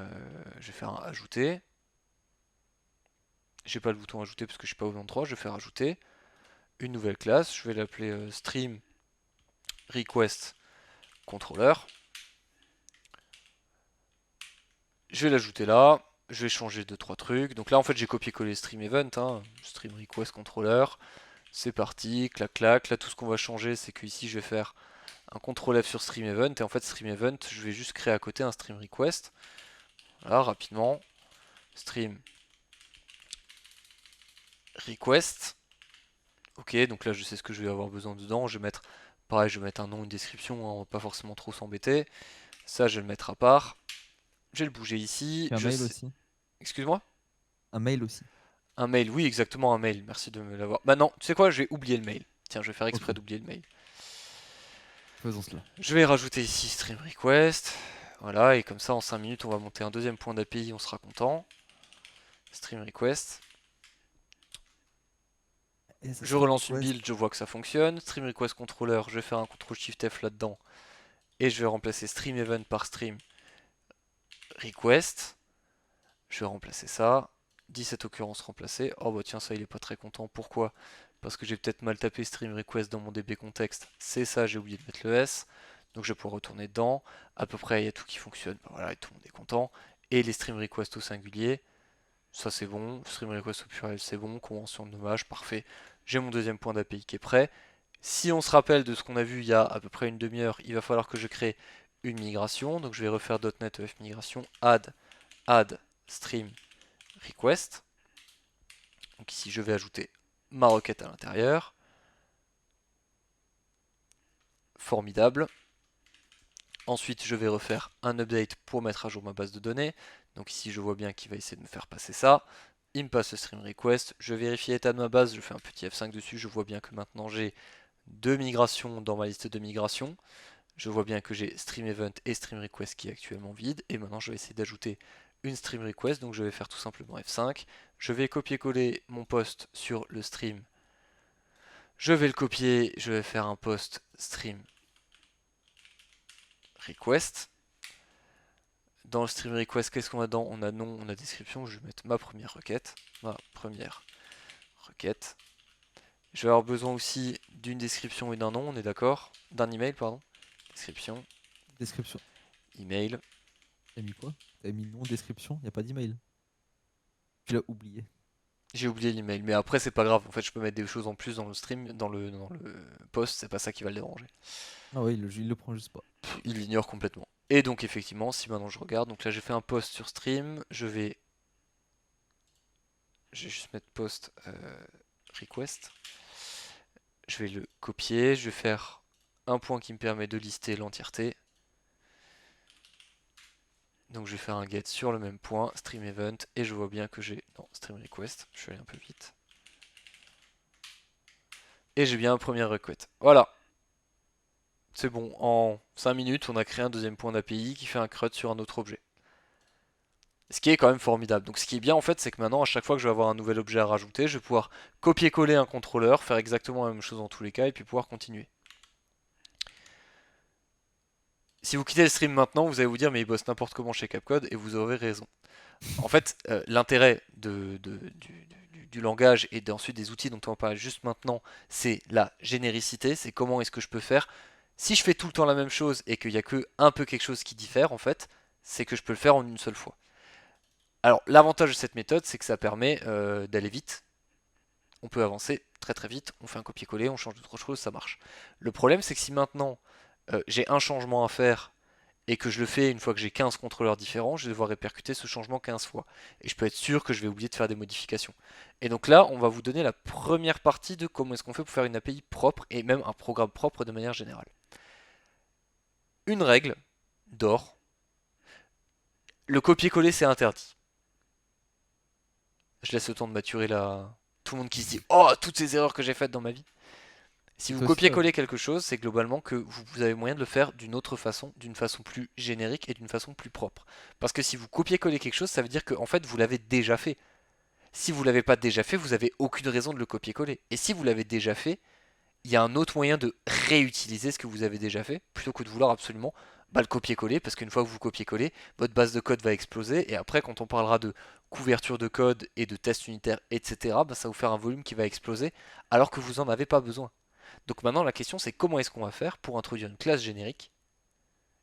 vais faire un ajouter. J'ai pas le bouton ajouter parce que je suis pas au endroit. Je vais faire ajouter une nouvelle classe. Je vais l'appeler stream request controller. Je vais l'ajouter là. Je vais changer 2-3 trucs. Donc là, en fait, j'ai copié-collé stream event, hein, stream request controller. C'est parti, clac clac. Là, tout ce qu'on va changer, c'est que ici, je vais faire un CTRL F sur stream event. Et en fait, stream event, je vais juste créer à côté un stream request. Voilà, rapidement. Stream request. Ok, donc là, je sais ce que je vais avoir besoin dedans. Je vais mettre, pareil, je vais mettre un nom, une description, hein, on va pas forcément trop s'embêter. Ça, je vais le mettre à part. Je vais le bouger ici. Puis un Je mail sais. aussi. Excuse-moi? Un mail aussi. Un mail, oui, exactement un mail. Merci de me l'avoir. Bah non, tu sais quoi, je vais oublier le mail. Tiens, je vais faire Ok, exprès d'oublier le mail. faisons cela. Je vais rajouter ici stream request. Voilà, et comme ça, en 5 minutes, on va monter un deuxième point d'API, on sera content. Stream request. Et ça Je stream relance une request. build, je vois que ça fonctionne. Stream request controller, je vais faire un CTRL SHIFT F là-dedans. Et je vais remplacer stream event par stream request. Je vais remplacer ça. 17 occurrences remplacées. Oh bah tiens, ça il est pas très content. Pourquoi? Parce que j'ai peut-être mal tapé stream request dans mon DB contexte. C'est ça, j'ai oublié de mettre le S. Donc je vais pouvoir retourner dedans. À peu près, il y a tout qui fonctionne. Bah voilà, et tout le monde est content. Et les stream requests au singulier, ça c'est bon. Stream request au pluriel, c'est bon. Convention de nommage, parfait. J'ai mon deuxième point d'API qui est prêt. Si on se rappelle de ce qu'on a vu il y a à peu près une demi-heure, il va falloir que je crée une migration. Donc je vais refaire .NET EF migration, add stream request. Donc ici je vais ajouter ma requête à l'intérieur. Formidable. Ensuite je vais refaire un update pour mettre à jour ma base de données. Donc ici je vois bien qu'il va essayer de me faire passer ça. Il me passe le stream request. Je vérifie l'état de ma base, je fais un petit F5 dessus. Je vois bien que maintenant j'ai de migration dans ma liste de migration. Je vois bien que j'ai stream event et stream request qui est actuellement vide. Et maintenant, je vais essayer d'ajouter une stream request. Donc, je vais faire tout simplement F5. Je vais copier-coller mon post sur le stream. Je vais le copier. Je vais faire un post stream request. Dans le stream request, qu'est-ce qu'on a dedans? On a nom, on a description. Je vais mettre ma première requête. Ma première requête. Je vais avoir besoin aussi d'une description et d'un nom, on est d'accord? D'un email, pardon. Description, Description. email. T'as mis quoi? T'as mis nom, description, y a pas d'email. Tu l'as oublié. J'ai oublié l'email, mais après c'est pas grave. En fait, je peux mettre des choses en plus dans le stream, dans le post, c'est pas ça qui va le déranger. Ah ouais, il le prend juste pas. Il l'ignore complètement. Et donc effectivement, si maintenant je regarde, donc là j'ai fait un post sur stream, je vais juste mettre post request. Je vais le copier, je vais faire un point qui me permet de lister l'entièreté. Donc je vais faire un get sur le même point, stream event, et je vois bien que j'ai... Non, stream request, je suis allé un peu vite. Et j'ai bien un premier request. Voilà, c'est bon, en 5 minutes, on a créé un deuxième point d'API qui fait un CRUD sur un autre objet. Ce qui est quand même formidable. Donc ce qui est bien en fait, c'est que maintenant, à chaque fois que je vais avoir un nouvel objet à rajouter, je vais pouvoir copier-coller un contrôleur, faire exactement la même chose dans tous les cas, et puis pouvoir continuer. Si vous quittez le stream maintenant, vous allez vous dire mais il bosse n'importe comment chez Capcode, et vous aurez raison. En fait, l'intérêt du langage et ensuite des outils dont on va parler juste maintenant, c'est la généricité, c'est comment est-ce que je peux faire. Si je fais tout le temps la même chose et qu'il n'y a que un peu quelque chose qui diffère, en fait, c'est que je peux le faire en une seule fois. Alors, l'avantage de cette méthode, c'est que ça permet d'aller vite. On peut avancer très très vite, on fait un copier-coller, on change d'autre chose, ça marche. Le problème, c'est que si maintenant j'ai un changement à faire et que je le fais une fois que j'ai 15 contrôleurs différents, je vais devoir répercuter ce changement 15 fois. Et je peux être sûr que je vais oublier de faire des modifications. Et donc là, on va vous donner la première partie de comment est-ce qu'on fait pour faire une API propre et même un programme propre de manière générale. Une règle d'or, le copier-coller c'est interdit. Je laisse le temps de maturer là. Tout le monde qui se dit oh, toutes ces erreurs que j'ai faites dans ma vie. Si Et vous toi aussi, copiez-coller quelque chose, c'est globalement que vous avez moyen de le faire d'une autre façon, d'une façon plus générique et d'une façon plus propre. Parce que si vous copiez-coller quelque chose, ça veut dire que en fait vous l'avez déjà fait. Si vous l'avez pas déjà fait, vous avez aucune raison de le copier-coller. Et si vous l'avez déjà fait, il y a un autre moyen de réutiliser ce que vous avez déjà fait, plutôt que de vouloir absolument le copier-coller, parce qu'une fois que vous copiez-coller, votre base de code va exploser, et après quand on parlera de couverture de code et de tests unitaires, etc., ça va vous faire un volume qui va exploser, alors que vous n'en avez pas besoin. Donc maintenant la question c'est comment est-ce qu'on va faire pour introduire une classe générique,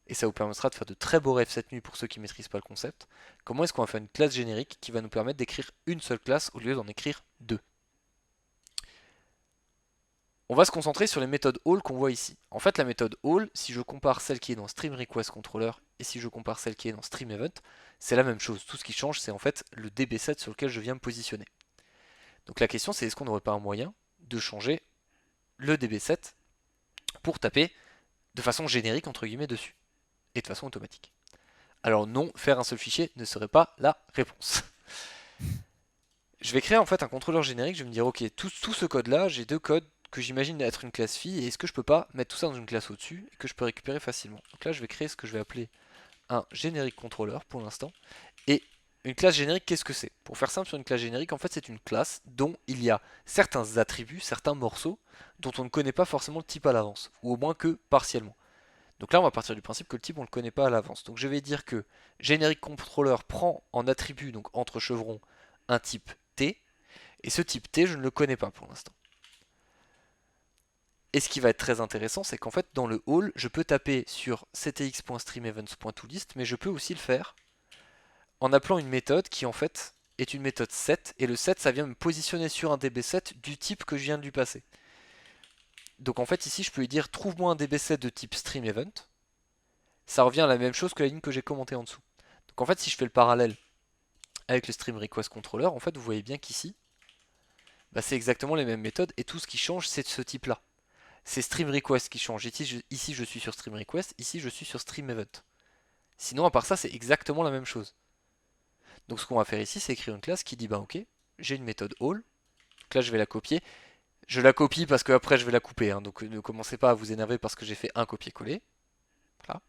et ça vous permettra de faire de très beaux rêves cette nuit pour ceux qui ne maîtrisent pas le concept. Comment est-ce qu'on va faire une classe générique qui va nous permettre d'écrire une seule classe au lieu d'en écrire deux? On va se concentrer sur les méthodes all qu'on voit ici. En fait, la méthode all, si je compare celle qui est dans stream request controller et si je compare celle qui est dans stream event, c'est la même chose. Tout ce qui change, c'est en fait le db7 sur lequel je viens me positionner. Donc la question, c'est est-ce qu'on n'aurait pas un moyen de changer le db7 pour taper de façon générique entre guillemets dessus et de façon automatique? Alors non, faire un seul fichier ne serait pas la réponse. Je vais créer en fait un contrôleur générique, je vais me dire ok, tout ce code là, j'ai deux codes que j'imagine être une classe fille, et est-ce que je peux pas mettre tout ça dans une classe au-dessus et que je peux récupérer facilement? Donc là je vais créer ce que je vais appeler un générique contrôleur pour l'instant. Et une classe générique, qu'est-ce que c'est? Pour faire simple sur une classe générique, en fait c'est une classe dont il y a certains attributs, certains morceaux, dont on ne connaît pas forcément le type à l'avance, ou au moins que partiellement. Donc là on va partir du principe que le type on ne le connaît pas à l'avance. Donc je vais dire que générique contrôleur prend en attribut, donc entre chevrons, un type T, et ce type T je ne le connais pas pour l'instant. Et ce qui va être très intéressant, c'est qu'en fait, dans le all, je peux taper sur ctx.streamEvents.toList, mais je peux aussi le faire en appelant une méthode qui, en fait, est une méthode set, et le set, ça vient me positionner sur un db7 du type que je viens de lui passer. Donc en fait, ici, je peux lui dire, trouve-moi un db7 de type streamEvent. Ça revient à la même chose que la ligne que j'ai commentée en dessous. Donc en fait, si je fais le parallèle avec le streamRequestController, en fait, vous voyez bien qu'ici, c'est exactement les mêmes méthodes, et tout ce qui change, c'est de ce type-là. C'est stream request qui change. Ici, je suis sur stream request, ici je suis sur stream event. Sinon, à part ça, c'est exactement la même chose. Donc ce qu'on va faire ici, c'est écrire une classe qui dit bah ok, j'ai une méthode all. Donc là, je vais la copier. Je la copie parce que après je vais la couper, hein, donc ne commencez pas à vous énerver parce que j'ai fait un copier-coller. Voilà.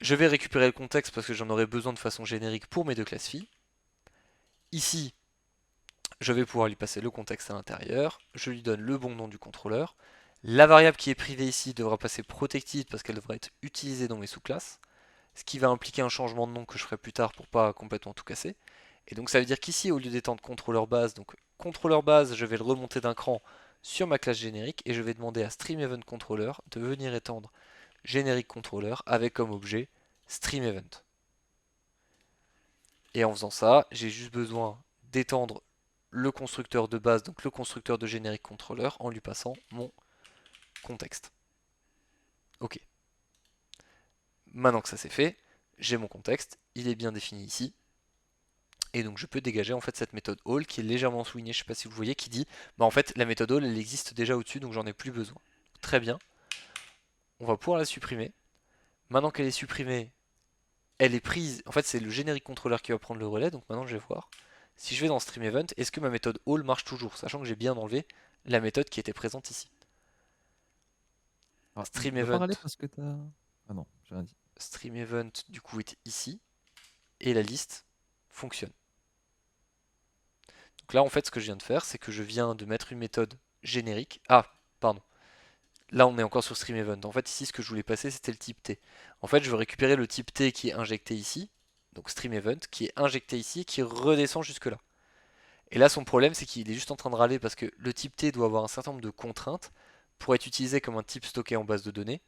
Je vais récupérer le contexte parce que j'en aurai besoin de façon générique pour mes deux classes filles. Ici, je vais pouvoir lui passer le contexte à l'intérieur. Je lui donne le bon nom du contrôleur. La variable qui est privée ici devra passer protected parce qu'elle devra être utilisée dans mes sous-classes. Ce qui va impliquer un changement de nom que je ferai plus tard pour pas complètement tout casser. Et donc ça veut dire qu'ici, au lieu d'étendre contrôleur base, donc contrôleur base, je vais le remonter d'un cran sur ma classe générique et je vais demander à StreamEventController de venir étendre générique controller avec comme objet StreamEvent. Et en faisant ça, j'ai juste besoin d'étendre le constructeur de base, donc le constructeur de générique controller, en lui passant mon contexte. Ok. Maintenant que ça c'est fait, j'ai mon contexte, il est bien défini ici. Et donc je peux dégager en fait cette méthode all qui est légèrement soulignée, je ne sais pas si vous voyez, qui dit bah en fait la méthode all elle existe déjà au-dessus donc j'en ai plus besoin. Très bien, on va pouvoir la supprimer. Maintenant qu'elle est supprimée, elle est prise, en fait c'est le générique contrôleur qui va prendre le relais, donc maintenant je vais voir. Si je vais dans Stream Event, est-ce que ma méthode all marche toujours, sachant que j'ai bien enlevé la méthode qui était présente ici. Alors, il Stream doit pas Event, râler parce que t'as. Ah non, j'ai rien dit. Stream Event du coup est ici, et la liste fonctionne. Donc là en fait ce que je viens de faire, c'est que je viens de mettre une méthode générique. Ah, pardon. Là, on est encore sur Stream Event. En fait, ici, ce que je voulais passer, c'était le type T. En fait, je veux récupérer le type T qui est injecté ici, donc Stream Event, qui est injecté ici et qui redescend jusque là. Et là, son problème, c'est qu'il est juste en train de râler parce que le type T doit avoir un certain nombre de contraintes pour être utilisé comme un type stocké en base de données.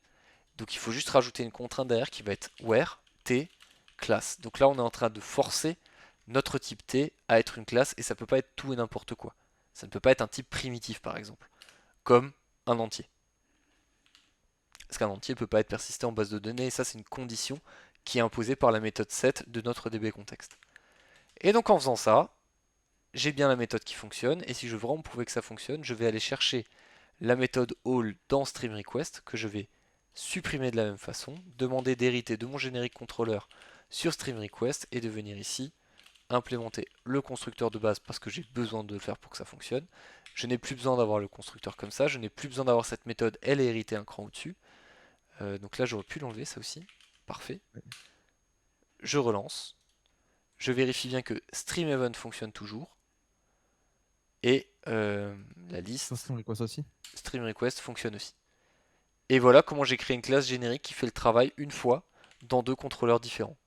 Donc, il faut juste rajouter une contrainte derrière qui va être where T class. Donc là, on est en train de forcer notre type T à être une classe et ça peut pas être tout et n'importe quoi. Ça ne peut pas être un type primitif, par exemple, comme un entier. Parce qu'un entier ne peut pas être persisté en base de données, et ça c'est une condition qui est imposée par la méthode set de notre dbContext. Et donc en faisant ça, j'ai bien la méthode qui fonctionne, et si je veux vraiment prouver que ça fonctionne, je vais aller chercher la méthode all dans StreamRequest, que je vais supprimer de la même façon, demander d'hériter de mon générique contrôleur sur StreamRequest, et de venir ici, implémenter le constructeur de base parce que j'ai besoin de le faire pour que ça fonctionne. Je n'ai plus besoin d'avoir le constructeur comme ça, je n'ai plus besoin d'avoir cette méthode, elle est héritée un cran au-dessus. Donc là j'aurais pu l'enlever ça aussi. Parfait. Ouais. Je relance. Je vérifie bien que StreamEvent fonctionne toujours. Et la Sur liste Stream Request aussi. StreamRequest fonctionne aussi. Et voilà comment j'ai créé une classe générique qui fait le travail une fois dans deux contrôleurs différents.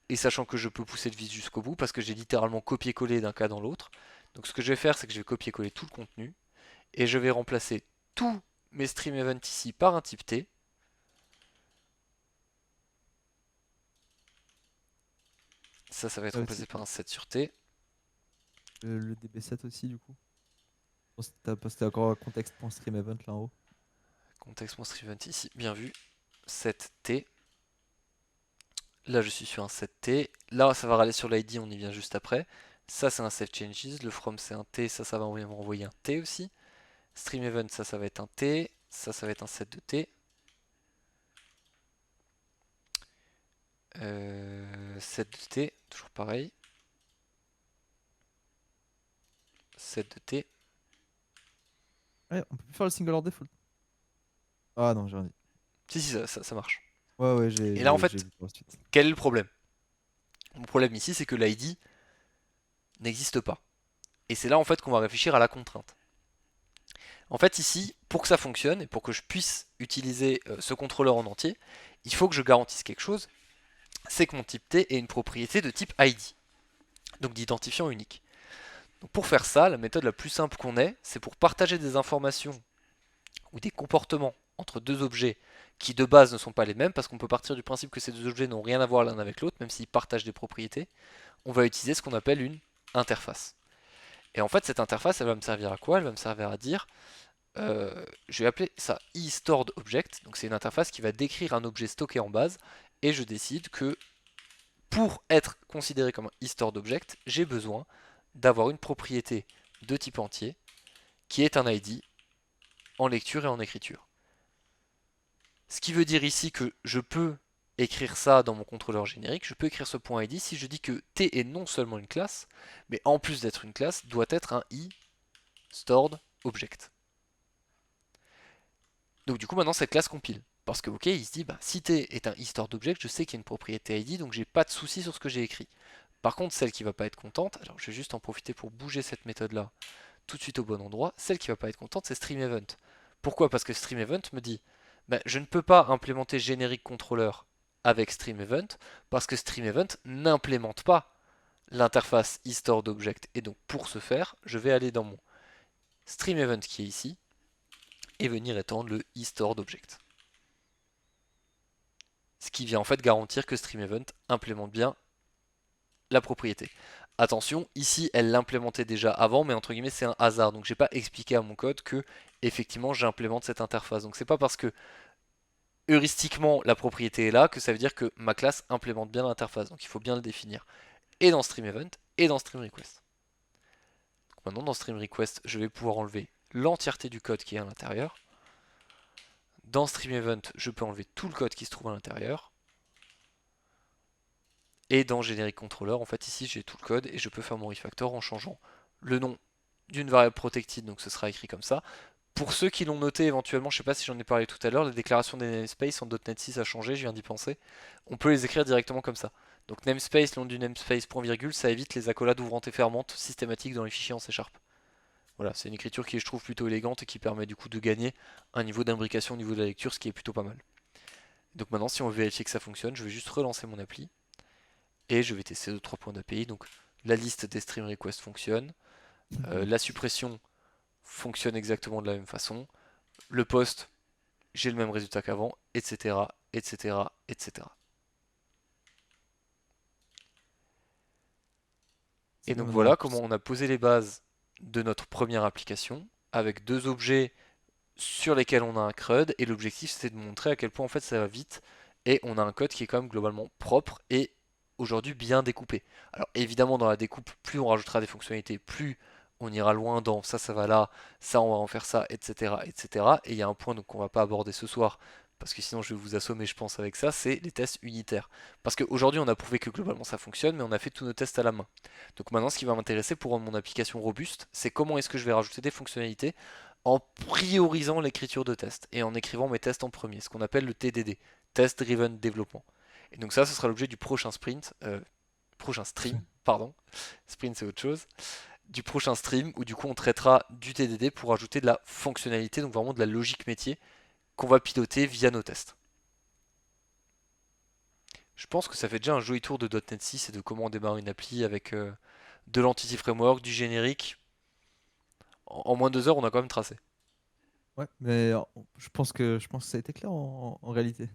Et sachant que je peux pousser le vice jusqu'au bout parce que j'ai littéralement copié-collé d'un cas dans l'autre. Donc ce que je vais faire c'est que je vais copier-coller tout le contenu. Et je vais remplacer tous mes StreamEvent ici par un type T. Ça va être remplacé Aussi, par un set sur T. le DB7 aussi, du coup. T'as posté encore un contexte.streamEvent là en haut. Contexte.streamEvent ici, bien vu. 7T. Là, je suis sur un 7T. Là, ça va râler sur l'ID, on y vient juste après. Ça, c'est un save changes. Le from, c'est un T. Ça va m'envoyer un T aussi. Stream event, ça va être un T. Ça va être un set de T. Set de T, toujours pareil. Set de T. Ouais, on peut plus faire le single or default. Ah non, j'ai rien dit. Si, ça marche. Ouais, ouais, Et là, en j'ai fait, vu pour la suite. quel est le problème? Mon problème ici, c'est que l'ID n'existe pas. Et c'est là, en fait, qu'on va réfléchir à la contrainte. En fait, ici, pour que ça fonctionne et pour que je puisse utiliser ce contrôleur en entier, il faut que je garantisse quelque chose, c'est que mon type T ait une propriété de type ID, donc d'identifiant unique. Donc pour faire ça, la méthode la plus simple qu'on ait, c'est pour partager des informations ou des comportements entre deux objets qui de base ne sont pas les mêmes, parce qu'on peut partir du principe que ces deux objets n'ont rien à voir l'un avec l'autre, même s'ils partagent des propriétés, on va utiliser ce qu'on appelle une interface. Et en fait, cette interface, elle va me servir à quoi? Elle va me servir à dire je vais appeler ça eStoredObject, donc c'est une interface qui va décrire un objet stocké en base, et je décide que pour être considéré comme un eStoredObject, j'ai besoin d'avoir une propriété de type entier qui est un ID en lecture et en écriture. Ce qui veut dire ici que je peux écrire ça dans mon contrôleur générique, je peux écrire ce point ID si je dis que T est non seulement une classe, mais en plus d'être une classe, doit être un eStoredObject. object. Donc du coup maintenant cette classe compile. Parce que ok, il se dit, bah, si t est un stored object, je sais qu'il y a une propriété id, donc j'ai pas de souci sur ce que j'ai écrit. Par contre, celle qui va pas être contente, alors je vais juste en profiter pour bouger cette méthode là tout de suite au bon endroit, celle qui va pas être contente c'est streamEvent. Pourquoi? Parce que streamEvent me dit, bah, je ne peux pas implémenter generic controller avec streamEvent, parce que streamEvent n'implémente pas l'interface storedObject. Et donc pour ce faire, je vais aller dans mon streamEvent qui est ici, et venir étendre le storedObject. Ce qui vient en fait garantir que streamEvent implémente bien la propriété. Attention, ici elle l'implémentait déjà avant, mais entre guillemets c'est un hasard, donc j'ai pas expliqué à mon code que effectivement j'implémente cette interface. Donc c'est pas parce que heuristiquement la propriété est là que ça veut dire que ma classe implémente bien l'interface. Donc il faut bien le définir. Et dans streamEvent et dans streamRequest. Donc maintenant dans streamRequest, je vais pouvoir enlever l'entièreté du code qui est à l'intérieur. Dans streamEvent, je peux enlever tout le code qui se trouve à l'intérieur. Et dans Generic Controller, en fait ici j'ai tout le code et je peux faire mon refactor en changeant le nom d'une variable protected, donc ce sera écrit comme ça. Pour ceux qui l'ont noté éventuellement, je ne sais pas si j'en ai parlé tout à l'heure, la déclaration des namespace en .NET 6 a changé, je viens d'y penser. On peut les écrire directement comme ça. Donc namespace, le nom du namespace, point virgule, ça évite les accolades ouvrantes et fermantes systématiques dans les fichiers en C#. Voilà, c'est une écriture qui je trouve plutôt élégante et qui permet du coup de gagner un niveau d'imbrication au niveau de la lecture, ce qui est plutôt pas mal. Donc maintenant, si on veut vérifier que ça fonctionne, je vais juste relancer mon appli et je vais tester 2-3 points d'API. Donc la liste des stream requests fonctionne, la suppression fonctionne exactement de la même façon, le post, j'ai le même résultat qu'avant, etc., etc., etc. Et C'est bien donc maintenant en voilà comment plus. on a posé les bases de notre première application avec deux objets sur lesquels on a un CRUD et l'objectif c'était de montrer à quel point en fait ça va vite et on a un code qui est quand même globalement propre et aujourd'hui bien découpé. Alors évidemment dans la découpe, plus on rajoutera des fonctionnalités, plus on ira loin dans ça, ça va là, ça on va en faire ça, etc. etc. Et il y a un point donc qu'on va pas aborder ce soir, parce que sinon je vais vous assommer je pense avec ça, c'est les tests unitaires. Parce qu'aujourd'hui on a prouvé que globalement ça fonctionne, mais on a fait tous nos tests à la main. Donc maintenant ce qui va m'intéresser pour rendre mon application robuste, c'est comment est-ce que je vais rajouter des fonctionnalités en priorisant l'écriture de tests et en écrivant mes tests en premier, ce qu'on appelle le TDD, Test Driven Development. Et donc ça, ce sera l'objet du prochain sprint, prochain stream, pardon, sprint c'est autre chose, du prochain stream où du coup on traitera du TDD pour ajouter de la fonctionnalité, donc vraiment de la logique métier qu'on va piloter via nos tests. Je pense que ça fait déjà un joli tour de .NET 6 et de comment on démarre une appli avec de l'Entity Framework, du générique. En moins de 2 heures, on a quand même tracé. Ouais, mais je pense que ça a été clair en réalité.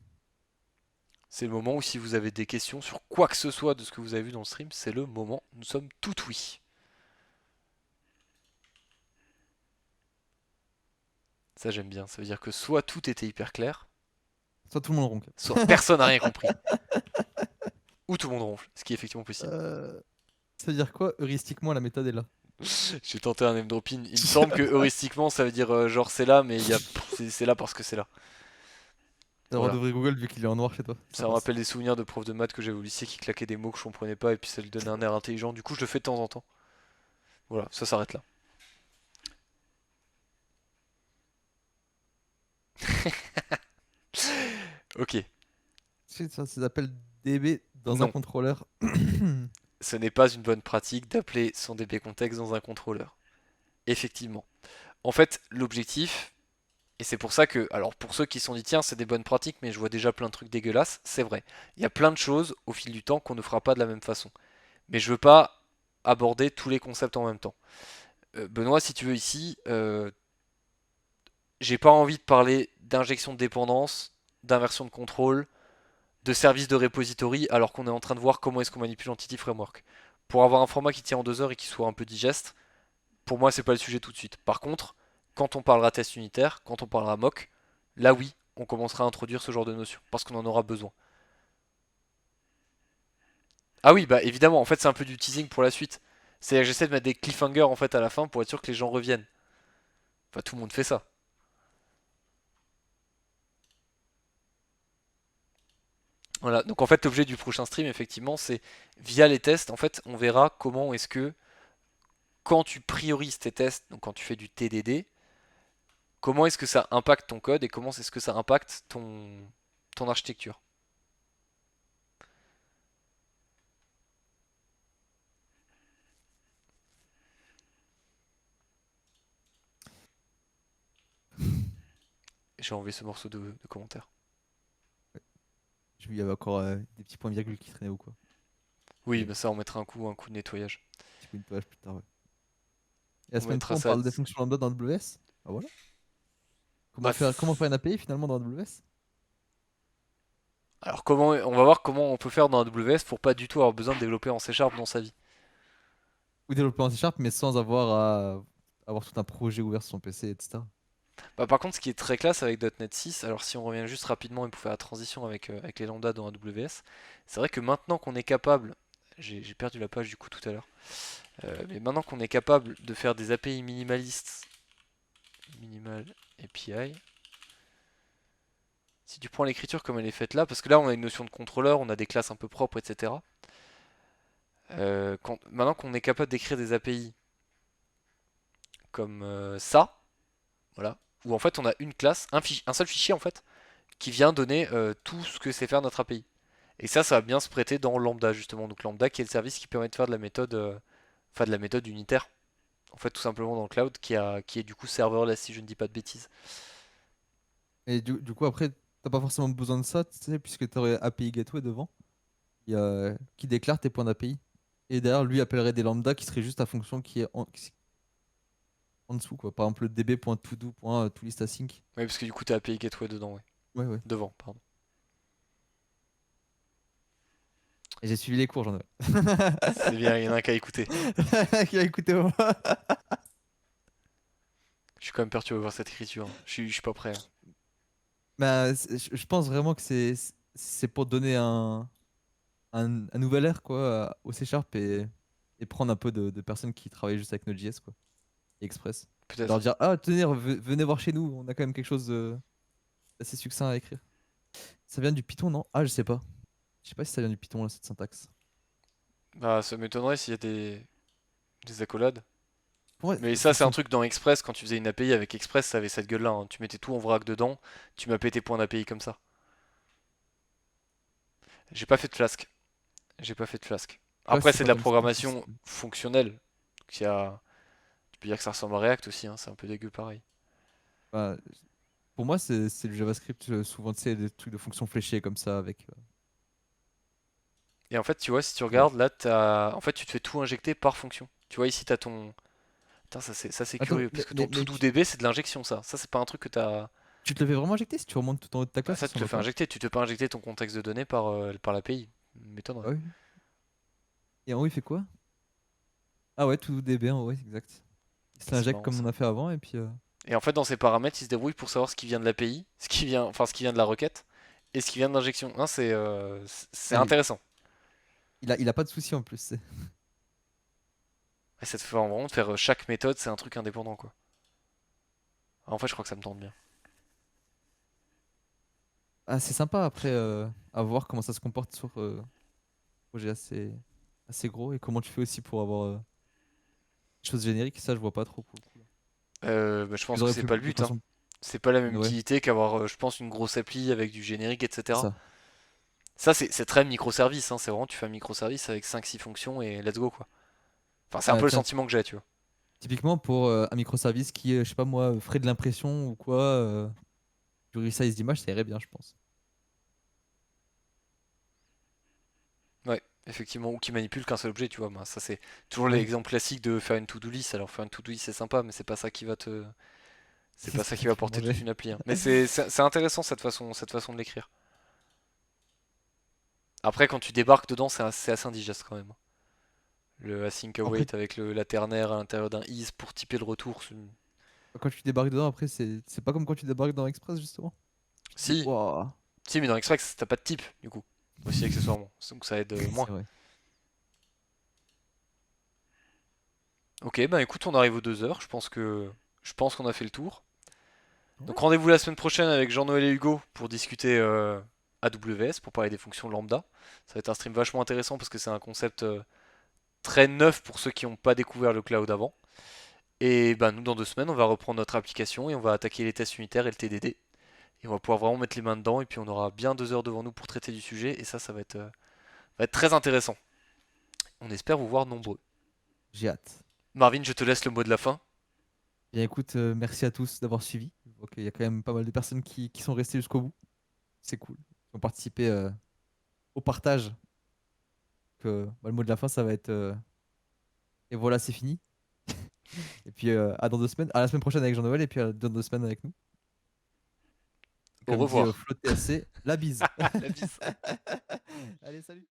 C'est le moment où si vous avez des questions sur quoi que ce soit de ce que vous avez vu dans le stream, c'est le moment. Nous sommes tout oui. Ça j'aime bien. Ça veut dire que soit tout était hyper clair, Soit tout le monde ronque. soit personne n'a rien compris. Ou tout le monde ronfle, ce qui est effectivement possible. Euh, Ça veut dire quoi, heuristiquement, la méthode est là? J'ai tenté un name dropping. Il me semble que heuristiquement ça veut dire genre c'est là, mais c'est là parce que c'est là. T'as le droit Voilà. d'ouvrir Google vu qu'il est en noir chez toi. Ça Ça me passe. rappelle des souvenirs de profs de maths que j'avais au lycée qui claquaient des mots que je comprenais pas et puis ça lui donnait un air intelligent. Du coup je le fais de temps en temps. Voilà, ça s'arrête là. Ok. Ça s'appelle DB dans un Non. contrôleur. Ce n'est pas une bonne pratique d'appeler son DB contexte dans un contrôleur. Effectivement. En fait, l'objectif, et c'est pour ça que, alors pour ceux qui se sont dit tiens, c'est des bonnes pratiques, mais je vois déjà plein de trucs dégueulasses, c'est vrai. Il y a plein de choses au fil du temps qu'on ne fera pas de la même façon. Mais je veux pas aborder tous les concepts en même temps. Benoît, si tu veux ici, j'ai pas envie de parler d'injection de dépendance, d'inversion de contrôle, de service de repository, alors qu'on est en train de voir comment est-ce qu'on manipule Entity Framework. Pour avoir un format qui tient en 2 heures et qui soit un peu digeste, pour moi, c'est pas le sujet tout de suite. Par contre, quand on parlera test unitaire, quand on parlera mock, là oui, on commencera à introduire ce genre de notions, parce qu'on en aura besoin. Ah oui, bah évidemment, en fait, c'est un peu du teasing pour la suite. C'est-à-dire que j'essaie de mettre des cliffhangers en fait à la fin pour être sûr que les gens reviennent. Enfin, tout le monde fait ça. Voilà, donc en fait, l'objet du prochain stream, effectivement, c'est via les tests, en fait, on verra comment est-ce que quand tu priorises tes tests, donc quand tu fais du TDD, comment est-ce que ça impacte ton code et comment est-ce que ça impacte ton architecture. J'ai enlevé ce morceau de commentaire. J'ai vu, il y avait encore des petits points virgules qui traînaient ou quoi. Oui, Mais bah ça on mettra un coup de nettoyage. petit coup de page plus tard, ouais. Et la On semaine mettra pro, on ça. parle des fonctions lambda dans AWS. Ah voilà. Bah, Comment faire une API finalement dans AWS? alors on va voir comment on peut faire dans AWS pour pas du tout avoir besoin de développer en C# dans sa vie. Ou développer en C Sharp, mais sans avoir à avoir tout un projet ouvert sur son PC, etc. Bah, par contre, ce qui est très classe avec .NET 6, alors si on revient juste rapidement et pour faire la transition avec les lambdas dans AWS, c'est vrai que maintenant qu'on est capable, j'ai perdu la page du coup tout à l'heure, mais maintenant qu'on est capable de faire des API minimalistes, minimal API, si tu prends l'écriture comme elle est faite là, parce que là on a une notion de contrôleur, on a des classes un peu propres, etc. Maintenant qu'on est capable d'écrire des API comme ça, voilà, où en fait on a une classe, un seul fichier en fait, qui vient donner tout ce que c'est faire notre API. Et ça va bien se prêter dans Lambda justement. Donc Lambda qui est le service qui permet de faire de la méthode, enfin de la méthode unitaire. En fait, tout simplement dans le cloud qui est du coup serverless si je ne dis pas de bêtises. Et du coup, après, t'as pas forcément besoin de ça, tu sais, puisque tu aurais API Gateway devant, qui déclare tes points d'API. Et derrière, lui appellerait des lambda qui serait juste la fonction qui est en dessous, quoi. Par exemple, le db.todo.toListAsync. Oui, parce que du coup, tu as API Gateway dedans, ouais. Ouais, ouais. Devant, pardon. Et j'ai suivi les cours, j'en ai. C'est bien, il y en a un qu'à écouter. Qui a écouté moi. Je suis quand même perturbé par cette écriture, hein. Je suis pas prêt, hein. Bah, je pense vraiment que c'est pour donner un nouvel air, quoi, au C Sharp et prendre un peu de personnes qui travaillent juste avec Node.js, quoi, et Express. Et leur Peut-être. dire, ah, tenez, venez voir chez nous, on a quand même quelque chose d'assez succinct à écrire. Ça vient du Python, non? Ah, je sais pas. Je sais pas si ça vient du Python, là, cette syntaxe. Bah, ça m'étonnerait s'il y a des accolades. Pour moi, Mais ça, c'est un fonction. truc dans Express. Quand tu faisais une API avec Express, ça avait cette gueule-là, hein. Tu mettais tout en vrac dedans, tu mappais tes points d'API comme ça. J'ai pas fait de Flask. J'ai pas fait de Flask. Ouais, Après, c'est c'est de pas la comme ça. programmation fonctionnelle. Donc, tu peux dire que ça ressemble à React aussi, hein, c'est un peu dégueu pareil. Bah, pour moi, c'est le JavaScript, souvent, tu sais, des trucs de fonctions fléchées comme ça, avec. Et en fait, tu vois, si tu Ouais. regardes, là, en fait, tu te fais tout injecter par fonction. Tu vois, ici, t'as ton. Putain, ça c'est Attends, curieux, parce que ton ToDoDB, c'est de l'injection, ça. Ça, c'est pas un truc que t'as. tu te le fais vraiment injecter si tu remontes tout en haut de ta Bah, classe, ça, ça tu te le ressemble à fais quoi? injecter. Tu te peux injecter ton contexte de données par l'API. Ah M'étonnerait. oui. Et en haut, il fait quoi? Ah ouais, tout DB en haut, ouais, exact. Il se C'est l'injecte marrant, comme on ça. a fait avant, et puis. Et en fait, dans ces paramètres, il se débrouille pour savoir ce qui vient de l'API, enfin, ce qui vient de la requête, et ce qui vient de l'injection. Non, c'est Ah, intéressant. il a pas de souci en plus. Et ça te fait vraiment de faire chaque méthode, c'est un truc indépendant, quoi. En fait, je crois que ça me tente bien. Ah, c'est sympa après à voir comment ça se comporte sur un projet assez gros et comment tu fais aussi pour avoir des choses génériques. Ça, je vois pas trop pour le coup, là. Bah, je Ils pense que auraient c'est pu pas le but, hein. potentiellement. C'est pas la même Ouais, utilité qu'avoir, je pense, une grosse appli avec du générique, c'est etc. ça. Ça, c'est très microservice, hein. C'est vraiment, tu fais un microservice avec 5-6 fonctions et let's go, quoi. Enfin, c'est un peu le Tiens, sentiment que j'ai, tu vois. typiquement pour un microservice qui est, je sais pas moi, frais de l'impression ou quoi, du resize d'image, ça irait bien, je pense. Ouais, effectivement, ou qui manipule qu'un seul objet, tu vois. Bah, ça, c'est toujours Oui, l'exemple classique de faire une to-do list. Alors, faire une to-do list, c'est sympa, mais c'est c'est pas ça pas qui ça va qui va porter toute manger. une appli, hein. Mais c'est intéressant cette façon de l'écrire. Après, quand tu débarques dedans, c'est assez indigeste quand même. Le async Après, await avec la ternaire à l'intérieur d'un is pour typer le retour. quand tu débarques dedans, après, c'est pas comme quand tu débarques dans Express, justement. Tu te dis, Si, waouh, si, mais dans Express, t'as pas de type, du coup. Aussi accessoirement. Donc ça aide moins. c'est vrai. Ok, bah écoute, on arrive aux 2 heures. Je pense qu'on a fait le tour. Donc Ouais. rendez-vous la semaine prochaine avec Jean-Noël et Hugo pour discuter AWS, pour parler des fonctions lambda. Ça va être un stream vachement intéressant parce que c'est un concept très neuf pour ceux qui n'ont pas découvert le cloud avant. Et bah nous dans 2 semaines on va reprendre notre application et on va attaquer les tests unitaires et le TDD. Et on va pouvoir vraiment mettre les mains dedans et puis on aura bien 2 heures devant nous pour traiter du sujet et ça va être très intéressant. On espère vous voir nombreux. J'ai hâte. Marvin, je te laisse le mot de la fin. Bien écoute, merci à tous d'avoir suivi. Ok, il y a quand même pas mal de personnes qui sont restées jusqu'au bout. C'est cool. Qui ont participé au partage. Que, bah, le mot de la fin, ça va être et voilà, c'est fini. Et puis à dans 2 semaines, à la semaine prochaine avec Jean-Noël et puis dans 2 semaines avec nous. Au Comme dit revoir. Flo TSC, la bise. La bise. Allez, salut.